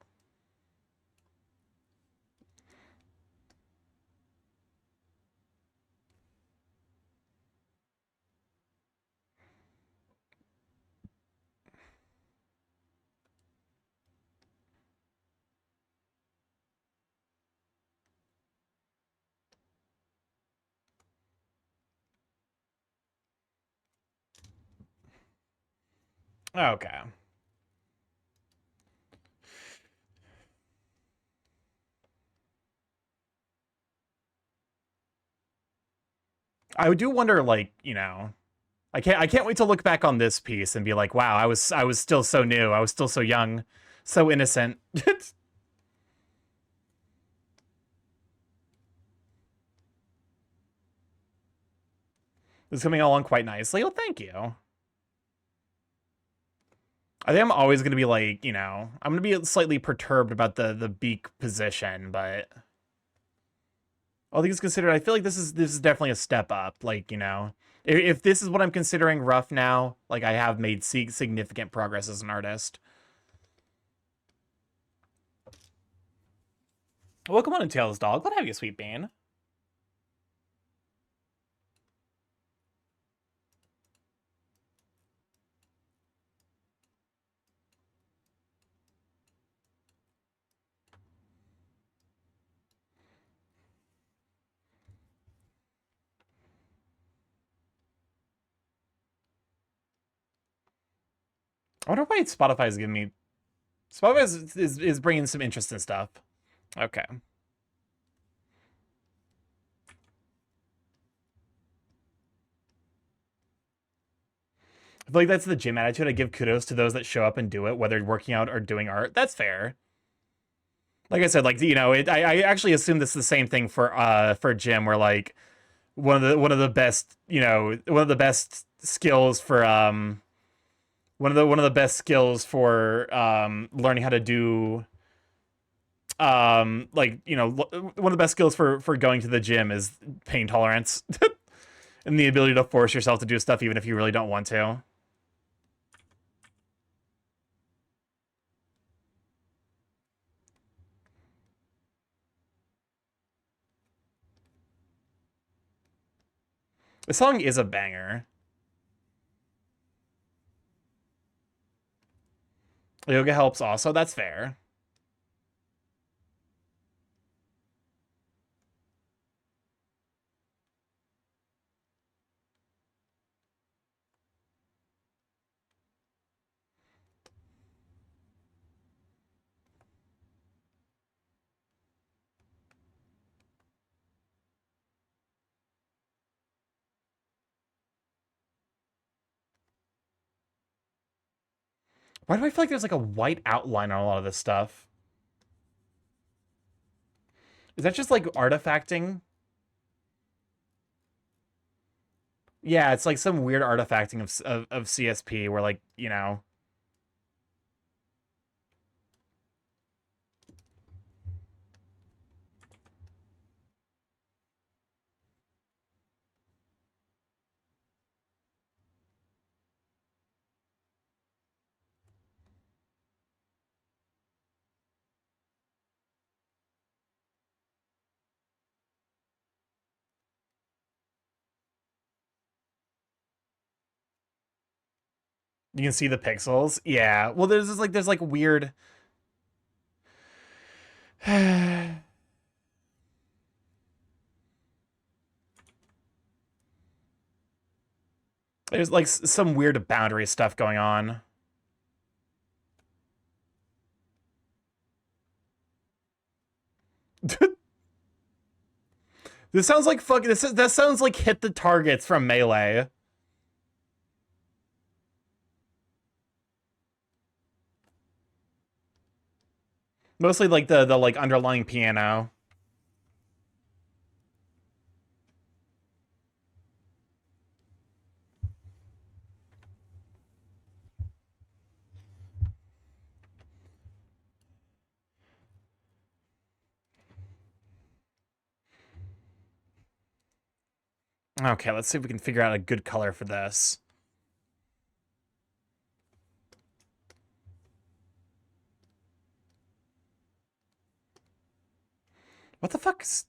Speaker 1: Okay. I do wonder, like, you know, I can't wait to look back on this piece and be like, wow, I was still so new, I was still so young, so innocent. This is coming along quite nicely. Well, thank you. I think I'm always gonna be like, you know, I'm gonna be slightly perturbed about the beak position, but all things considered, I feel like this is definitely a step up. Like, you know, if this is what I'm considering rough now, like I have made significant progress as an artist. Welcome on in, Tails Dog. Glad to have you, Sweet Bean. I wonder why Spotify is giving me Spotify is bringing some interesting stuff. Okay. I feel like that's the gym attitude. I give kudos to those that show up and do it, whether working out or doing art. That's fair. Like I said, like I actually assume this is the same thing for gym, where like one of the best one of the best skills for one of the best skills for learning how to do one of the best skills for going to the gym is pain tolerance and the ability to force yourself to do stuff even if you really don't want to. The song is a banger. Yoga helps also. That's fair. Why do I feel like there's like a white outline on a lot of this stuff? Is that just like artifacting? Yeah, it's like some weird artifacting of CSP where like, you can see the pixels. Yeah. Well, there's like weird there's like some weird boundary stuff going on. This sounds like that sounds like hit the targets from Melee. Mostly like the like underlying piano. Okay, let's see if we can figure out a good color for this. What the fuck is...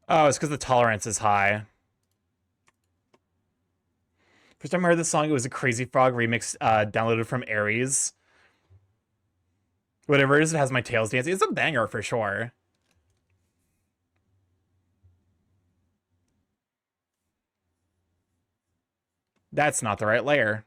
Speaker 1: Oh, it's because the tolerance is high. First time I heard this song, it was a Crazy Frog remix downloaded from Aries. Whatever it is, it has my tails dancing. It's a banger for sure. That's not the right layer.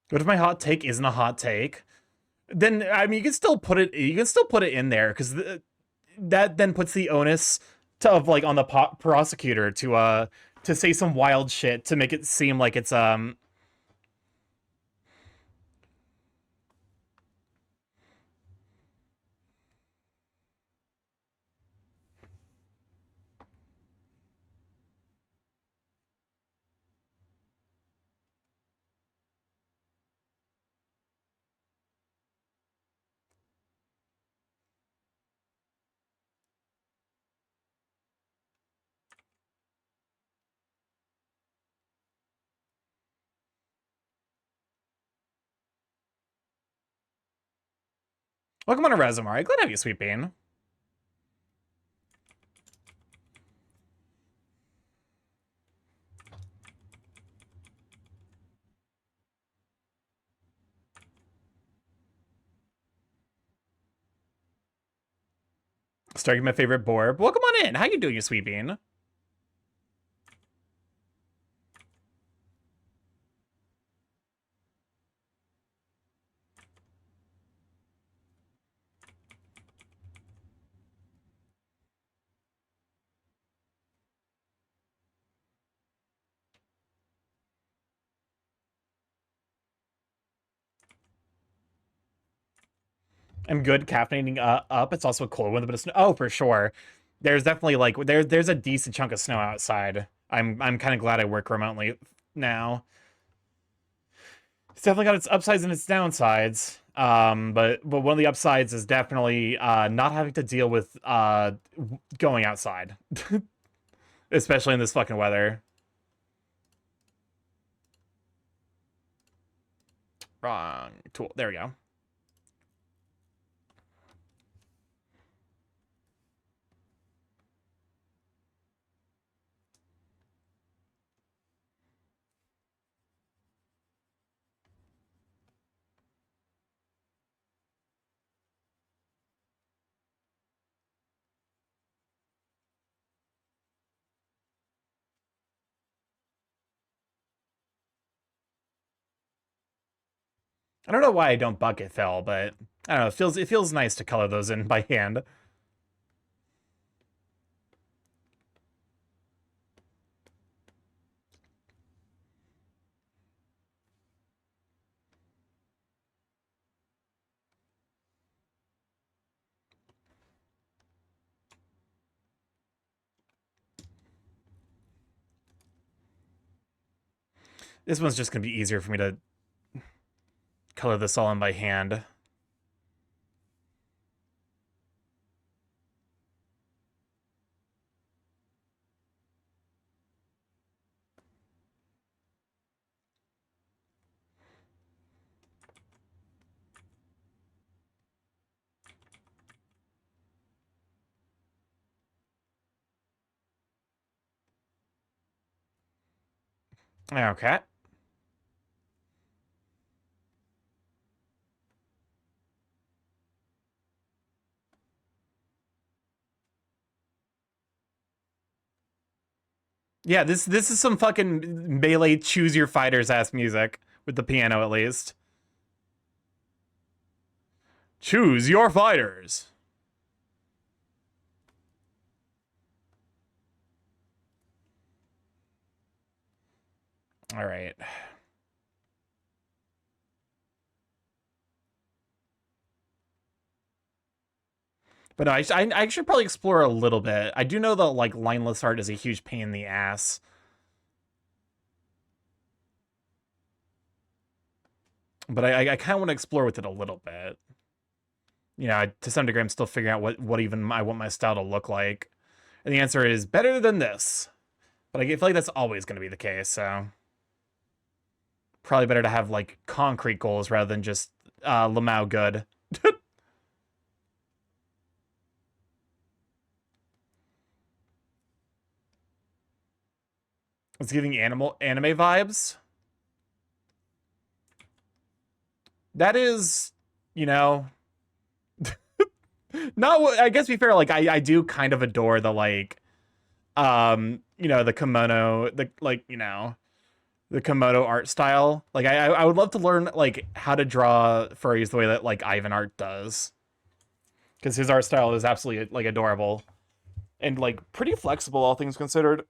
Speaker 1: What if my hot take isn't a hot take? Then I mean, you can still put it. You can still put it in there because that then puts the onus of like on the prosecutor to say some wild shit to make it seem like it's Welcome on a Reservoir. Glad to have you, Sweet Bean. Starting my favorite board. Welcome on in. How you doing, you Sweet Bean? I'm good caffeinating up. It's also a cold one, but it's oh for sure. There's definitely like there's a decent chunk of snow outside. I'm kind of glad I work remotely now. It's definitely got its upsides and its downsides. But one of the upsides is definitely not having to deal with going outside, especially in this fucking weather. Wrong tool. There we go. I don't know why I don't bucket fill, but I don't know. It feels nice to color those in by hand. This one's just gonna be easier for me to color this all in by hand. Okay. Yeah, this is some fucking melee choose your fighters ass music with the piano at least. Choose your fighters. All right. But no, I should probably explore a little bit. I do know that like lineless art is a huge pain in the ass. But I kind of want to explore with it a little bit. You know, to some degree, I'm still figuring out what even I want my style to look like. And the answer is better than this. But I feel like that's always going to be the case, so probably better to have like concrete goals rather than just Lamau good. It's giving anime vibes. That is, you know, not what I guess to be fair, like I do kind of adore the like you know, the kimono, the like, you know, the Komodo art style. Like I would love to learn like how to draw furries the way that like Ivan Art does. Because his art style is absolutely like adorable. And like pretty flexible, all things considered.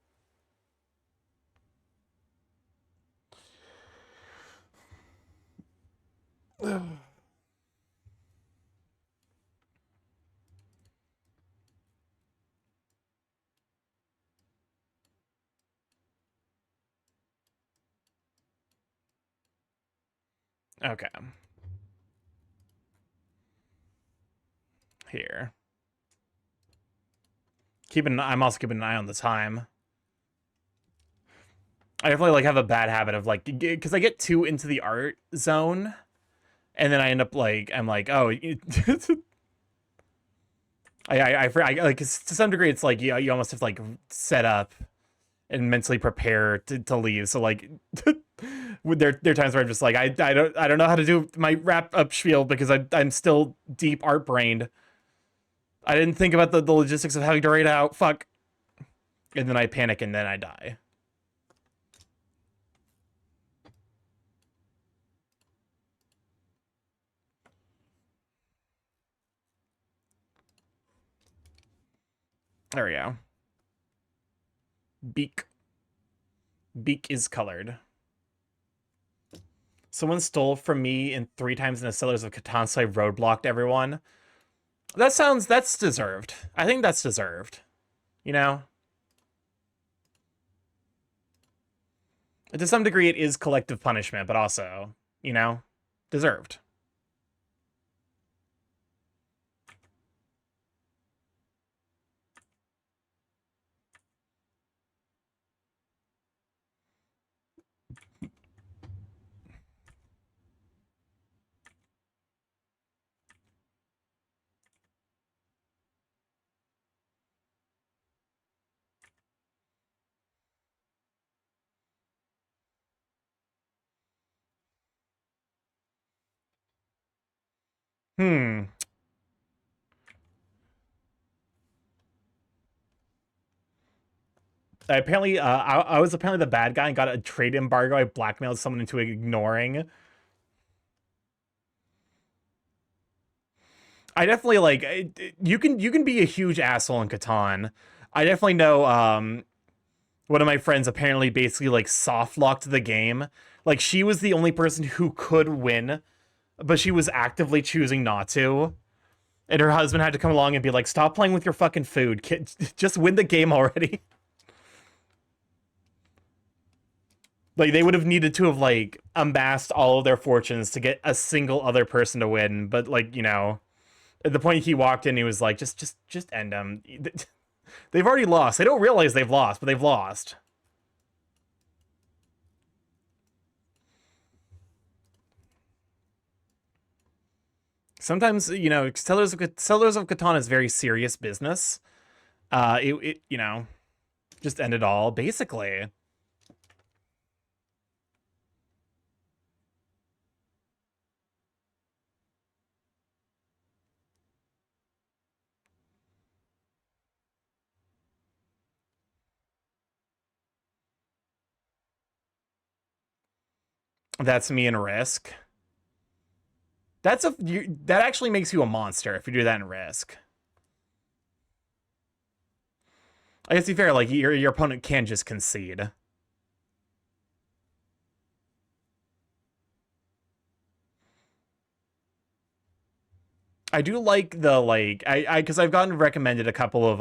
Speaker 1: Okay. Here. I'm also keeping an eye on the time. I definitely like have a bad habit of like because I get too into the art zone And then I end up like, I'm like, oh, I like, to some degree, it's like you almost have to like set up and mentally prepare to leave. So like, there are times where I'm just like, I don't know how to do my wrap up spiel because I'm still deep art brained. I didn't think about the logistics of having to write out. Fuck. And then I panic and then I die. There we go. Beak. Beak is colored. Someone stole from me in 3 times in the Settlers of Catan, so I roadblocked everyone. That's deserved. I think that's deserved. You know? To some degree, it is collective punishment, but also, you know, deserved. Hmm. I was apparently the bad guy and got a trade embargo. I blackmailed someone into ignoring. I definitely like you can be a huge asshole in Catan. I definitely know one of my friends apparently basically like soft locked the game. Like she was the only person who could win, but she was actively choosing not to. And her husband had to come along and be like, "Stop playing with your fucking food. Kid, just win the game already." Like they would have needed to have like amassed all of their fortunes to get a single other person to win, but like, you know, at the point he walked in, he was like, just end them. They've already lost. They don't realize they've lost, but they've lost. Sometimes, you know, Settlers of Catan is very serious business. It you know, just end it all, basically. That's me in Risk. That actually makes you a monster if you do that in Risk. I guess to be fair, like your opponent can just concede. I do like the like I because I've gotten recommended a couple of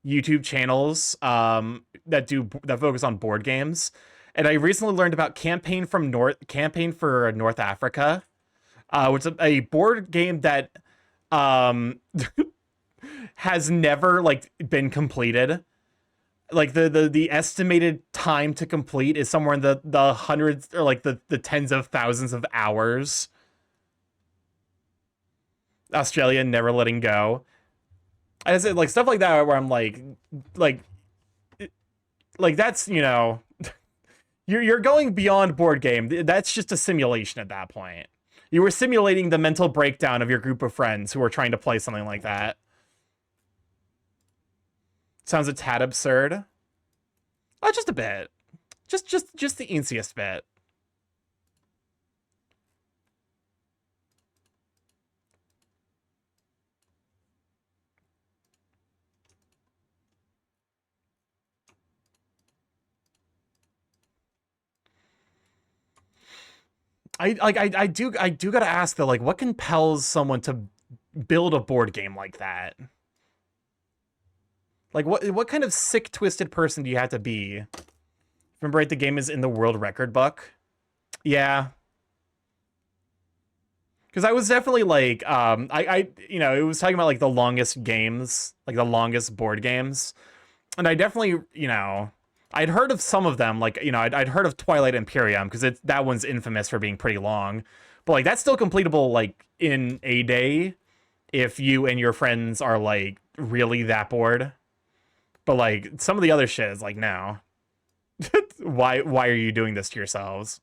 Speaker 1: YouTube channels that focus on board games. And I recently learned about Campaign for North Africa, which is a board game that um has never like been completed. Like the estimated time to complete is somewhere in the hundreds or like the tens of thousands of hours. Australia never letting go. I said like stuff like that where I'm like like that's, you know, you're going beyond board game. That's just a simulation at that point. You were simulating the mental breakdown of your group of friends who were trying to play something like that. Sounds a tad absurd. Oh, just a bit. Just the easiest bit. I do gotta ask though, like, what compels someone to build a board game like that? Like, what kind of sick, twisted person do you have to be? Remember, right, the game is in the world record book. Yeah, because I was definitely like, you know, it was talking about like the longest games, like the longest board games, and I definitely, you know, I'd heard of some of them, like, you know, I'd heard of Twilight Imperium because that one's infamous for being pretty long, But like that's still completable like in a day if you and your friends are like really that bored. But like some of the other shit is like no. Why are you doing this to yourselves?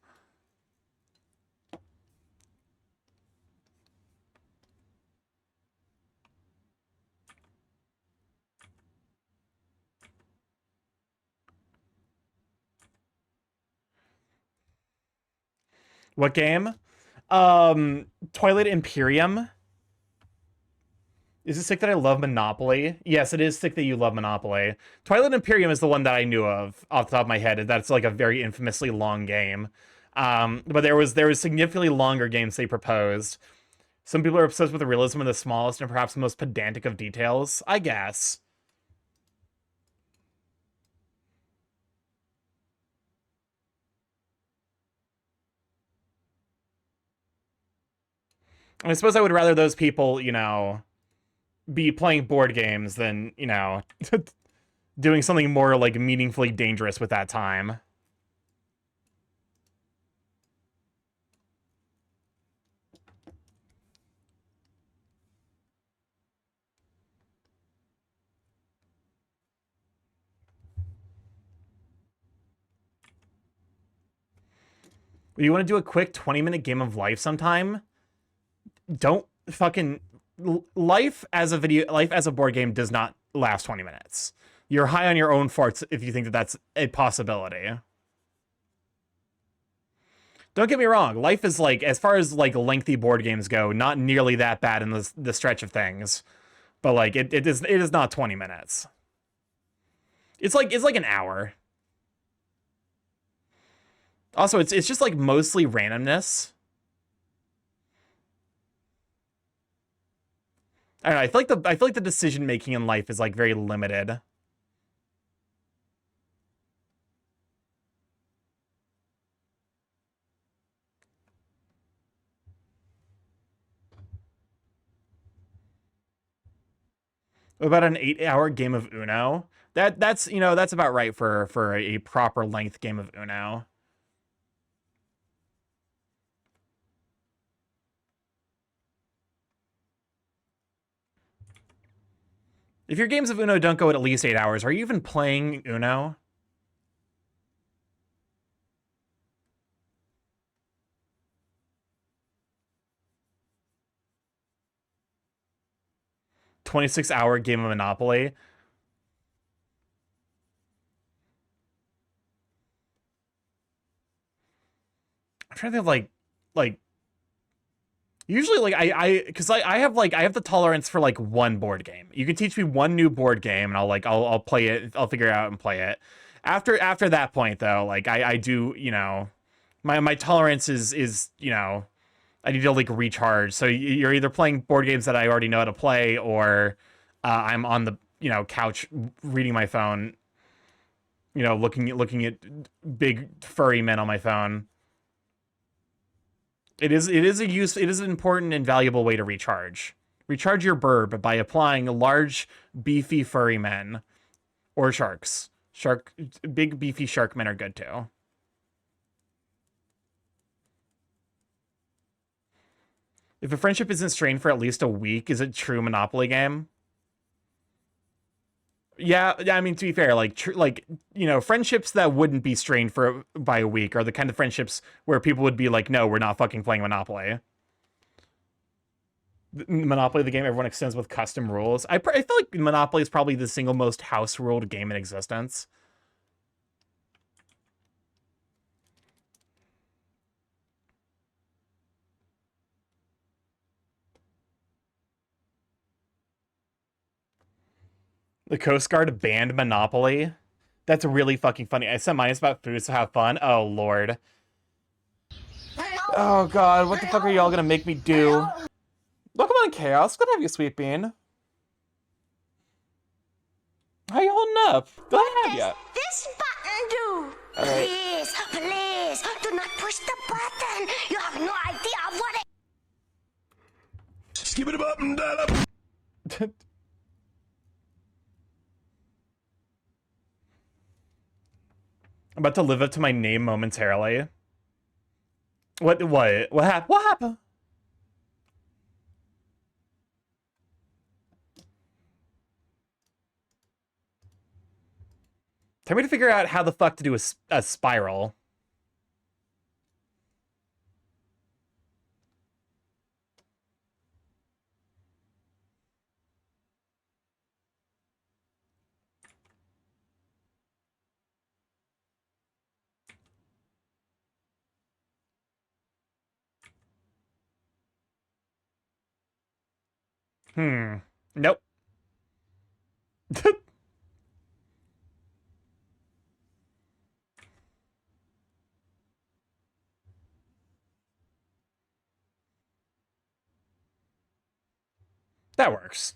Speaker 1: What game? Twilight Imperium. Is it sick that I love Monopoly? Yes, it is sick that you love Monopoly. Twilight Imperium is the one that I knew of off the top of my head. That's like a very infamously long game. But there was significantly longer games they proposed. Some people are obsessed with the realism of the smallest and perhaps most pedantic of details. I guess. I suppose I would rather those people, you know, be playing board games than, you know, doing something more like meaningfully dangerous with that time. You want to do a quick 20-minute game of life sometime? Don't fucking life as a board game does not last 20 minutes. You're high on your own farts if you think that that's a possibility. Don't get me wrong, life is like, as far as like lengthy board games go, not nearly that bad in the stretch of things. But like it is not 20 minutes. It's like an hour. Also, it's just like mostly randomness. I don't know, I feel like the decision making in life is like very limited. What about an 8-hour game of Uno? That's you know, that's about right for a proper length game of Uno. If your games of Uno don't go at least 8 hours, are you even playing Uno? $26-hour game of Monopoly. I'm trying to think of like usually like because I have the tolerance for like one board game. You can teach me one new board game and I'll play it, I'll figure it out and play it. After that point though, like I do, you know, my tolerance is, you know, I need to like recharge. So you're either playing board games that I already know how to play, or I'm on the, you know, couch reading my phone, you know, looking at big furry men on my phone. It is an important and valuable way to recharge. Recharge your burb by applying large, beefy furry men or sharks. Big beefy shark men are good too. If a friendship isn't strained for at least a week, is it a true Monopoly game? Yeah, I mean, to be fair, like you know, friendships that wouldn't be strained for by a week are the kind of friendships where people would be like, no, we're not fucking playing Monopoly. Monopoly, the game everyone extends with custom rules. I feel like Monopoly is probably the single most house ruled game in existence. The Coast Guard banned Monopoly. That's really fucking funny. I said mine is about food, so have fun. Oh, Lord. Oh, God. What the fuck are y'all gonna make me do? Welcome on, Chaos. Good to have you, Sweet Bean. How you holding up? Glad to have you.
Speaker 2: This button do?
Speaker 1: Alright.
Speaker 2: Please, do not push the button. You have no idea what it...
Speaker 5: Skip it up and dial up.
Speaker 1: I'm about to live up to my name momentarily. What happened? Tell me to figure out how the fuck to do a spiral. Nope. That works.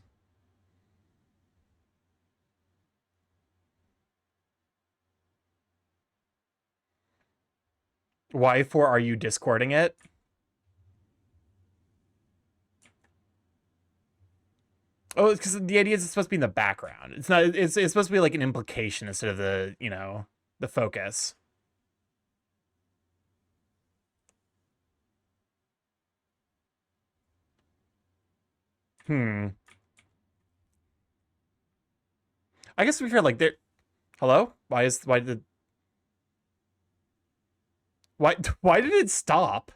Speaker 1: Why for are you discording it? Oh, it's because the idea is it's supposed to be in the background. It's not. It's supposed to be like an implication instead of the the focus. Hmm. I guess we hear like there. Hello? Why why did it stop?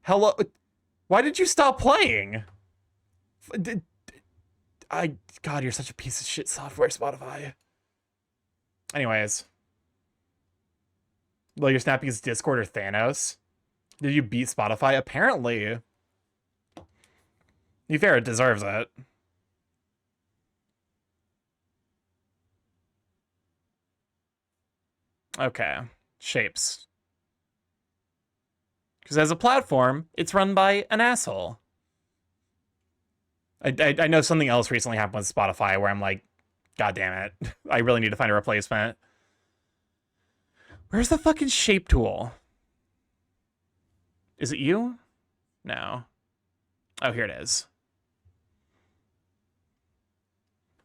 Speaker 1: Hello? Why did you stop playing? Did, God, you're such a piece of shit software, Spotify. Anyways, well, you're snapping as Discord or Thanos. Did you beat Spotify? Apparently. To be fair, it deserves it. Okay. Shapes. Because as a platform, it's run by an asshole. I know something else recently happened with Spotify where I'm like, God damn it. I really need to find a replacement. Where's the fucking shape tool? Is it you? No. Oh, here it is.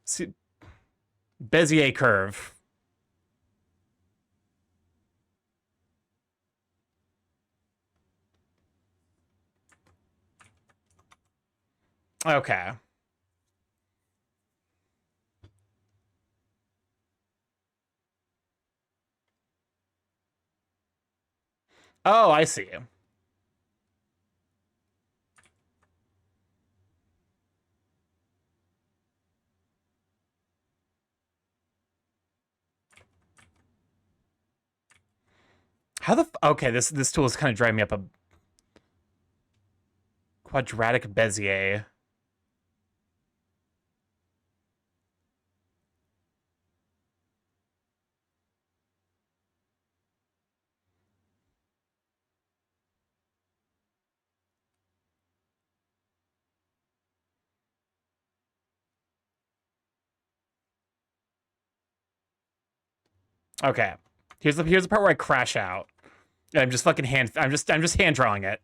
Speaker 1: See, Bezier curve. Okay. Oh, I see. How the okay, this tool is kind of driving me up a quadratic Bezier. Okay. Here's the part where I crash out. I'm just fucking I'm just hand drawing it.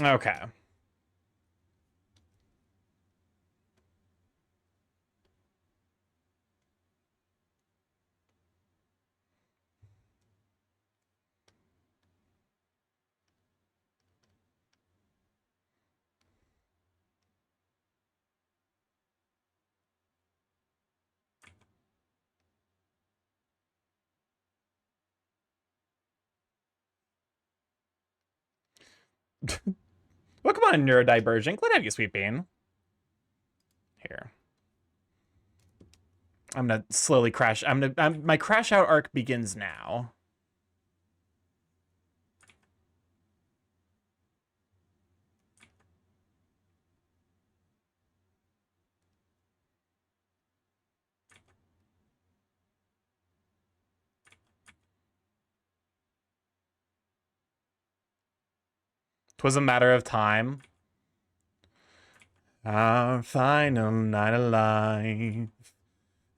Speaker 1: Okay. Well, come on, neurodivergent. Glad to have you, sweet bean. Here. I'm gonna slowly crash. My crash out arc begins now. Twas a matter of time. Our final night alive.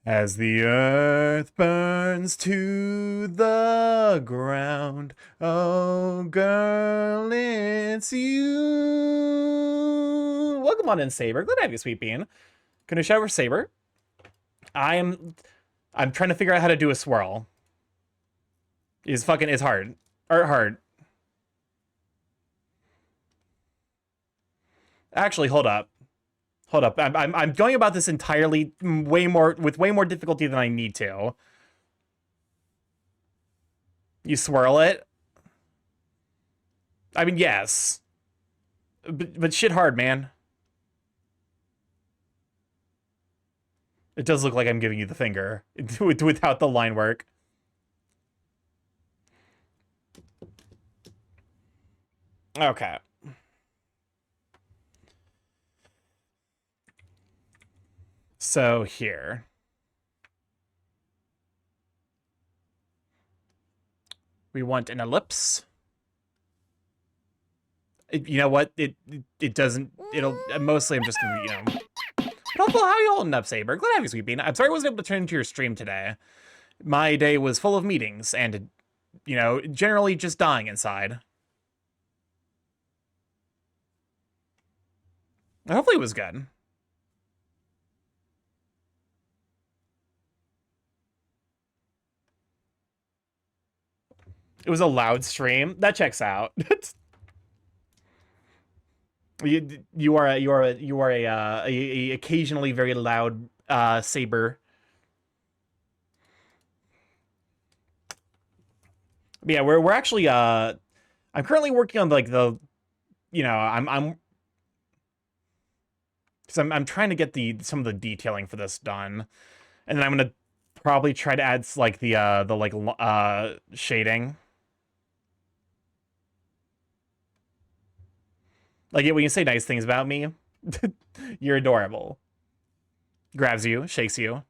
Speaker 1: As the earth burns to the ground, oh girl, it's you. Welcome on in, Saber. Glad to have you, Sweet Bean. Gonna shower Saber. I'm trying to figure out how to do a swirl. It's hard. Hard. Actually, hold up. Hold up. I'm going about this entirely with way more difficulty than I need to. You swirl it? I mean, yes. But shit hard, man. It does look like I'm giving you the finger without the line work. Okay. So here. We want an ellipse. You know what? It doesn't. It'll mostly. I'm just gonna Helpful. How you holding up, Saber? Glad to have you, Sweet Bean. I'm sorry I wasn't able to turn into your stream today. My day was full of meetings and, generally just dying inside. Hopefully it was good. It was a loud stream. That checks out. You are a occasionally very loud Saber. But yeah, we're actually I'm currently working on like the I'm because I'm trying to get some of the detailing for this done, and then I'm gonna probably try to add like the shading. Like, when you say nice things about me, you're adorable. Grabs you, shakes you.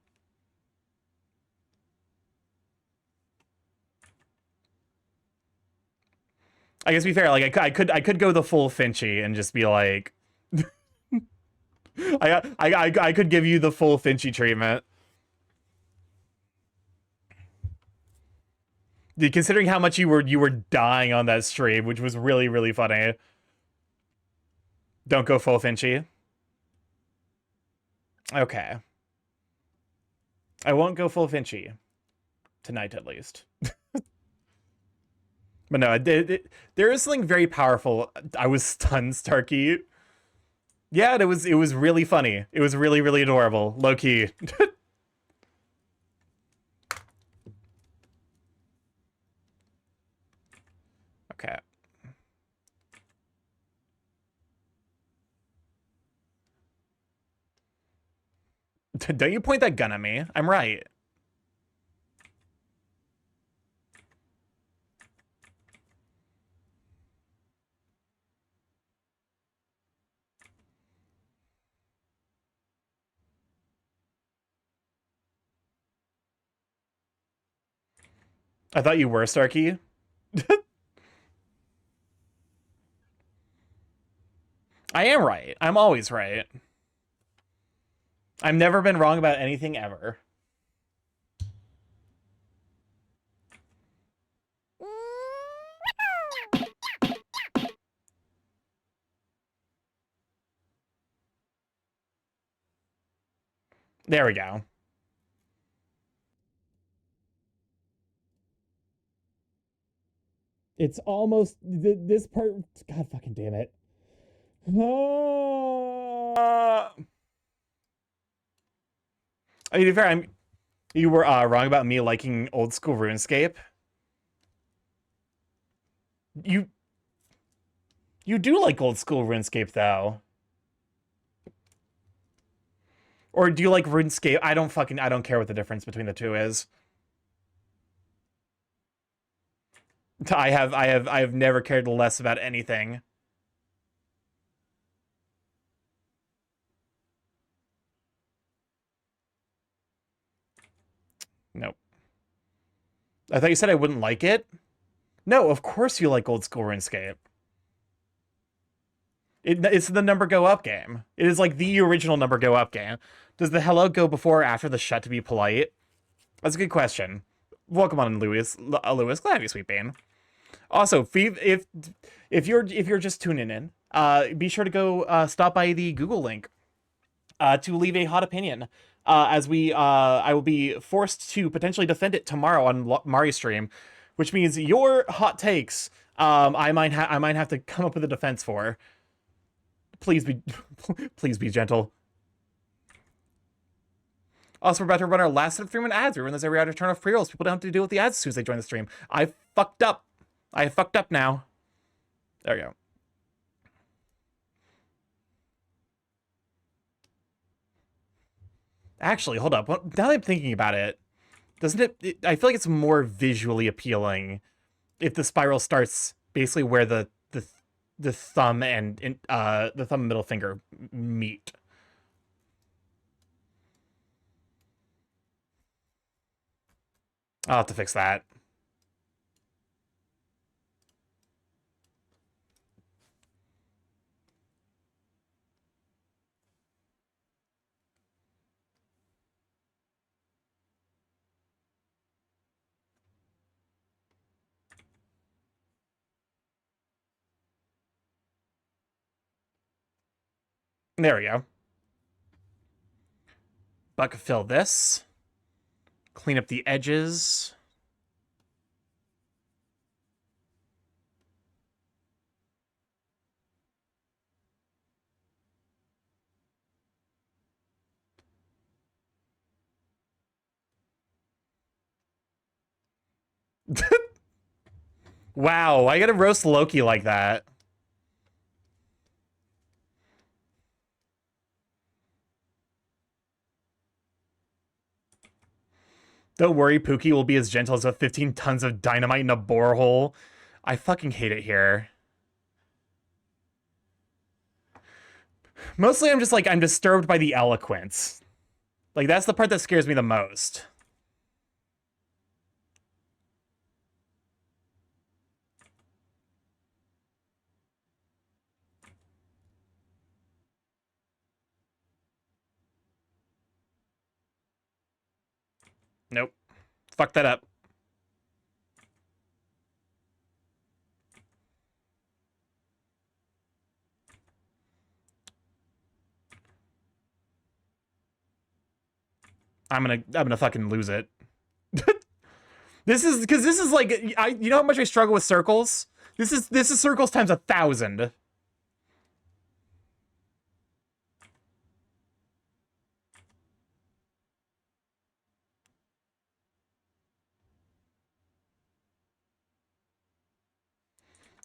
Speaker 1: I guess to be fair, like I could go the full Finchy and just be like, I could give you the full Finchy treatment. Considering how much you were dying on that stream, which was really, really funny. Don't go full Finchy. Okay. I won't go full Finchy. Tonight, at least. But no, there is something very powerful. I was stunned, Starky. Yeah, it was really funny. It was really, really adorable. Low-key. Okay. Don't you point that gun at me. I'm right. I thought you were, Starky. I am right. I'm always right. I've never been wrong about anything ever. There we go. It's almost this part. God fucking damn it. I mean, to be fair, you were wrong about me liking old school RuneScape. You do like old school RuneScape though. Or do you like RuneScape? I don't care what the difference between the two is. I have never cared less about anything. Nope. I thought you said I wouldn't like it. No, of course you like old school RuneScape. It's the number go up game. It is like the original number go up game. Does the hello go before or after the shut to be polite? That's a good question. Welcome on, Lewis. Lewis, glad you, sweet Bane. Also, if you're just tuning in, be sure to go stop by the Google link to leave a hot opinion. As I will be forced to potentially defend it tomorrow on Mari stream, which means your hot takes, I might have to come up with a defense for. Please be, please be gentle. Also, we're about to run our last set of 3-minute ads. We run this every hour to turn off pre-rolls. People don't have to deal with the ads as soon as they join the stream. I fucked up. I fucked up now. There we go. Actually, hold up. Now that I'm thinking about it, doesn't it? I feel like it's more visually appealing if the spiral starts basically where the thumb and the thumb and middle finger meet. I'll have to fix that. There we go. Bucket fill this. Clean up the edges. Wow, I gotta roast Loki like that. Don't worry, Pookie will be as gentle as 15 tons of dynamite in a borehole. I fucking hate it here. Mostly I'm just like, I'm disturbed by the eloquence. Like, that's the part that scares me the most. Nope. Fuck that up. I'm gonna fucking lose it. This is like, you know how much I struggle with circles? This is circles times 1,000.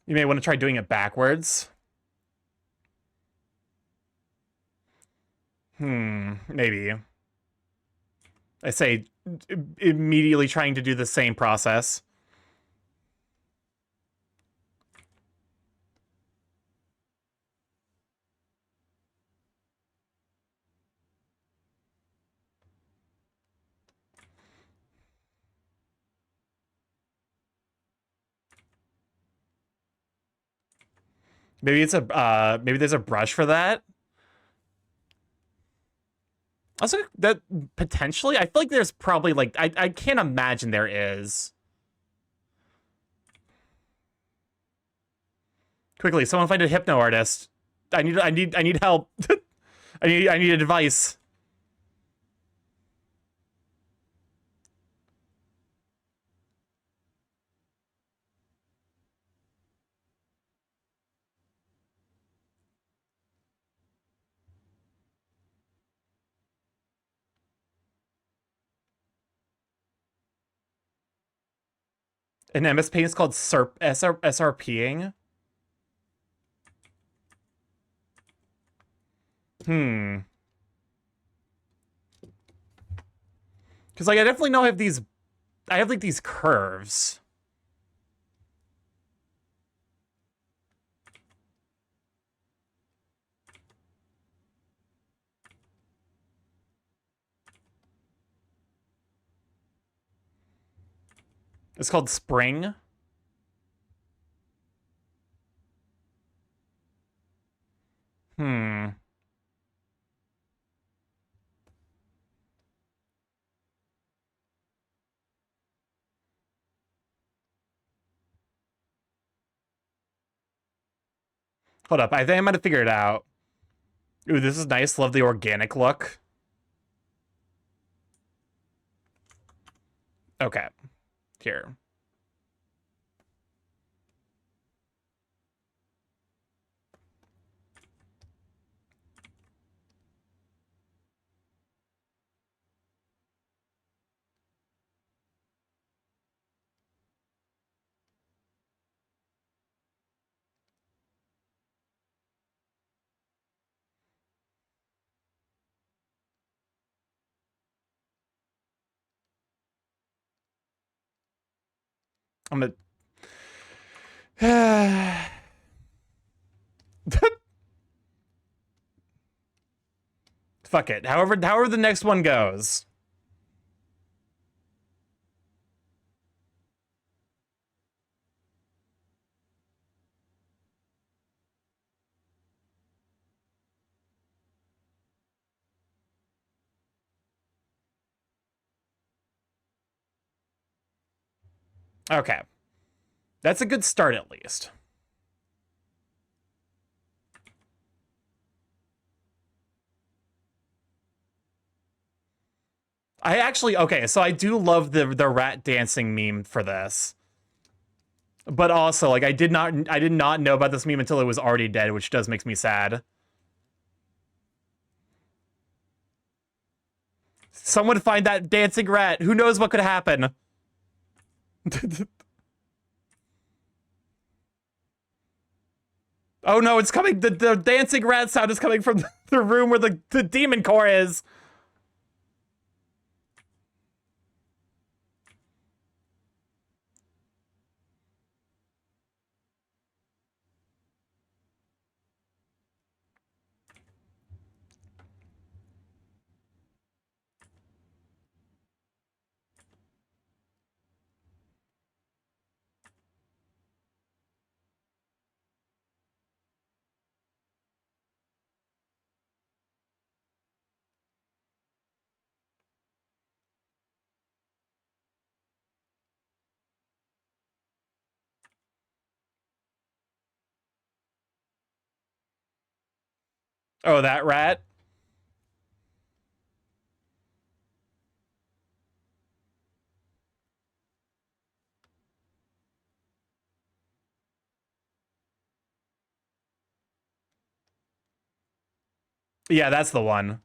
Speaker 1: You may want to try doing it backwards. Maybe. I say immediately trying to do the same process. Maybe it's maybe there's a brush for that. Also, that potentially, I feel like there's probably like, I can't imagine there is. Quickly, someone find a hypno artist. I need help. I need advice. An MS Paint is called SRPing. Because like I definitely know I have like these curves. It's called spring. Hold up, I think I might have figured it out. Ooh, this is nice. Love the organic look. Okay. Here. I'm gonna... Fuck it. However the next one goes. Okay. That's a good start, at least. I actually... Okay, so I do love the rat dancing meme for this. But also, like, I did not know about this meme until it was already dead, which does makes me sad. Someone find that dancing rat. Who knows what could happen? Oh no, it's coming. The dancing rat sound is coming from the room where the demon core is. Oh, that rat? Yeah, that's the one.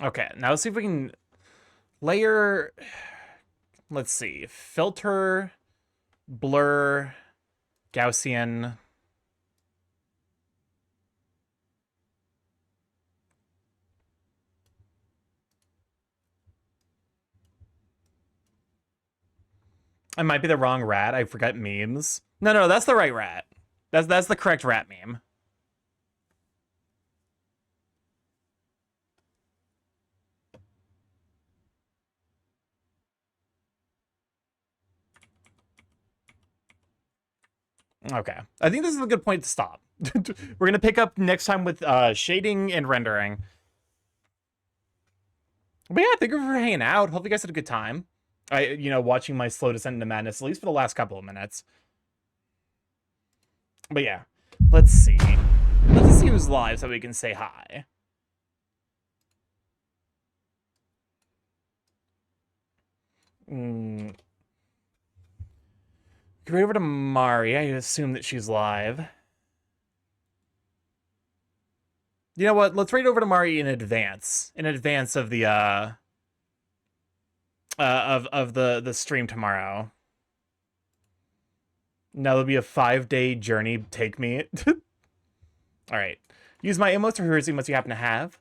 Speaker 1: Okay, now let's see if we can layer... Let's see. Filter, blur, Gaussian... I might be the wrong rat. I forgot memes. No, that's the right rat. That's the correct rat meme. Okay. I think this is a good point to stop. We're going to pick up next time with shading and rendering. But yeah, thank you for hanging out. Hope you guys had a good time. Watching my slow descent into madness, at least for the last couple of minutes. But yeah, let's see. Let's see who's live so we can say hi. Go right over to Mari. I assume that she's live. You know what? Let's right over to Mari in advance. In advance of the of the stream tomorrow. Now there'll be a 5-day journey. Take me. All right. Use my emotes or heroes emotes you happen to have.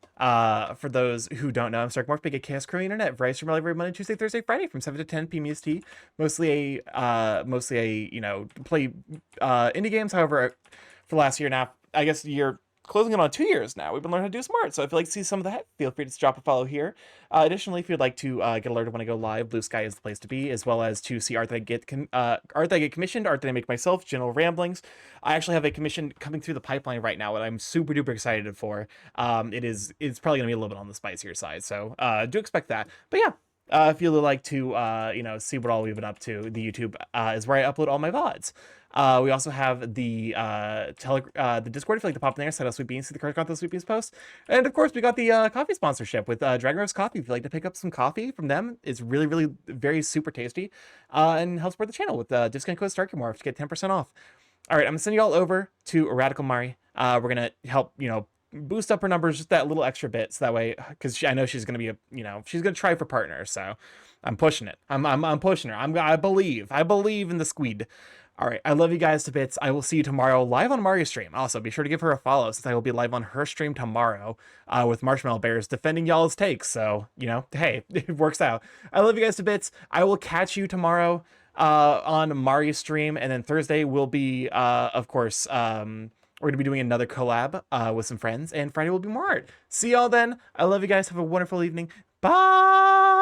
Speaker 1: For those who don't know, I'm StarkyMorph, big at Chaos Crew Internet. Variety stream every Monday, Tuesday, Thursday, Friday from 7 to 10 p.m. EST. Mostly a play indie games. However, for the last year now, I guess year closing in on 2 years now. We've been learning how to do smart. So if you'd like to see some of that, feel free to drop a follow here. Additionally, if you'd like to get alerted when I go live, Blue Sky is the place to be, as well as to see art that I get commissioned, art that I make myself, general ramblings. I actually have a commission coming through the pipeline right now that I'm super duper excited for. It's probably gonna be a little bit on the spicier side, so do expect that. But yeah. If you'd like to, see what all we've been up to, the YouTube is where I upload all my VODs. We also have the the Discord if you'd like to pop in there, send us Sweet Beans, see the current content of Sweet Beans post. And of course, we got the coffee sponsorship with Dragon Roast Coffee. If you'd like to pick up some coffee from them, it's really, really very super tasty and help support the channel with discount code StarkyMorph to get 10% off. All right, I'm going to send you all over to Radical Mari. We're going to help, boost up her numbers just that little extra bit, so that way, because I know she's gonna be she's gonna try for partners, so I'm pushing it. I'm pushing her. I believe in the squid. All right, I love you guys to bits. I will see you tomorrow live on Mario's stream. Also, be sure to give her a follow since I will be live on her stream tomorrow with Marshmallow Bears defending y'all's takes. So hey, it works out. I love you guys to bits. I will catch you tomorrow on Mario's stream, and then Thursday will be of course we're going to be doing another collab with some friends, and Friday will be more art. See y'all then. I love you guys. Have a wonderful evening. Bye!